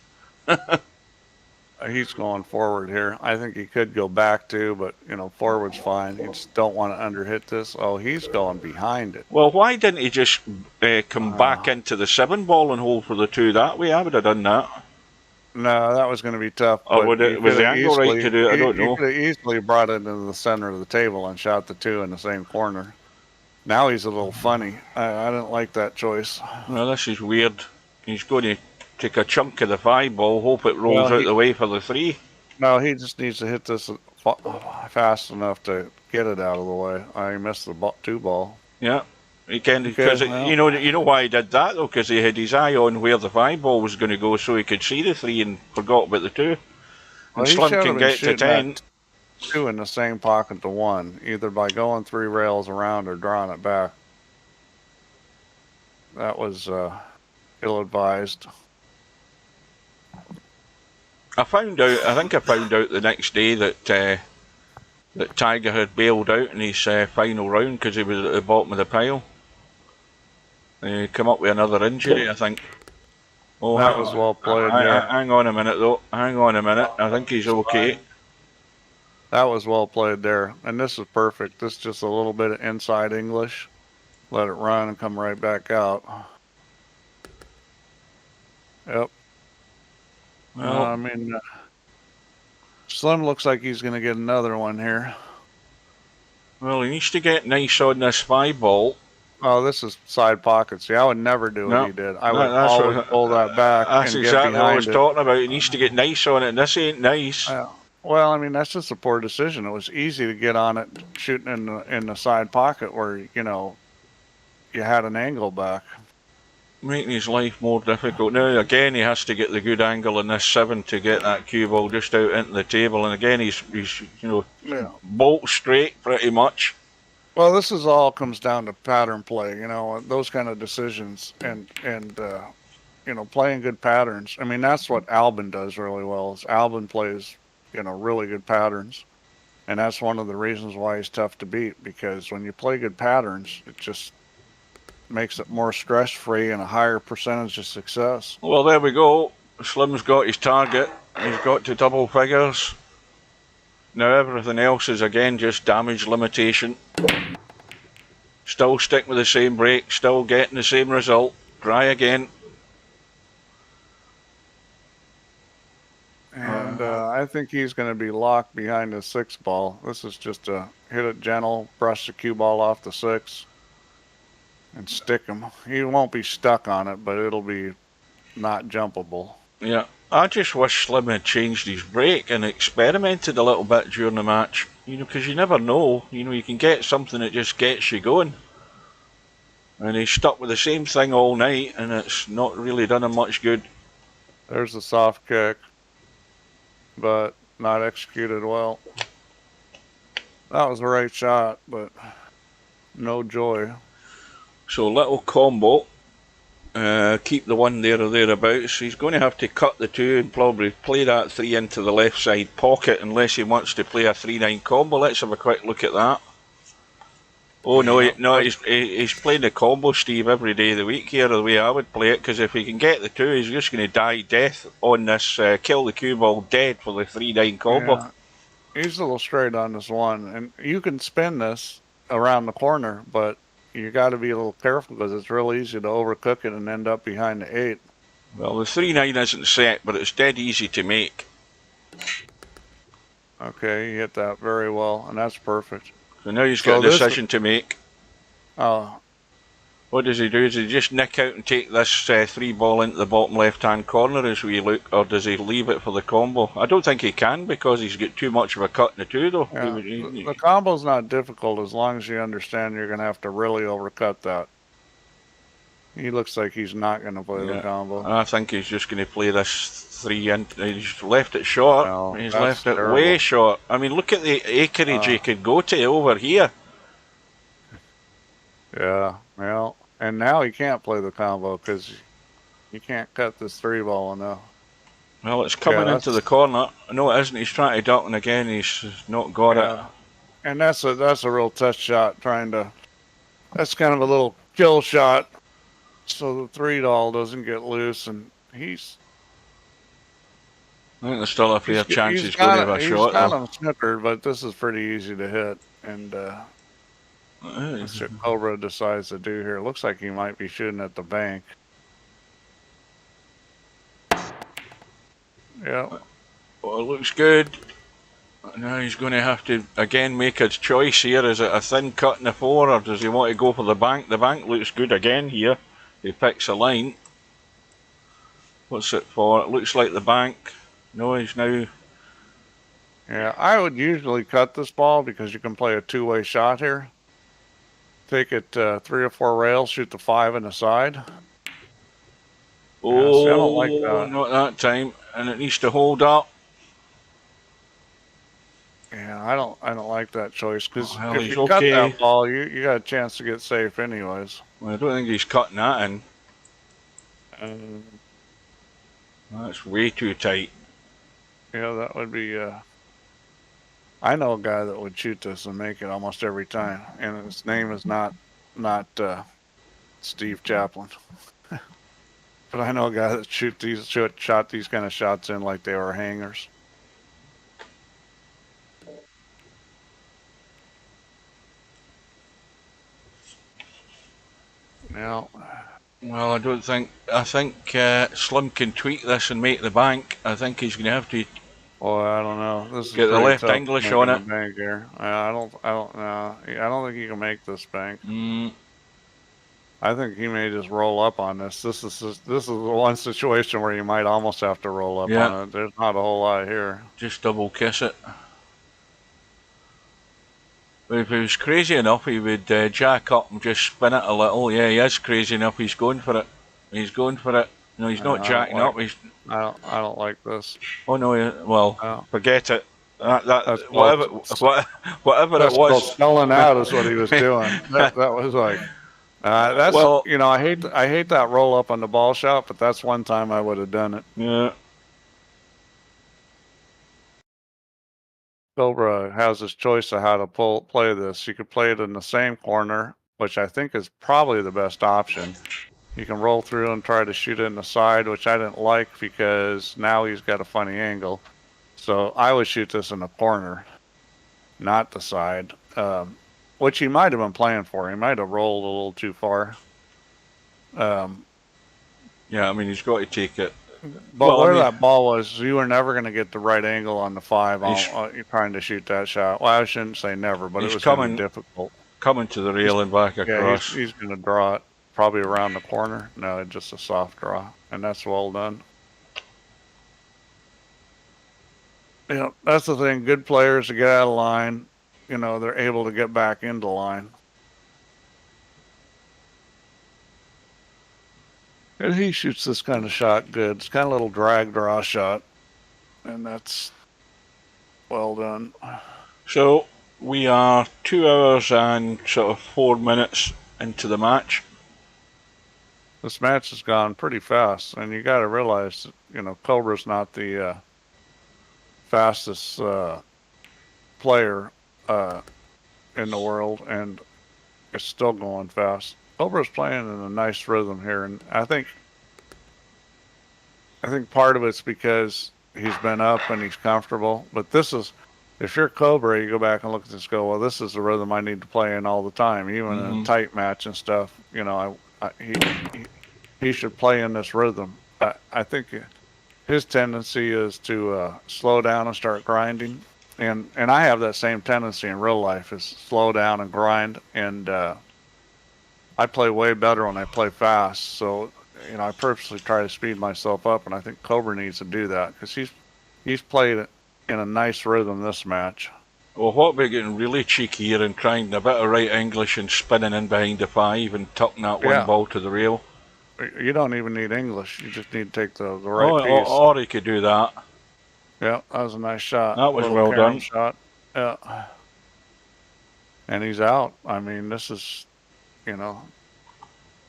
He's going forward here. I think he could go back too, but forward's fine. You just don't want to underhit this. Oh, he's going behind it. Well, why didn't he just come back into the 7-ball and hold for the 2 that way? I would have done that. No, that was going to be tough. Or was the angle right to do it? I don't know. He could have easily brought it into the center of the table and shot the 2 in the same corner. Now he's a little funny. I didn't like that choice. Well, this is weird. He's going to take a chunk of the 5-ball, hope it rolls out the way for the 3. No, he just needs to hit this fast enough to get it out of the way. I missed the 2-ball. Yeah, he can, because you know why he did that though, because he had his eye on where the 5-ball was going to go, so he could see the 3 and forgot about the 2. And Slim can get to 10. 2 in the same pocket to 1, either by going 3 rails around or drawing it back. That was ill-advised. I think I found out the next day that Tiger had bailed out in his final round because he was at the bottom of the pile. He came up with another injury, I think. Oh, that was well played. Hang on a minute though. Hang on a minute. I think he's okay. That was well played there. And this is perfect. This is just a little bit of inside English. Let it run and come right back out. Yep. Well, Slim looks like he's going to get another one here. Well, he needs to get nice on this 5-ball. Oh, this is side pockets. See, I would never do what he did. I would always pull that back. That's exactly what I was talking about. He needs to get nice on it, and this ain't nice. Well, that's just a poor decision. It was easy to get on it shooting in the side pocket where, you had an angle back. Making his life more difficult. Now, again, he has to get the good angle in this 7 to get that cue ball just out into the table. And again, he's bolt straight pretty much. Well, this is all comes down to pattern play, those kind of decisions and playing good patterns. That's what Albin does really well. Is Albin plays, really good patterns. And that's one of the reasons why he's tough to beat, because when you play good patterns, it just makes it more stress-free and a higher percentage of success. Well, there we go. Slim's got his target. He's got to double figures. Now everything else is again just damage limitation. Still stick with the same break, still getting the same result. Try again. And I think he's going to be locked behind the 6-ball. This is just a hit it gentle, brush the cue ball off the 6. And stick him. He won't be stuck on it, but it'll be not jumpable. Yeah, I just wish Slim had changed his break and experimented a little bit during the match. Because you never know. You can get something that just gets you going. And he's stuck with the same thing all night, and it's not really done him much good. There's the soft kick, but not executed well. That was the right shot, but no joy. So little combo, keep the 1 there or thereabouts. He's going to have to cut the 2 and probably play that 3 into the left side pocket unless he wants to play a 3-9 combo. Let's have a quick look at that. Oh no, he's playing the combo, Steve, every day of the week here, the way I would play it, because if he can get the 2, he's just going to die death on this, kill the cue ball dead for the 3-9 combo. He's a little straight on this one, and you can spin this around the corner, but you got to be a little careful because it's real easy to overcook it and end up behind the 8. Well, the 3-9 isn't set, but it's dead easy to make. Okay, you hit that very well, and that's perfect. So now he's got a decision to make. Oh. What does he do? Does he just nick out and take this 3 ball into the bottom left-hand corner as we look, or does he leave it for the combo? I don't think he can because he's got too much of a cut in the 2, though. Yeah, the combo's not difficult as long as you understand you're going to have to really overcut that. He looks like he's not going to play the combo. I think he's just going to play this 3 in. He's left it short. No, he's left it way short. I mean, look at the acreage he could go to over here. Yeah, well, and now he can't play the combo because you can't cut this 3 ball enough. Well, it's coming into the corner. No, it isn't. He's trying to duck, and again, he's not got it. And that's a real test shot. That's kind of a little kill shot, so the 3 doll doesn't get loose, and I think there's still a fair chance he's going to have a shot. He's kind of snookered, but this is pretty easy to hit, and that's what Cobra decides to do here. It looks like he might be shooting at the bank. Yeah. Well, it looks good. Now he's going to have to again make his choice here. Is it a thin cut in the 4, or does he want to go for the bank? The bank looks good again here. He picks a line. What's it for? It looks like the bank. No, he's now... Yeah, I would usually cut this ball because you can play a 2-way shot here. Take it 3 or 4 rails, shoot the 5 in the side. Oh, see, I don't like that. Not that time, and it needs to hold up. Yeah, I don't like that choice because if you okay. cut that ball, you got a chance to get safe anyways. Well, I don't think he's cutting that in. That's way too tight. Yeah, that would be. I know a guy that would shoot this and make it almost every time, and his name is not Steve Chaplin. But I know a guy that shot these kind of shots in like they were hangers. Now, well, I think Slim can tweak this and make the bank. I think he's going to have to. Oh, I don't know. This is get the left English on it. Bank here. I don't know. I don't think he can make this bank. I think he may just roll up on this. This is the one situation where you might almost have to roll up on it. There's not a whole lot here. Just double kiss it. But if he was crazy enough, he would jack up and just spin it a little. Yeah, he is crazy enough. He's going for it. He's going for it. No, he's not jacking up. I don't like this. Oh no! Well, forget it. Whatever it was. Spelling out is what he was doing. that was like. That's I hate that roll up on the ball shot, but that's one time I would have done it. Yeah. Cobra has his choice of how to play this. You could play it in the same corner, which I think is probably the best option. You can roll through and try to shoot it in the side, which I didn't like because now he's got a funny angle. So I would shoot this in the corner, not the side, which he might have been playing for. He might have rolled a little too far. Yeah, I mean, he's got to take it. But that ball was, you were never going to get the right angle on the 5. You're trying to shoot that shot. Well, I shouldn't say never, but it was going to be difficult. Coming to the rail and back across. Yeah, he's going to draw it probably around the corner. No, just a soft draw, and that's well done. You know, that's the thing. Good players to get out of line, you know, they're able to get back into line. And he shoots this kind of shot good. It's kind of a little drag draw shot. And that's well done. So we are 2 hours and sort of 4 minutes into the match. This match has gone pretty fast. And you got to realize, you know, Cobra's not the fastest player in the world. And it's still going fast. Cobra's playing in a nice rhythm here, and I think part of it's because he's been up and he's comfortable. But this is if you're Cobra, you go back and look at this, go, well, this is the rhythm I need to play in all the time, even in a tight match and stuff. You know, he should play in this rhythm. I think his tendency is to slow down and start grinding, and I have that same tendency in real life, is slow down and grind, and I play way better when I play fast. So, you know, I purposely try to speed myself up, and I think Cobra needs to do that because he's played it in a nice rhythm this match. Well, what about getting really cheeky here and trying a bit of right English and spinning in behind the 5 and tucking that one ball to the rail? You don't even need English. You just need to take the right piece. Or he could do that. Yeah, that was a nice shot. That was well done. Shot. Yeah. And he's out. I mean, this is, you know,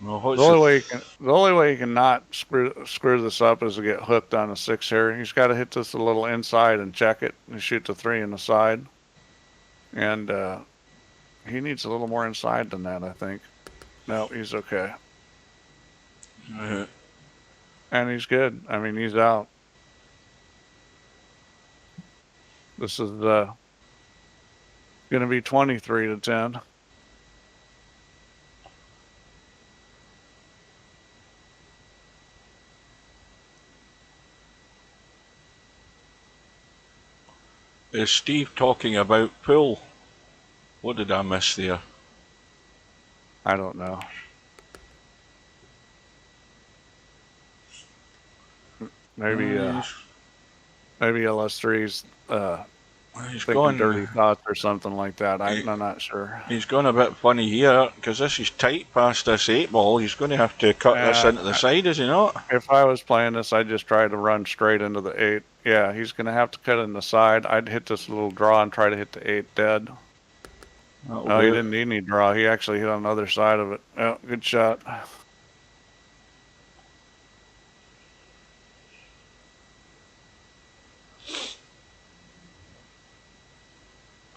the only way you can not screw this up is to get hooked on a 6 here. He's got to hit this a little inside and check it and shoot the 3 in the side. And he needs a little more inside than that, I think. No, he's okay. And he's good. I mean, he's out. This is going to be 23-10. Is Steve talking about pool? What did I miss there? I don't know. Maybe LS3's he's going dirty thoughts or something like that. I'm not sure. He's gone a bit funny here because this is tight past this 8 ball. He's going to have to cut this into the side, is he not? If I was playing this, I'd just try to run straight into the 8. Yeah, he's going to have to cut in the side. I'd hit this little draw and try to hit the 8 dead. No, he didn't need any draw. He actually hit on the other side of it. Yeah, good shot.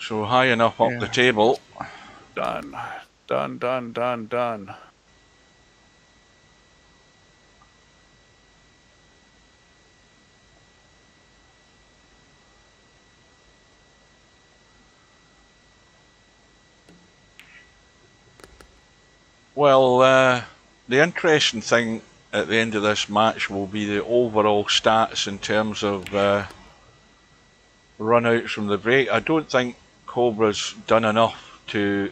So high enough up the table. Done. Done, done, done, done. Well, the interesting thing at the end of this match will be the overall stats in terms of run-outs from the break. I don't think Cobra's done enough to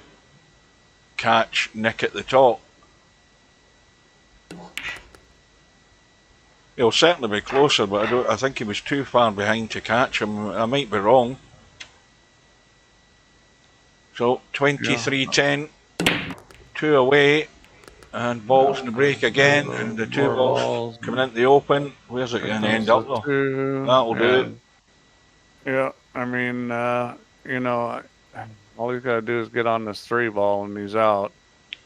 catch Nick at the top. He'll certainly be closer, but I think he was too far behind to catch him. I might be wrong. So 23-10, 2 away, and balls in the break again, and the 2 balls coming into the open. Where's it going to end up though? That'll do it. Yeah, I mean, you know, all you gotta do is get on this 3 ball and he's out.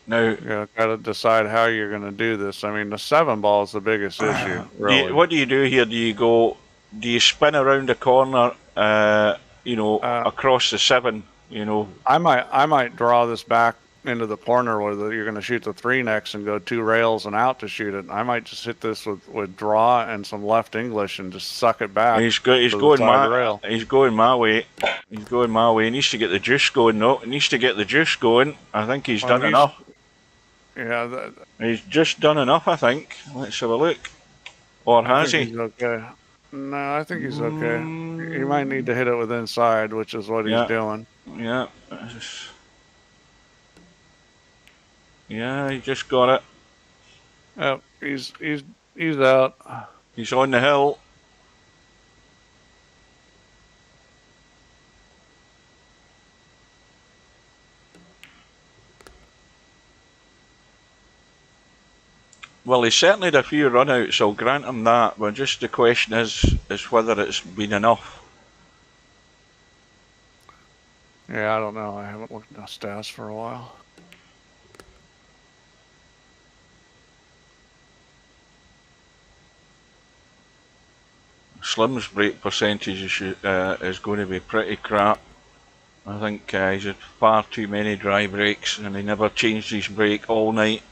Now, you gotta decide how you're gonna do this. I mean, the 7 ball is the biggest issue. Really. What do you do here? Do you spin around the corner, you know, across the 7? You know, I might draw this back into the corner where you're going to shoot the 3 next and go 2 rails and out to shoot it. I might just hit this with draw and some left English and just suck it back. He's going my way. He's going my way. He needs to get the juice going though. He needs to get the juice going. I think he's done enough. Yeah. He's just done enough, I think. Let's have a look. Or has he? He's okay. No, I think he's okay. He might need to hit it with inside, which is what he's doing. Yeah. Yeah, he just got it. Yep, he's out. He's on the hill. Well, he certainly had a few run-outs, I'll grant him that, but just the question is whether it's been enough. Yeah, I don't know. I haven't looked at the stats for a while. Slim's break percentage is going to be pretty crap. I think he's had far too many dry breaks and he never changed his break all night.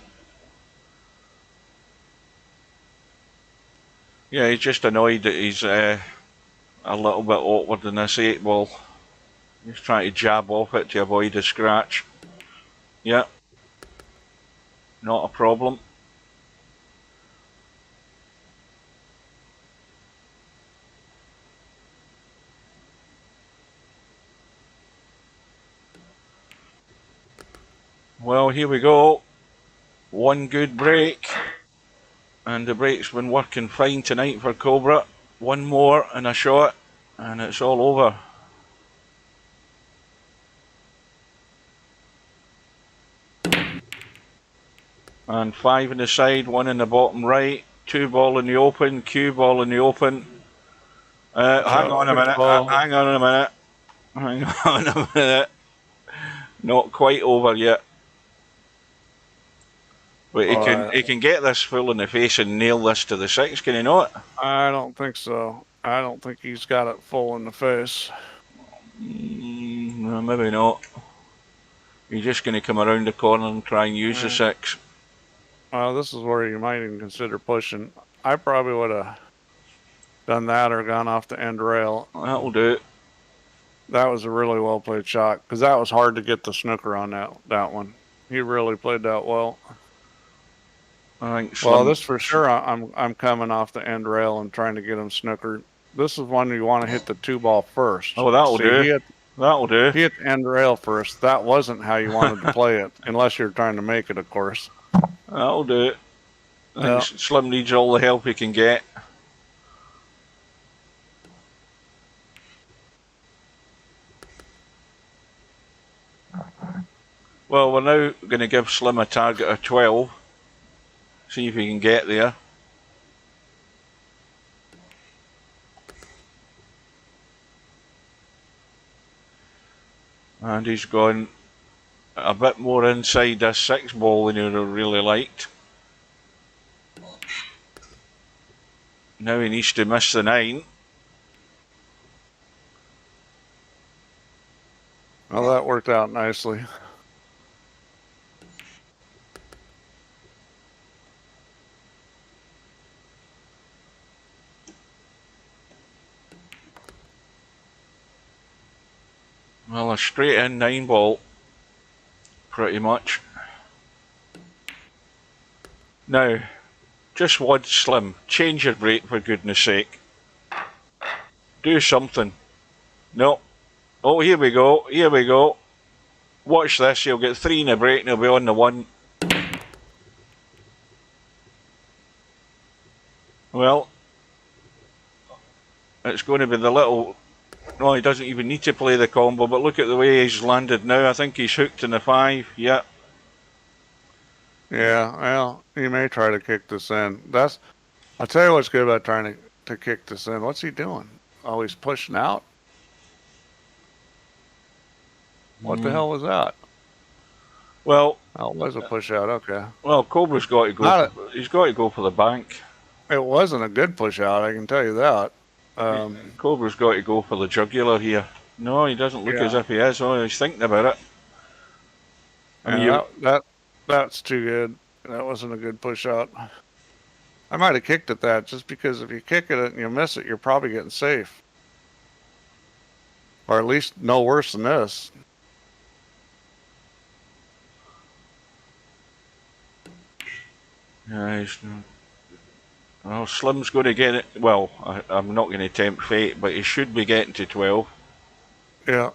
Yeah, he's just annoyed that he's a little bit awkward in this 8 ball. Just trying to jab off it to avoid a scratch. Yeah. Not a problem. Well, here we go. One good break. And the brake's been working fine tonight for Cobra. One more and a shot, and it's all over. And 5 in the side, 1 in the bottom right, 2 ball in the open, cue ball in the open. Hang on a minute, hang on a minute, hang on a minute. Not quite over yet. But he can get this full in the face and nail this to the 6, can he not? I don't think so. I don't think he's got it full in the face. No, maybe not. He's just going to come around the corner and try and use the 6. Well, this is where you might even consider pushing. I probably would have done that or gone off the end rail. That'll do it. That was a really well played shot, because that was hard to get the snooker on that one. He really played that well. I think well, this for sure. I'm coming off the end rail and trying to get him snookered. This is one you want to hit the 2 ball first. Oh, that'll do. That'll do. He hit the end rail first. That wasn't how you wanted to play it, unless you're trying to make it, of course. That'll do it. I think Slim needs all the help he can get. Well, we're now going to give Slim a target of 12. See if he can get there. And he's gone a bit more inside this 6 ball than he would have really liked. Now he needs to miss the 9. Well, that worked out nicely. Well, a straight in 9 ball, pretty much. Now, just one Slim, change your break for goodness sake. Do something. No. Oh, here we go, here we go. Watch this, he'll get 3 in a break and he'll be on the 1. Well, it's going to be the little... No, he doesn't even need to play the combo, but look at the way he's landed now. I think he's hooked in the 5, yeah. Yeah, well, he may try to kick this in. I'll tell you what's good about trying to kick this in. What's he doing? Oh, he's pushing out? What the hell was that? Well... Oh, it was a push out, okay. Well, Cobra's got to go, he's got to go for the bank. It wasn't a good push out, I can tell you that. Cobra's got to go for the jugular here. No, he doesn't look as if he is. Oh, he's thinking about it. I mean, that's too good. That wasn't a good push out. I might have kicked at that, just because if you kick at it and you miss it, you're probably getting safe. Or at least no worse than this. Yeah, well, Slim's going to get it. Well, I'm not going to tempt fate, but he should be getting to 12. Yeah.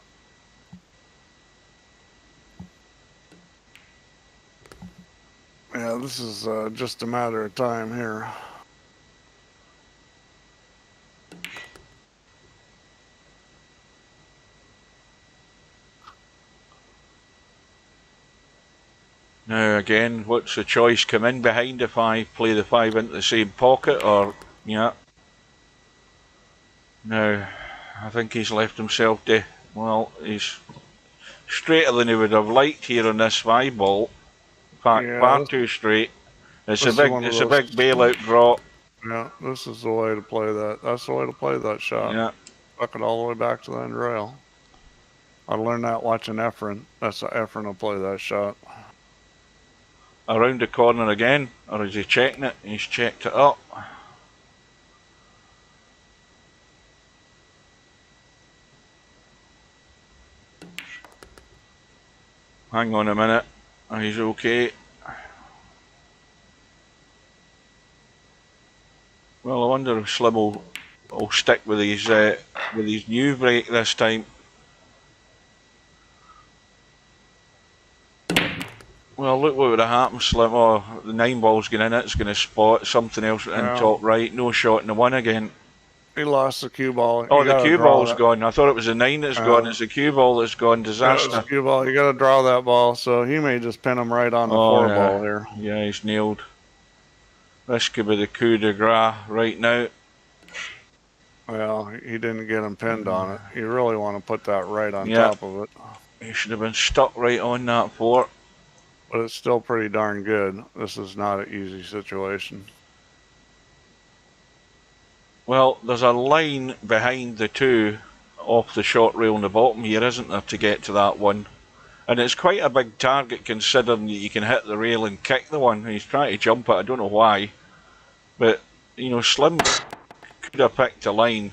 Yeah, this is just a matter of time here. Now again, what's the choice? Come in behind the 5, play the 5 into the same pocket, or, yeah. Now, I think he's left himself to, well, he's straighter than he would have liked here on this 5 ball. In fact, far too straight. It's a big bailout draw. Yeah, this is the way to play that. That's the way to play that shot. Yeah. Fuck it all the way back to the end rail. I learned that watching Efren. That's how Efren will play that shot. Around the corner again, or is he checking it? He's checked it up. Hang on a minute. He's okay. Well, I wonder if Slim will stick with his new brake this time. Well, look what would have happened, Slim. Oh, the 9 ball's going in. It's going to spot something else in top right. No shot in the 1 again. He lost the cue ball. Oh, the cue ball's gone. I thought it was the 9 that's gone. It's the cue ball that's gone. Disaster. Yeah, cue ball. You got to draw that ball, so he may just pin him right on the 4 ball here. Yeah, he's nailed. This could be the coup de grace right now. Well, he didn't get him pinned on it. You really want to put that right on top of it. He should have been stuck right on that 4. But it's still pretty darn good. This is not an easy situation. Well, there's a line behind the 2 off the short rail on the bottom here, isn't there, to get to that 1? And it's quite a big target considering that you can hit the rail and kick the 1. He's trying to jump it, I don't know why. But, you know, Slim could have picked a line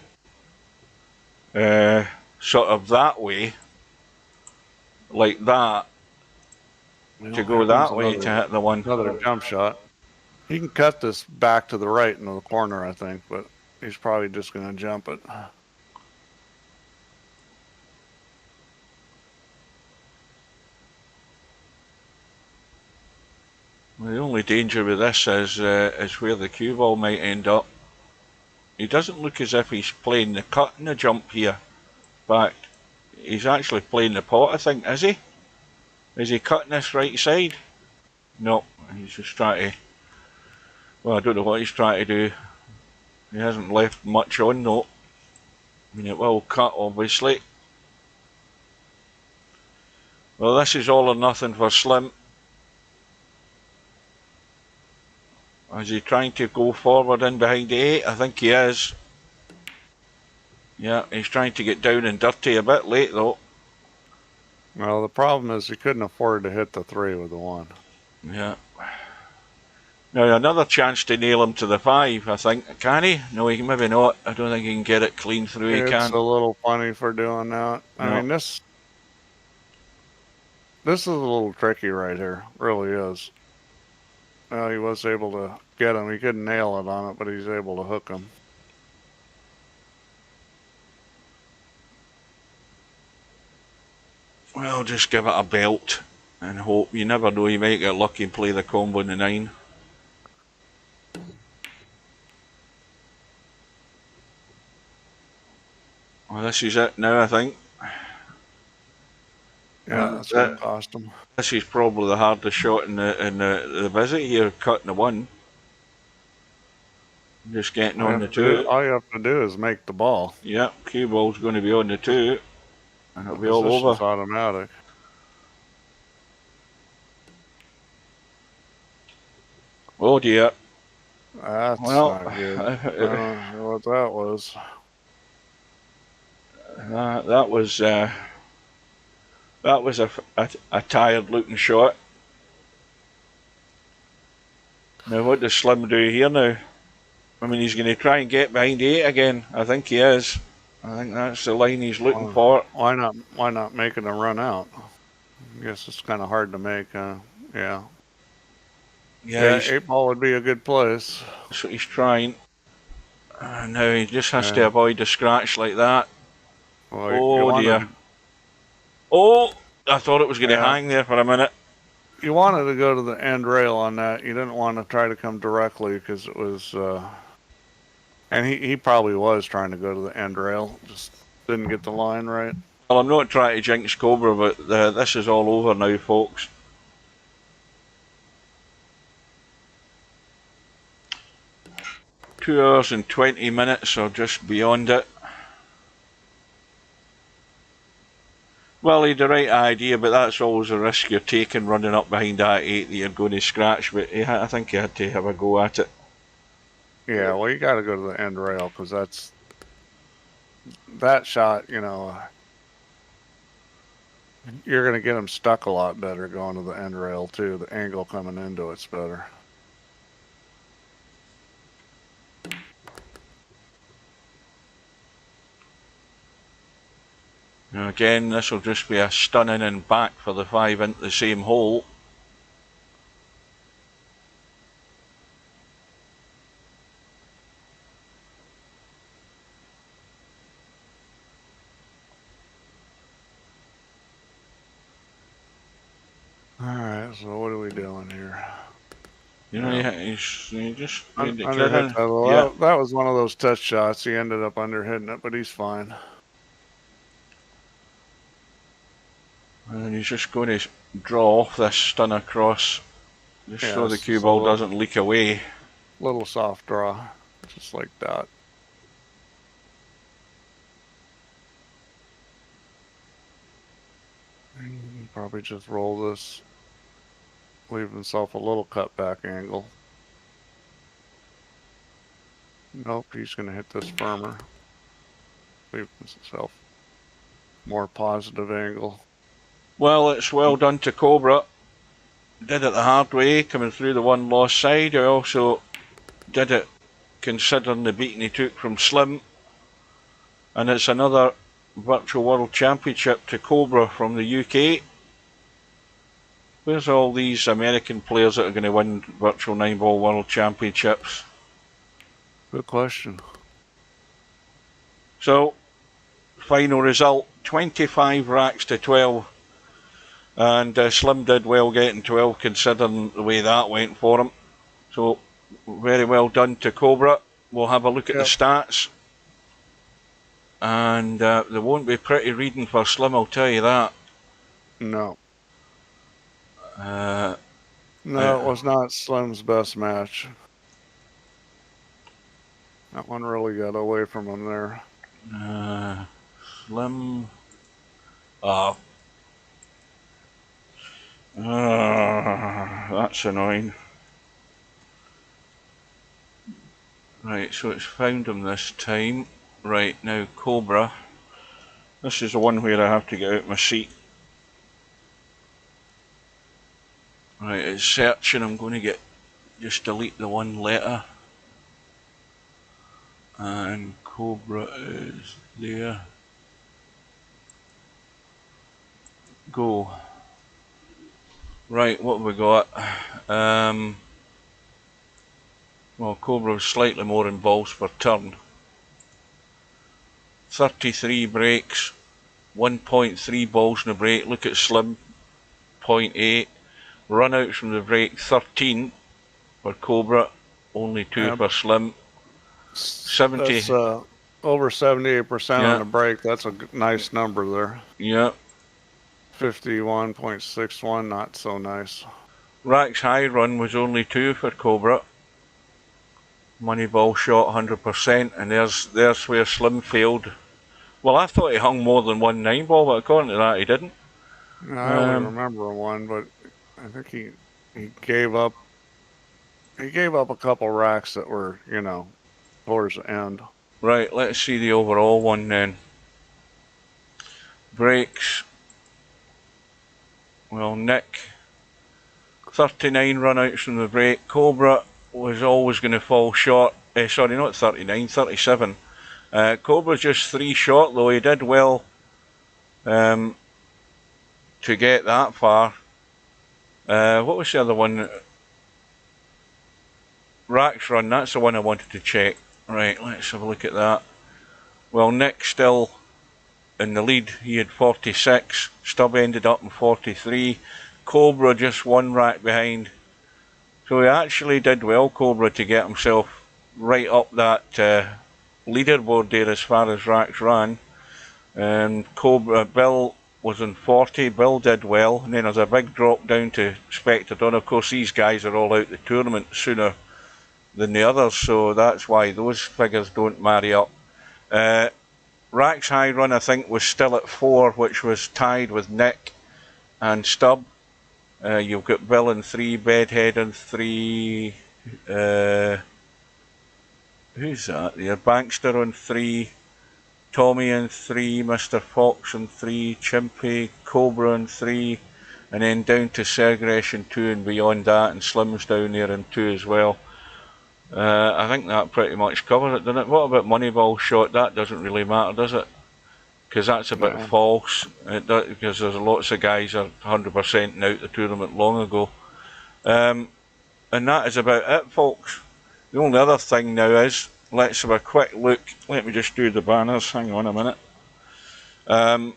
sort of that way, like that, to go that way to hit the 1. Another jump shot. He can cut this back to the right into the corner, I think, but he's probably just going to jump it. The only danger with this is where the cue ball might end up. He doesn't look as if he's playing the cut and the jump here. In fact, he's actually playing the pot, I think, is he? Is he cutting this right side? No, he's just trying to... Well, I don't know what he's trying to do. He hasn't left much on though. I mean, it will cut, obviously. Well, this is all or nothing for Slim. Is he trying to go forward in behind the 8? I think he is. Yeah, he's trying to get down and dirty a bit late though. Well, the problem is he couldn't afford to hit the 3 with the 1. Yeah. Now another chance to nail him to the 5, I think. Can he? No, he can maybe not. I don't think he can get it clean through. He can. It's a little funny for doing that. I mean, this is a little tricky right here. Really is. Well, he was able to get him. He couldn't nail it on it, but he's able to hook him. Well, just give it a belt and hope. You never know, you might get lucky and play the combo in the 9. Well, this is it now, I think. Yeah, that's what it cost him. This is probably the hardest shot in the visit here, cutting the 1. Just getting on the 2. All you have to do is make the ball. Yeah, cue ball's going to be on the 2. And it'll be all over. It's automatic. Oh dear. That's not good. I don't know what that was. That was a tired looking shot. Now what does Slim do here now? I mean, he's going to try and get behind 8 again. I think he is. I think that's the line he's looking for. Why not make it a run out? I guess it's kind of hard to make. Yeah. Yeah, 8 ball would be a good place. That's what he's trying. Now he just has to avoid a scratch like that. Well, oh dear. Oh, I thought it was going to hang there for a minute. You wanted to go to the end rail on that. You didn't want to try to come directly because it was... and he probably was trying to go to the end rail. Just didn't get the line right. Well, I'm not trying to jinx Cobra, but this is all over now, folks. Two hours and 20 minutes, or just beyond it. Well, he had the right idea, but that's always a risk you're taking running up behind that 8 that you're going to scratch. But I think he had to have a go at it. Yeah, well, you got to go to the end rail because that shot, you know, you're going to get him stuck a lot better going to the end rail too. The angle coming into it's better. Now again, this will just be a stunning and back for the 5 into the same hole. Alright, so what are we doing here? You know, you just need to underhit that. Yeah. That was one of those test shots. He ended up underhitting it, but he's fine. And he's just going to draw off this stun across, just so the cue ball doesn't leak away. Little soft draw, just like that. Probably just roll this, leave himself a little cutback angle. Nope, he's going to hit this firmer. Leave himself more positive angle. Well, it's well done to Cobra. Did it the hard way, coming through the one lost side. I also did it considering the beating he took from Slim. And it's another Virtual World Championship to Cobra from the UK. Where's all these American players that are going to win Virtual 9-Ball World Championships? Good question. So, final result, 25 racks to 12. And Slim did well getting 12 considering the way that went for him. So, very well done to Cobra. We'll have a look at the stats. And they won't be pretty reading for Slim, I'll tell you that. No. No, it was not Slim's best match. That one really got away from him there. Slim. That's annoying. Right, so it's found him this time. Right, now Cobra. This is the one where I have to get out my seat. Right, it's searching. I'm going to just delete the one letter. And Cobra is there. Go. Right, what have we got? Well, Cobra was slightly more in balls per turn. 33 breaks, 1.3 balls in the break. Look at Slim, 0.8. Runouts from the break, 13 for Cobra, only 2 for Slim. 70. That's over 78% on the break. That's a nice number there. Yeah. 51.61, not so nice. Rack's high run was only 2 for Cobra. Moneyball shot 100%, and there's where Slim failed. Well, I thought he hung more than 1 9-ball, but according to that, he didn't. I only remember one, but I think he gave up. He gave up a couple racks that were, you know, towards the end. Right, let's see the overall one then. Breaks. Well, Nick, 39 runouts from the break. Cobra was always going to fall short. Sorry, not 39, 37. Cobra's just 3 short though. He did well to get that far. What was the other one? Rack's run, that's the one I wanted to check. Right, let's have a look at that. Well, Nick still in the lead. He had 46. Stubb ended up in 43. Cobra just 1 rack behind. So he actually did well, Cobra, to get himself right up that leaderboard there as far as racks ran. And Cobra, Bill was in 40. Bill did well, and then there's a big drop down to Spectre Don. Of course, these guys are all out the tournament sooner than the others, so that's why those figures don't marry up. Rack's high run, I think, was still at 4, which was tied with Nick and Stubb. You've got Bill in 3, Bedhead in 3. Who's that there? Bankster on 3, Tommy in 3, Mr. Fox in 3, Chimpy, Cobra in 3, and then down to Sergresh in 2, and beyond that, and Slim's down there in 2 as well. I think that pretty much covers it, doesn't it? What about Moneyball shot? That doesn't really matter, does it? because that's a bit false. Because there's lots of guys are 100% out the tournament long ago. And that is about it, folks. The only other thing now is, let's have a quick look. Let me just do the banners. Hang on a minute.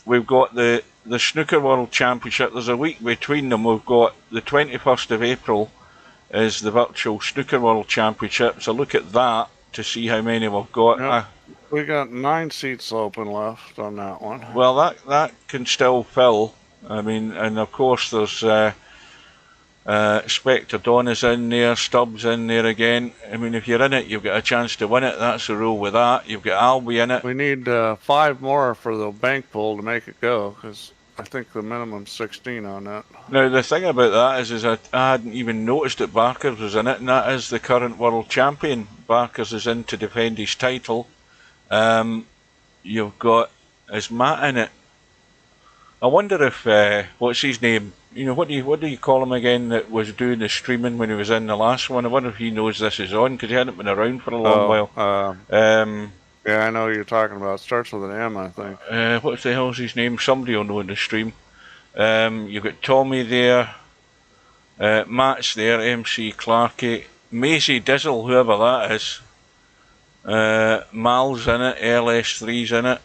We've got the Snooker World Championship. There's a week between them. We've got the 21st of April is the Virtual Snooker World Championship. So look at that to see how many we've got. Yep. We got 9 seats open left on that one. Well, that can still fill. I mean, and of course there's Spectre Dawn is in there, Stubbs in there again. I mean, if you're in it, you've got a chance to win it. That's the rule with that. You've got Albie in it. We need 5 more for the bank pool to make it go, because I think the minimum's 16 on that. Now, the thing about that is I hadn't even noticed that Barkers was in it, and that is the current world champion. Barkers is in to defend his title. You've got, is Matt in it? I wonder if, what's his name? You know, what do you call him again that was doing the streaming when he was in the last one? I wonder if he knows this is on, because he hadn't been around for a long while. Yeah, I know who you're talking about. It starts with an M, I think. What the hell's his name? Somebody will know in the stream. You've got Tommy there. Matt's there. MC Clarkey. Maisie Dizzle, whoever that is. Mal's in it. LS3's in it.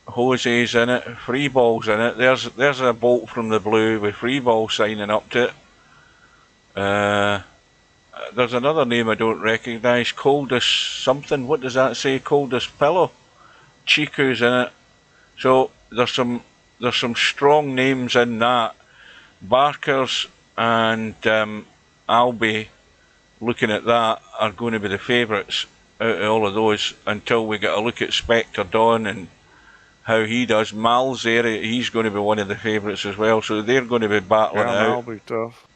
Jose's in it. Freeball's in it. There's a bolt from the blue with Freeball signing up to it. There's another name I don't recognise. Coldest something. What does that say? Coldest Pillow. Chiku's in it. So there's some strong names in that. Barkers and Albie, looking at that, are going to be the favourites out of all of those until we get a look at Spectre Dawn and how he does. Mal's there, he's going to be one of the favourites as well, so they're going to be battling it out. That'll be tough.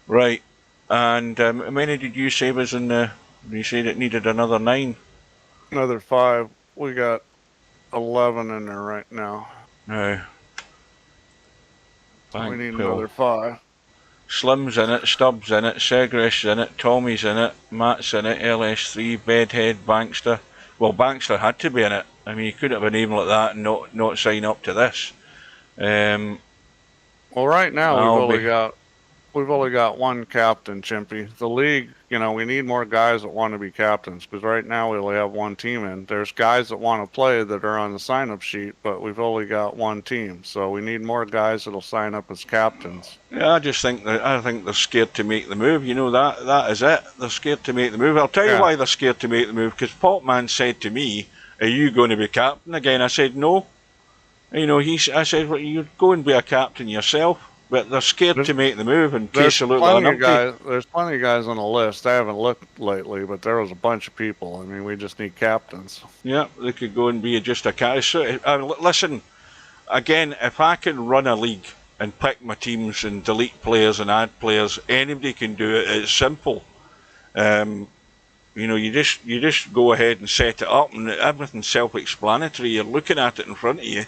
Right, and how many did you say was in the... You said it needed another 9? Another 5. We got 11 in there right now. No. We need another 5. Slim's in it, Stubbs in it, Segrest's in it, Tommy's in it, Matt's in it, LS3, Bedhead, Bankster. Well, Bankster had to be in it. I mean, you couldn't have a name like that and not sign up to this. Well, right now we've only got 1 captain, Chimpy. The league, you know, we need more guys that want to be captains, because right now we only have 1 team in. There's guys that want to play that are on the sign-up sheet, but we've only got 1 team, so we need more guys that'll sign up as captains. Yeah, I think they're scared to make the move. You know, that is it. They're scared to make the move. I'll tell you why they're scared to make the move, because Popman said to me, "Are you going to be captain again?" I said, "No." You know, I said, "Well, you go and be a captain yourself." But they're scared to make the move in case they look like an update. There's plenty of guys on the list. I haven't looked lately, but there was a bunch of people. I mean, we just need captains. Yeah, they could go and be just a captain. Listen, again, if I can run a league and pick my teams and delete players and add players, anybody can do it. It's simple. You know, you just go ahead and set it up, and everything's self-explanatory. You're looking at it in front of you.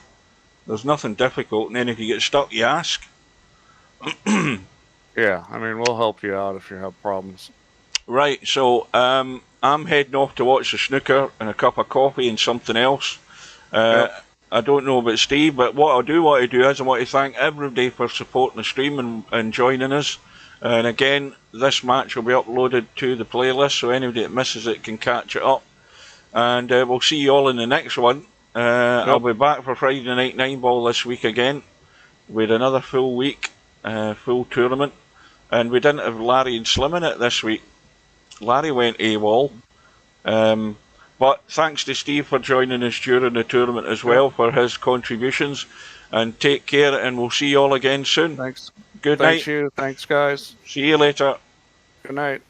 There's nothing difficult, and then if you get stuck, you ask. Yeah, I mean, we'll help you out if you have problems. Right, so I'm heading off to watch the snooker and a cup of coffee and something else. I don't know about Steve, but what I do want to do is I want to thank everybody for supporting the stream and joining us. And again, this match will be uploaded to the playlist, so anybody that misses it can catch it up. And we'll see you all in the next one. I'll be back for Friday Night 9-Ball this week again with another full week. Full tournament, and we didn't have Larry and Slim in it this week. Larry went AWOL, but thanks to Steve for joining us during the tournament as well for his contributions, and take care, and we'll see you all again soon. Thanks. Good night. Thanks, you. Thanks, guys. See you later. Good night.